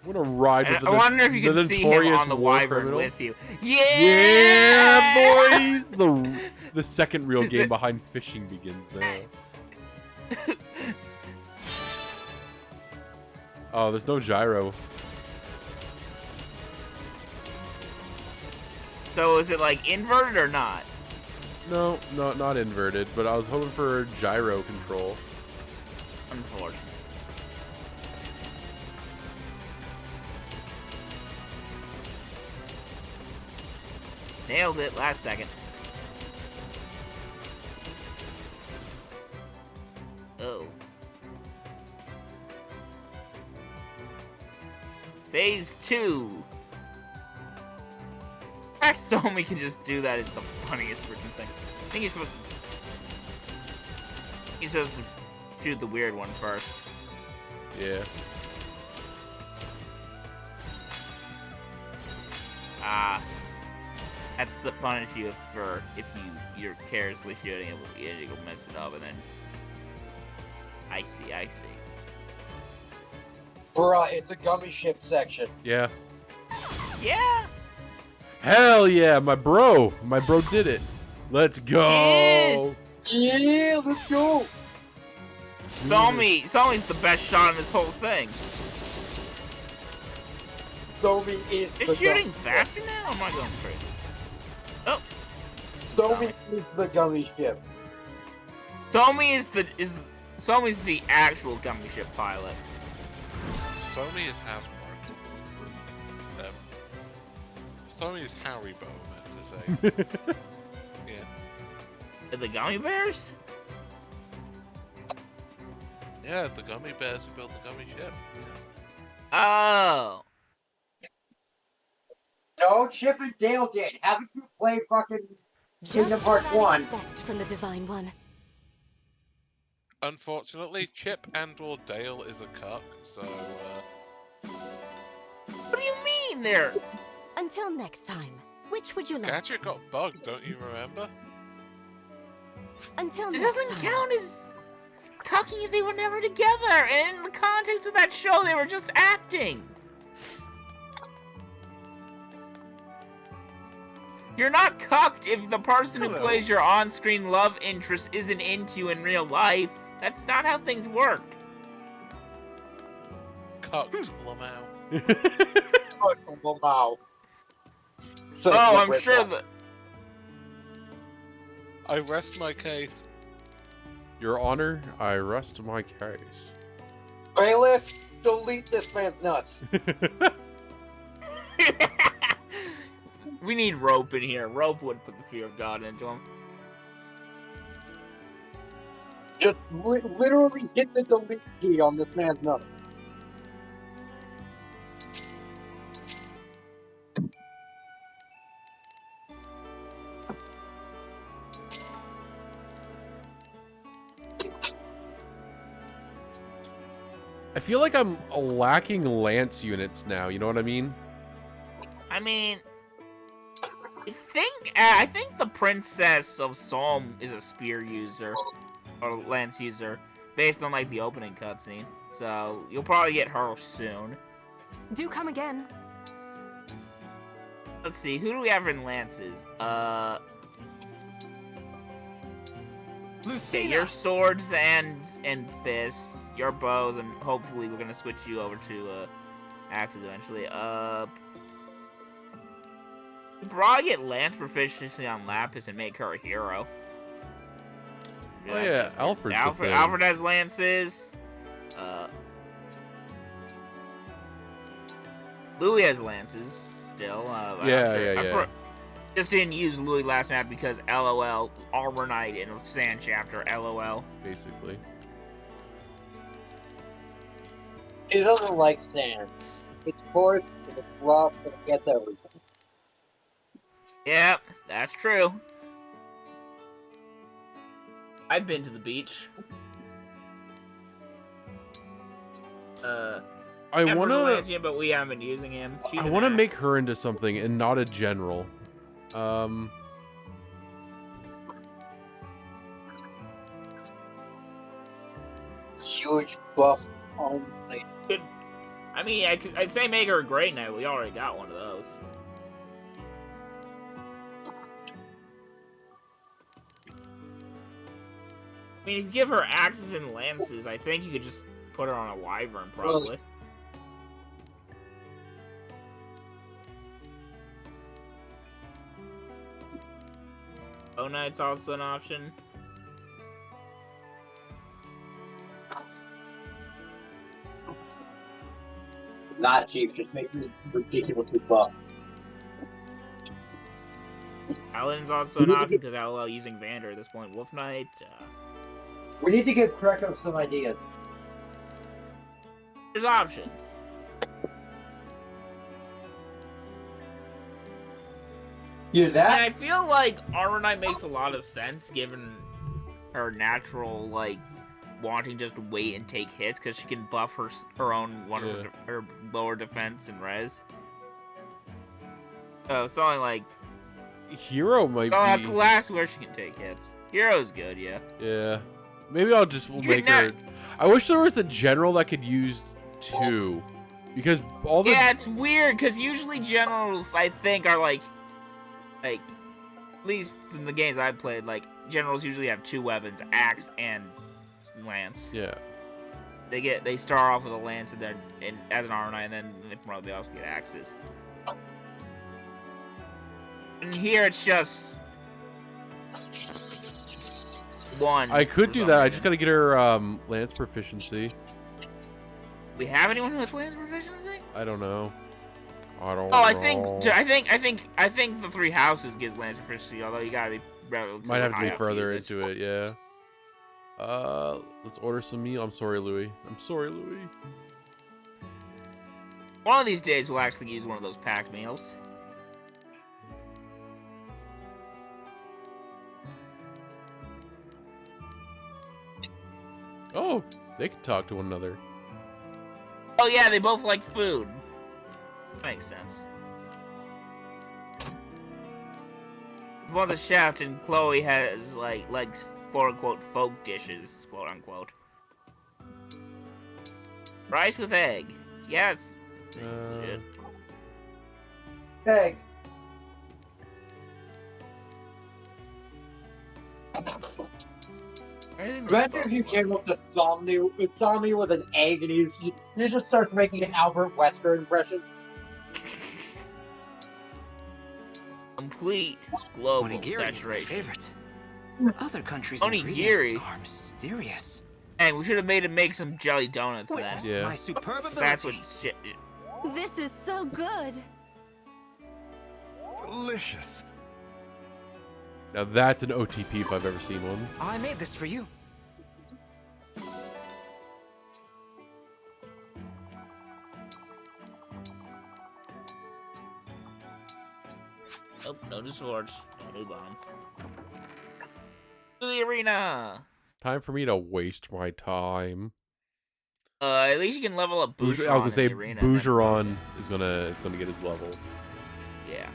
I'm gonna ride with I wonder if you the can see him notorious on the war wyvern criminal. with you. Yeah, boys! The second real game behind fishing begins now. Oh, there's no gyro. So is it like inverted or not? No, not inverted, but I was hoping for gyro control. Unfortunately. Nailed it last second. Oh. Phase 2. Axomi can just do that is the funniest freaking thing. I think he's supposed to shoot the weird one first. Yeah. That's the punish you for if you're carelessly shooting it, you'll mess it up, and then I see. Bruh, it's a gummy ship section. Yeah. Yeah. Hell yeah, my bro did it. Let's go. Yes. Yeah, let's go. Somi's the best shot in this whole thing. Somi is It's shooting faster now? Or am I going crazy? Oh. Somi is the gummy ship. Somi's the actual gummy ship pilot. Somi is Hasbro. Somi is Haribo, I meant to say. Yeah. The gummy bears? Yeah, the gummy bears who built the gummy ship. Oh. No, Chip and Dale did. Haven't you played fucking Kingdom Just Hearts what I'd 1? expect from the Divine One. Unfortunately, Chip and/or Dale is a cuck, so. What do you mean there? Until next time, which would you like? Gadget got bugged, don't you remember? Until It next doesn't time. count as cucking if they were never together. And in the context of that show, they were just acting. You're not cucked if the person who plays your on-screen love interest isn't into you in real life. That's not how things work. Cucked, Lamau. Wow. Oh, I'm sure that. I rest my case. Your Honor, I rest my case. Bailiff, delete this man's nuts. We need Rope in here. Rope would put the fear of God into him. Just literally hit the delete key on this man's nuts. I feel like I'm lacking Lance units now, you know what I mean? I mean, I think the Princess of Psalm is a spear user or lance user based on like the opening cutscene. So you'll probably get her soon. Do come again. Let's see, who do we have in lances? Okay, your swords and fists, your bows, and hopefully we're gonna switch you over to axes eventually. We'll probably get lance proficiency on Lapis and make her a hero. Oh yeah, Alfred's a thing. Alfred has lances. Louis has lances still. Yeah. Just didn't use Louis last map because LOL, Armor Knight in Sand Chapter, LOL. Basically. He doesn't like sand. It's coarse, and it's rough, and it gets everything. Yep, that's true. I've been to the beach. I wanna Lancian, but we haven't been using him. I wanna make her into something and not a general. Huge buff only. I mean, I'd say make her a Great Knight. We already got one of those. I mean, if you give her axes and lances, I think you could just put her on a wyvern, probably. Oh, Knight's also an option. Not Chief, just make me ridiculously buff. Paladin's also an option because LOL using Vander at this point. Wolf Knight. We need to give Kreko some ideas. There's options. Hear that? And I feel like Armor Knight makes a lot of sense given her natural, like, wanting just to wait and take hits because she can buff her own her lower defense and res. So something like Hero might at be. the last where she can take hits. Hero's good, yeah. Yeah. Maybe I'll just make her. I wish there was a general that could use 2, because all the. Yeah, it's weird because usually generals I think are like at least in the games I've played, like generals usually have 2 weapons, axe and lance. Yeah. They start off with a lance and then as an armor knight, and then they also get axes. And here it's just 1. I could do that. I just gotta get her lance proficiency. We have anyone who has lance proficiency? I don't know. I don't. Oh, know. I think the 3 houses gives lance proficiency. Although you gotta be relatively Might have to be high further up to into it. Yeah. Let's order some meal. I'm sorry, Louis. I'm sorry, Louis. One of these days we'll actually use one of those packed meals. Oh, they can talk to one another. Oh yeah, they both like food. Makes sense. Well, the chef and Chloe has like quote unquote folk dishes, quote unquote. Rice with egg. Yes. Good. Egg. Imagine if you came up to Somni with an egg and you just starts making an Albert Wesker impression. Complete global Onigiri is my saturation. favorite. Other countries' Onigiri ingredients are mysterious. And we should have made him make some jelly donuts then. Witness my superb ability. That's what shit. This is so good. Delicious. Now that's an OTP if I've ever seen one. I made this for you. Oh, no new swords, no new bombs. To the arena. Time for me to waste my time. At least you can level up Boucheron I was gonna say in the arena. Boucheron is gonna get his level. Yeah.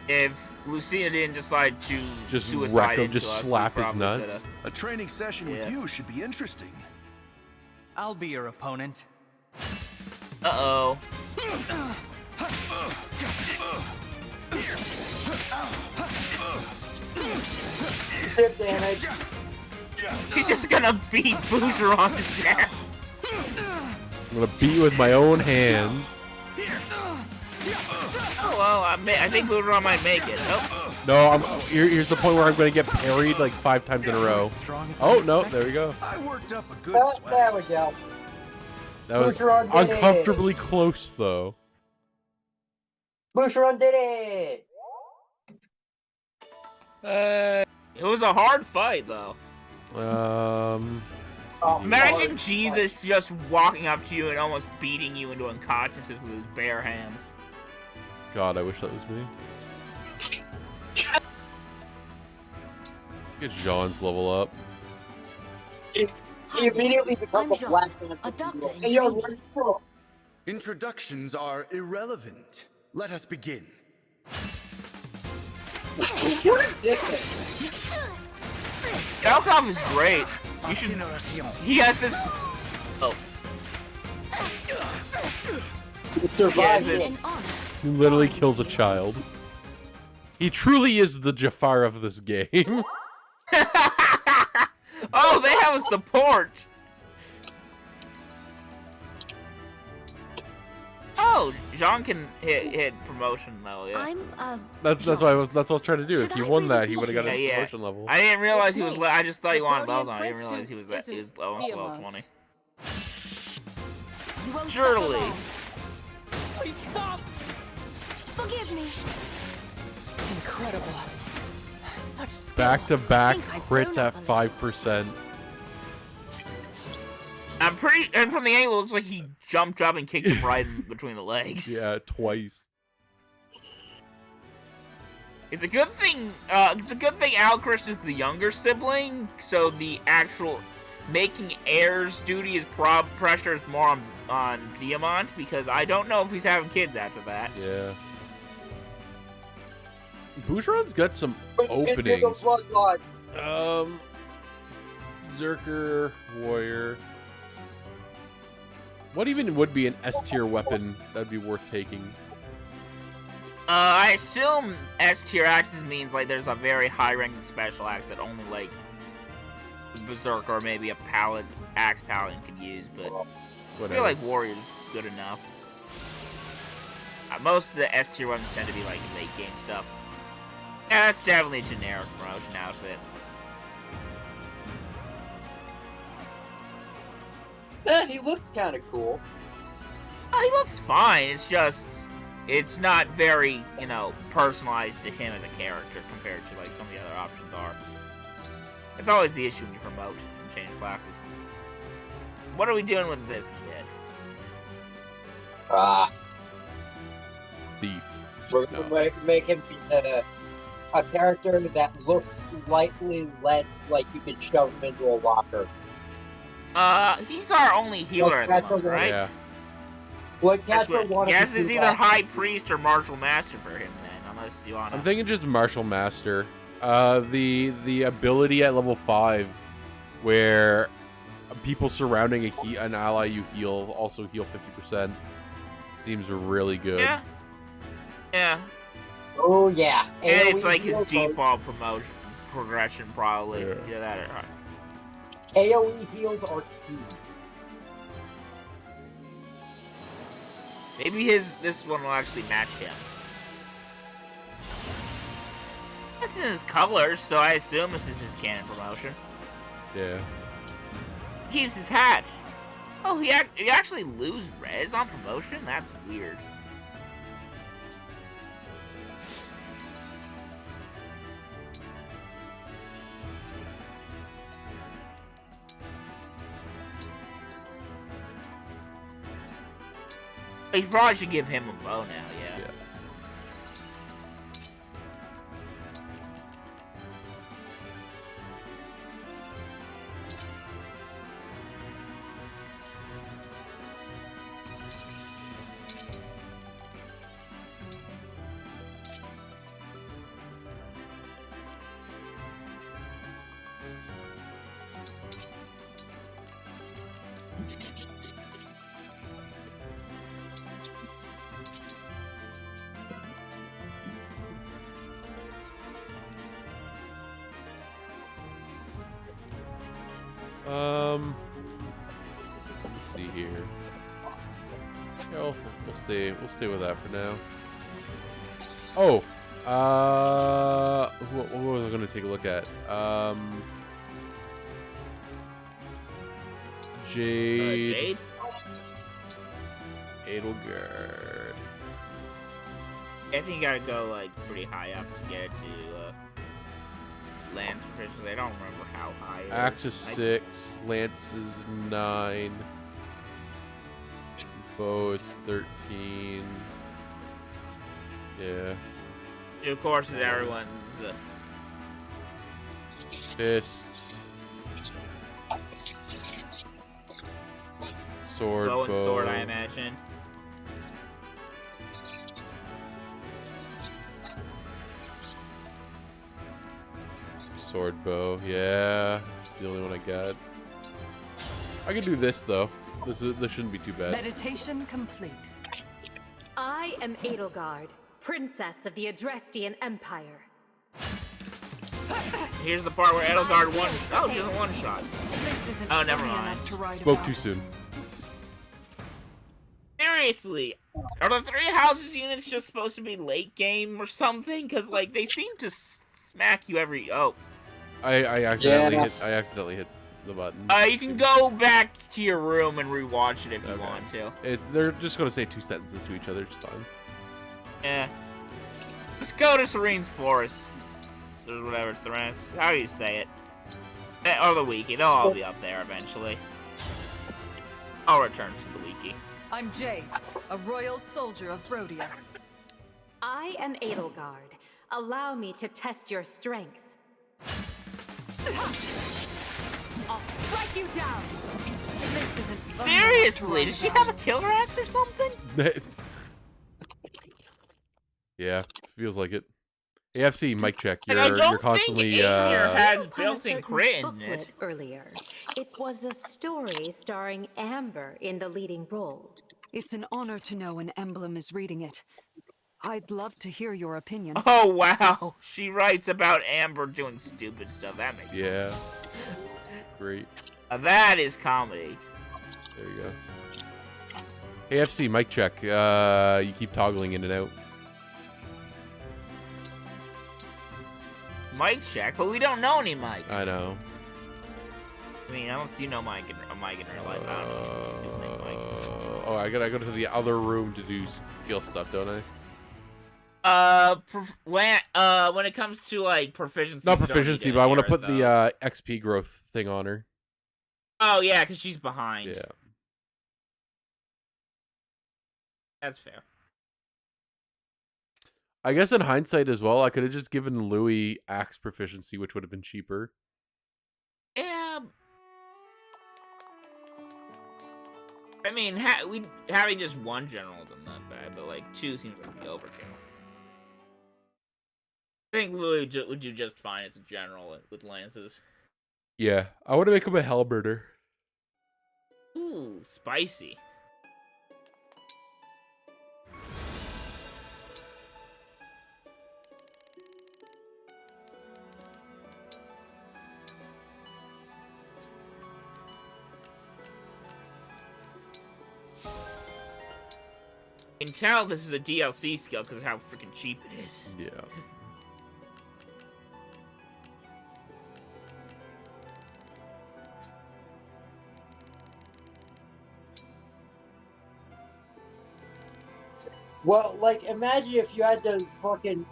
If Lucina didn't decide to Just suicide wreck him, into just us, we slap his probably nuts. coulda. A training session with you should be interesting. I'll be your opponent. Uh-oh. Tip damage. He's just gonna beat Boucheron to death. I'm gonna beat you with my own hands. Oh, well, I think Boucheron might make it. Oh. No, here's the point where I'm gonna get parried like 5 times in a row. Oh no, there we go. I worked up a good There we go. That was Boucheron did it. uncomfortably close though. Boucheron did it! It was a hard fight, though. Imagine Lord. Jesus just walking up to you and almost beating you into unconsciousness with his bare hands. God, I wish that was me. Get Jean's level up. He immediately becomes a black man. Hey, yo, where you from? Introductions are irrelevant. Let us begin. What a dickhead. Galkov is great. You should. He has this. Oh. Survive He has it. He literally kills a child. He truly is the Jafar of this game. Oh, they have a support. Oh, Jean can hit promotion though. Yeah. That's what I was trying to do. If he won that, he would have got a Yeah. promotion level. I didn't realize he was. me, I just thought he wanted the levels on. I Guardian didn't realize he was Prince that. He was who level isn't 20. You won't Surely. suffer long. Please stop. Forgive me. Incredible. Such skill. Back-to-back I think I've crits grown at up on it. 5%. I'm pretty. And from the angle, it looks like he jumped up and kicked him right in between the legs. Yeah, twice. It's a good thing. Alchrist is the younger sibling, so the actual making heirs duty is pressure is more on Diamant, because I don't know if he's having kids after that. Yeah. Boucheron's got some openings. Zerker, Warrior. What even would be an S-tier weapon that'd be worth taking? I assume S-tier axes means like there's a very high-ranking special axe that only like Berserker or maybe a axe paladin could use, but whatever. I feel like Warrior's good enough. Most of the S-tier ones tend to be like late game stuff. Yeah, that's definitely a generic promotion outfit. He looks kind of cool. Oh, he looks fine. It's just, it's not very, you know, personalized to him as a character compared to like some of the other options are. It's always the issue when you promote and change classes. What are we doing with this kid? Thief. We're gonna make him a character that looks slightly less like you could shove him into a locker. He's our only healer at the moment, right? Yeah. What Guess it's either High Priest or Martial Master for him then, unless you wanna... I'm thinking just Martial Master. The ability at level 5 where people surrounding an ally you heal also heal 50% seems really good. Yeah. Yeah. Oh yeah. And it's like his default progression probably. Yeah, that or AoE heals are key. Maybe this one will actually match him. That's in his colors, so I assume this is his canon promotion. Yeah. He keeps his hat. Oh, he actually lose res on promotion? That's weird. You probably should give him a bow now, yeah. Let's see here. Oh, we'll stay with that for now. Oh, what was I gonna take a look at? Jade. Edelgard. I think you gotta go like pretty high up to get it to Lance, because I don't remember how high it is. Axe is 6, Lance is 9, Bow is 13. Yeah. Of course, is everyone's Fist. Sword, bow and sword, I imagine. Sword bow, yeah. The only one I got. I can do this though. This shouldn't be too bad. Meditation complete. I am Edelgard, princess of the Adrestian Empire. Here's the part where Edelgard won. Oh, he doesn't one shot. Oh, never mind. Spoke too soon. Seriously, are the 3 houses units just supposed to be late game or something? Because like they seem to smack you every. Oh. I accidentally hit the button. You can go back to your room and rewatch it if you want to. They're just gonna say 2 sentences to each other. It's fine. Yeah. Just go to Serene's Forest. Or whatever, Serene's. How do you say it? Or the wiki. They'll all be up there eventually. I'll return to the wiki. I'm Jade, a royal soldier of Brodia. I am Edelgard. Allow me to test your strength. I'll strike you down. This isn't fun. Seriously, does she have a killer axe or something? Yeah, feels like it. AFC, mic check. And I don't You're constantly think Aether has built-in crit in booklet it. earlier. It was a story starring Amber in the leading role. It's an honor to know an Emblem is reading it. I'd love to hear your opinion. Oh wow, she writes about Amber doing stupid stuff. That makes Yeah. sense. Great. That is comedy. There you go. AFC, mic check. You keep toggling in and out. Mic check, but we don't know any mics. I know. I mean, unless you know Mike in real life, I don't know. Oh, I gotta go to the other room to do skill stuff, don't I? When it comes to like proficiency, Not proficiency, but I want to put the XP growth thing on her. Oh yeah, because she's behind. Yeah. That's fair. I guess in hindsight as well, I could have just given Louis axe proficiency, which would have been cheaper. Yeah. I mean, having just one general isn't that bad, but like 2 seems like the overkill. I think Louis would do just fine as a general with lances. Yeah, I want to make him a halberder. Ooh, spicy. You can tell this is a DLC skill because of how freaking cheap it is. Yeah. Well, like, imagine if you had to fucking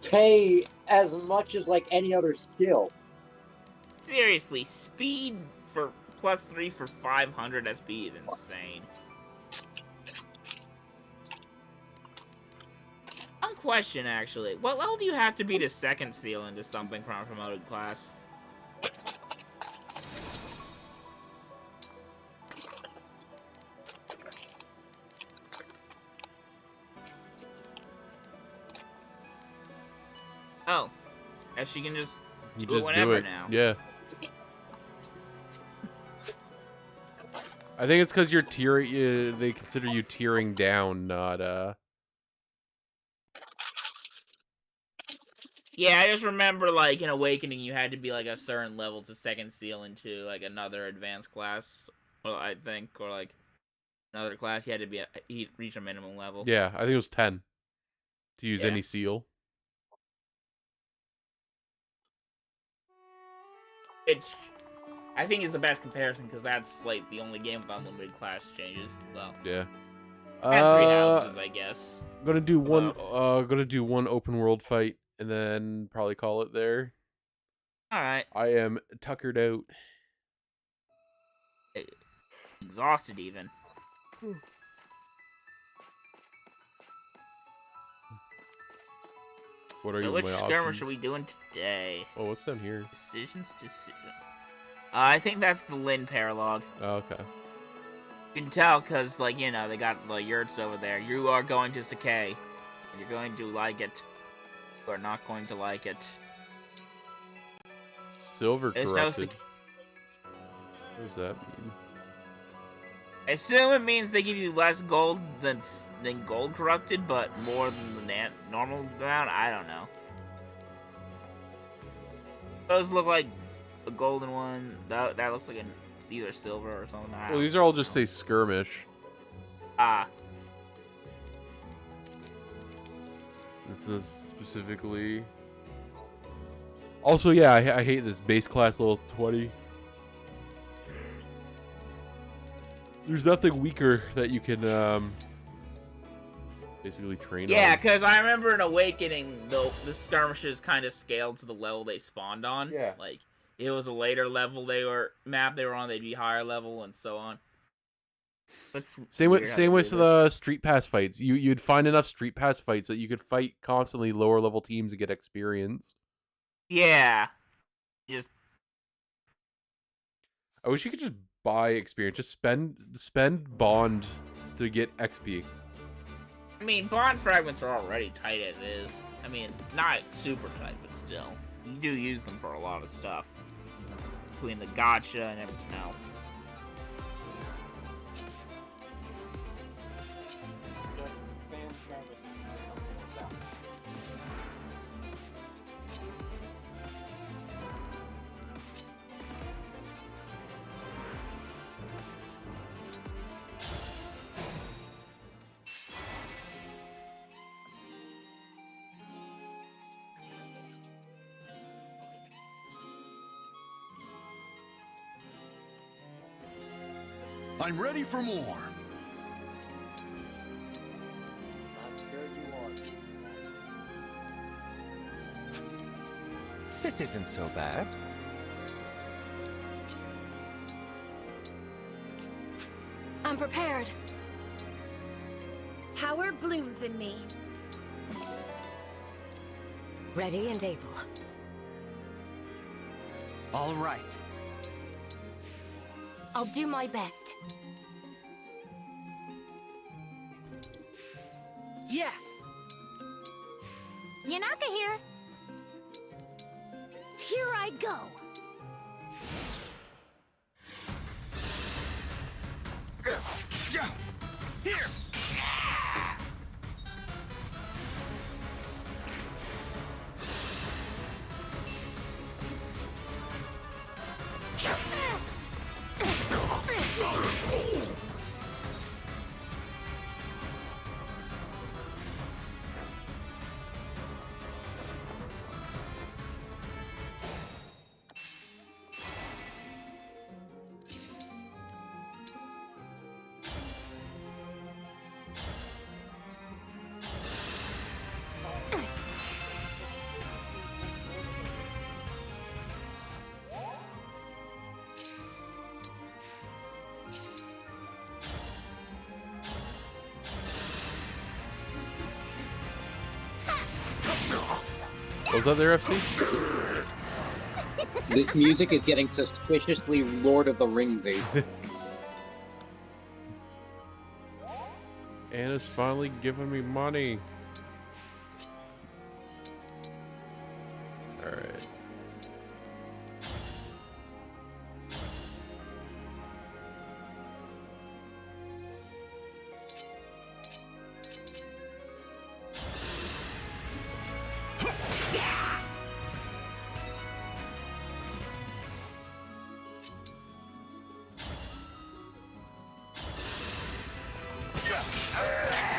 pay as much as, like, any other skill. Seriously, speed for +3 for 500 SP is insane. One question, actually. What level do you have to be to second seal into something from a promoted class? Oh. If she can just You do just it whenever do it. now. Yeah. I think it's because you're tiering. They consider you tiering down, not Yeah, I just remember, like, in Awakening, you had to be, like, a certain level to second seal into, like, another advanced class. Well, I think, or, like, another class, you had to be reach a minimum level. Yeah, I think it was 10 to use Yeah. any seal. Which I think is the best comparison, because that's, like, the only game with unlimited class changes. Well, Yeah. and 3 houses, I guess. Gonna do one open world fight and then probably call it there. Alright. I am tuckered out. Exhausted, even. What are So you? which my skirmish options? are we doing today? Oh, what's down here? Decision. I think that's the Lin paralog. Oh, okay. You can tell because, like, you know, they got the yurts over there. You are going to Sakai. You're going to like it. You are not going to like it. Silver There's no corrupted. What does that mean? I assume it means they give you less gold than gold corrupted, but more than the normal amount. I don't know. Those look like a golden one. That looks like it's either silver or something. Well, these are all just say skirmish. Ah. This is specifically. Also, yeah, I hate this base class level 20. There's nothing weaker that you can basically train on. Yeah, because I remember in Awakening, the skirmishes kind of scaled to the level they spawned on. Yeah. Like, it was a later level map they were on, they'd be higher level, and so on. Same with the Street Pass fights. You'd find enough Street Pass fights that you could fight constantly lower level teams to get experience. Yeah. I wish you could just buy experience. Just spend bond to get XP. I mean, bond fragments are already tight as is. I mean, not super tight, but still. You do use them for a lot of stuff. Between the gacha and everything else. I'm ready for more. This isn't so bad. I'm prepared. Power blooms in me. Ready and able. All right. I'll do my best. Yeah. Yanaka here. Here I go. Here. Was that their FC? This music is getting suspiciously Lord of the Ringsy. Anna's finally giving me money. Alright.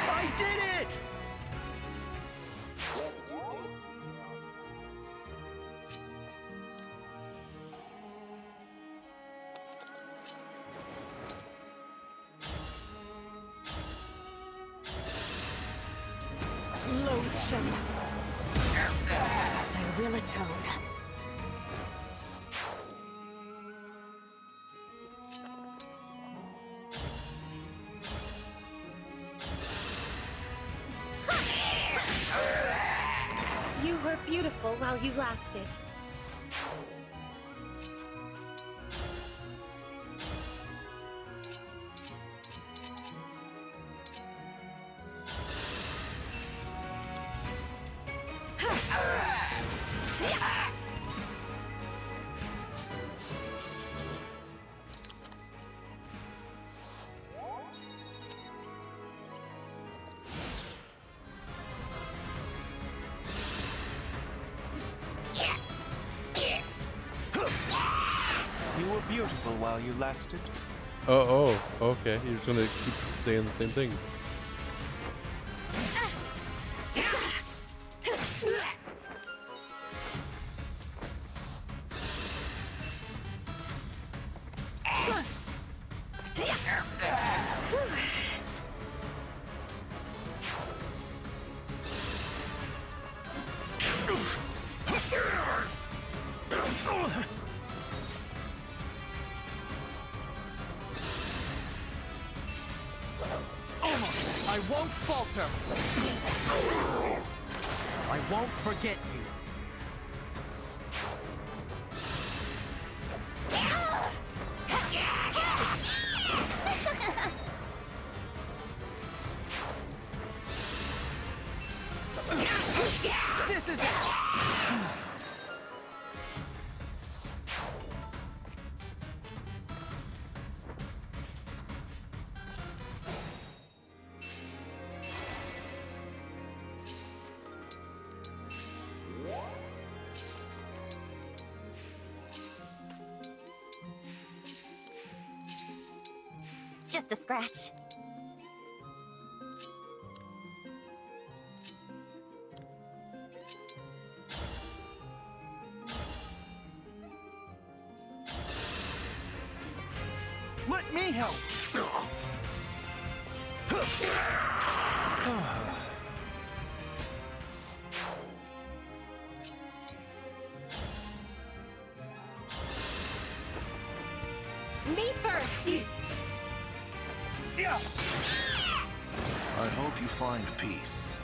I did it! Loathsome. I will atone. You were beautiful while you lasted. You were beautiful while you lasted. Oh, okay. You're just gonna keep saying the same things. I won't falter. I won't forget you. This is it! Just a scratch. Let me help! Me first! I hope you find peace.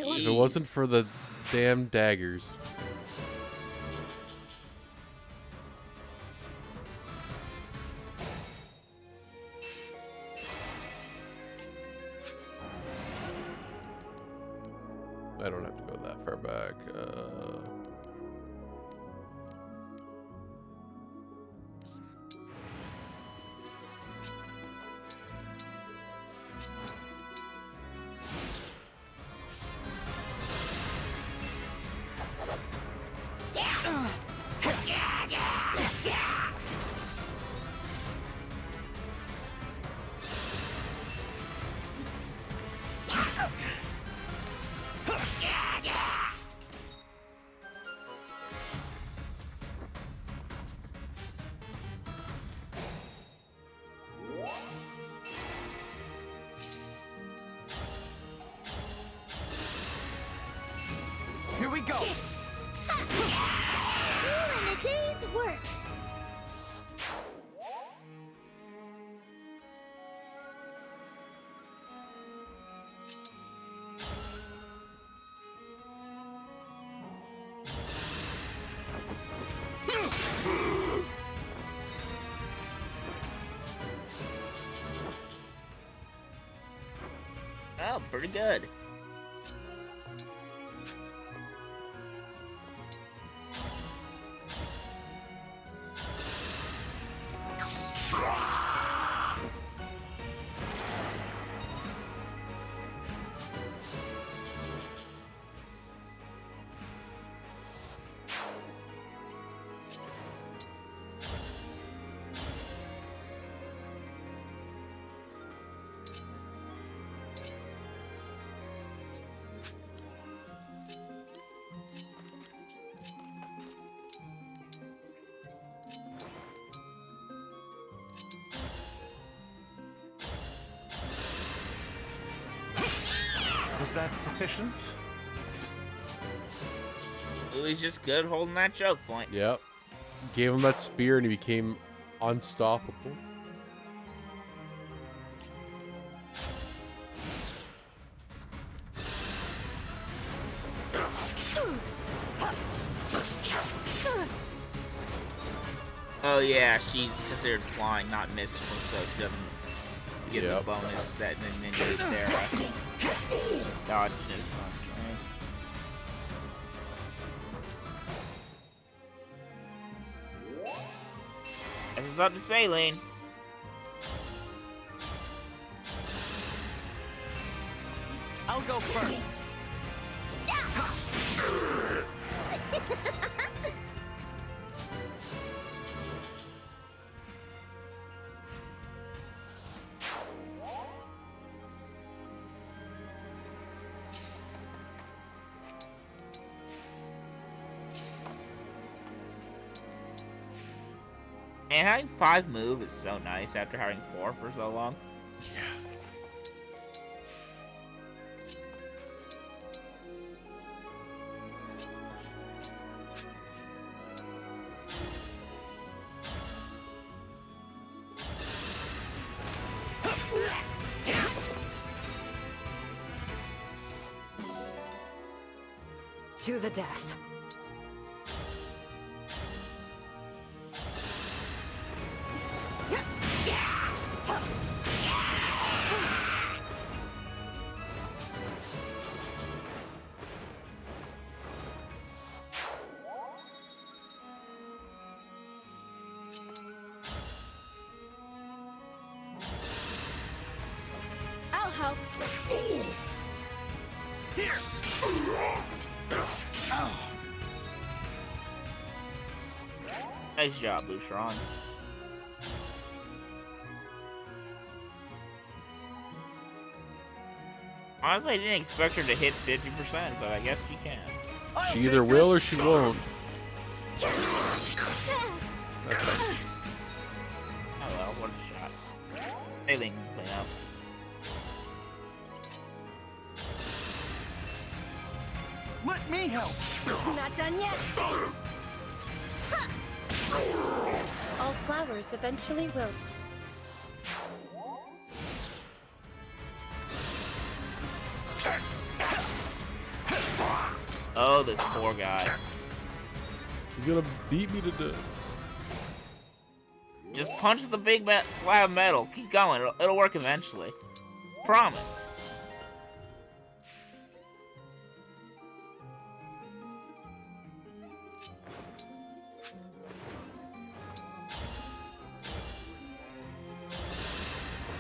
If it wasn't for the damn daggers. I don't have to go that far back. Here we go! Feeling a day's work. Oh, pretty good. Was that sufficient? Louis just good holding that choke point. Yep. Gave him that spear and he became unstoppable. Oh yeah, she's considered flying, not mystical, so she doesn't get the bonus that Ninja Sarah dodged his punch, right? That's what's up to say, Lane. I'll go first. And having 5 move is so nice after having 4 for so long. Yeah. To the death. I'll help. Here. Nice job, Boucheron. Honestly, I didn't expect her to hit 50%, but I guess she can. She either will or she won't. That's fine. Oh well, what a shot. Aileen can clean up. Let me help. Not done yet. All flowers eventually wilt. Oh, this poor guy. He's gonna beat me to death. Just punch the big slab of metal. Keep going. It'll work eventually. Promise.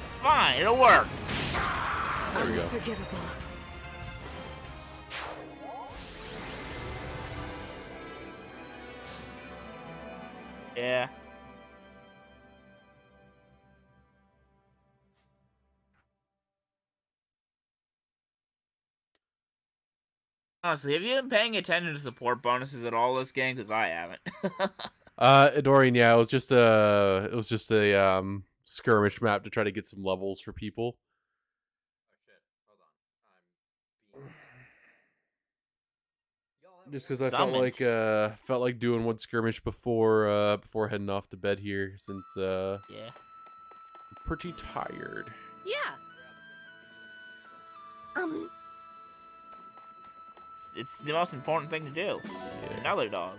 It's fine. It'll work. There we go. Unforgivable. Yeah. Honestly, have you been paying attention to support bonuses at all this game? Because I haven't. Dorian, yeah, it was just a skirmish map to try to get some levels for people. Just because I felt like doing one skirmish before heading off to bed here, since yeah, I'm pretty tired. Yeah. It's the most important thing to do. Yeah. Another dog.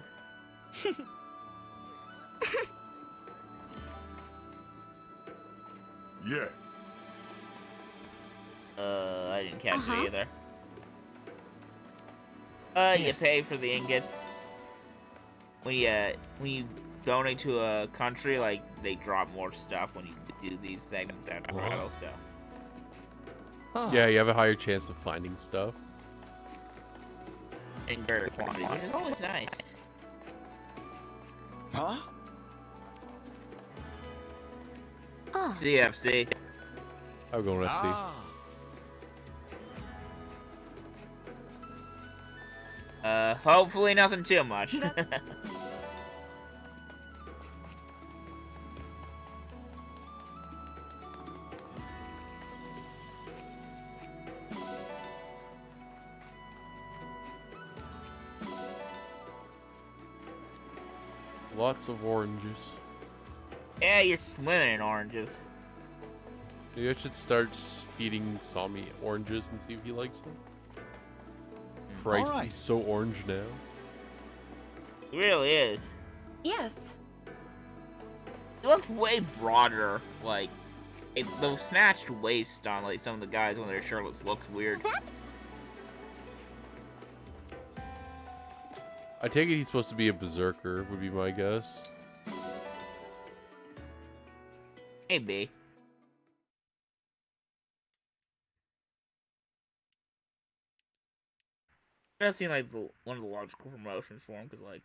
Yeah. I didn't catch it either. You pay for the ingots when you donate to a country. Like, they drop more stuff when you do these segments after battle stuff. Yeah, you have a higher chance of finding stuff. In greater quantity, which is always nice. Huh? CFC. I'm going FC. Hopefully nothing too much. Lots of oranges. Yeah, you're swimming in oranges. Maybe I should start feeding Sami oranges and see if he likes them. Christ, he's so orange now. He really is. Yes. It looked way broader. Like, the snatched waist on like some of the guys when they're shirtless looks weird. I take it he's supposed to be a berserker, would be my guess. Maybe. That seems like one of the logical promotions for him, because like.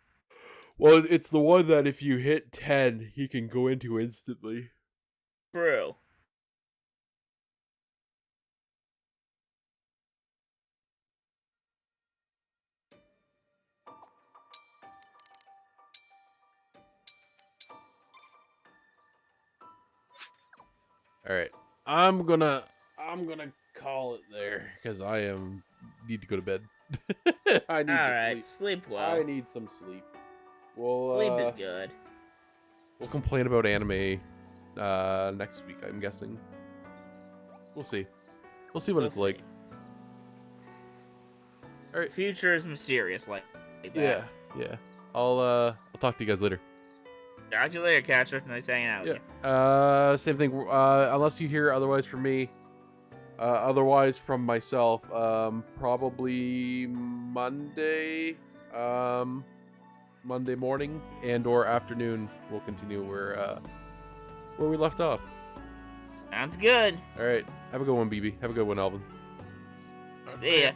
Well, it's the one that if you hit 10, he can go into instantly. True. All right, I'm gonna call it there because need to go to bed. I need to sleep. Sleep well. I need some sleep. Well, sleep is good. We'll complain about anime next week, I'm guessing. We'll see. We'll see what it's like. All right. Future is mysterious, like that. Yeah, yeah. I'll talk to you guys later. Talk to you later, Catcher. Nice hanging out with you. Same thing. Unless you hear otherwise from me. Otherwise from myself. Probably Monday. Monday morning and/or afternoon. We'll continue where we left off. Sounds good. All right. Have a good one, BB. Have a good one, Alvin. See ya.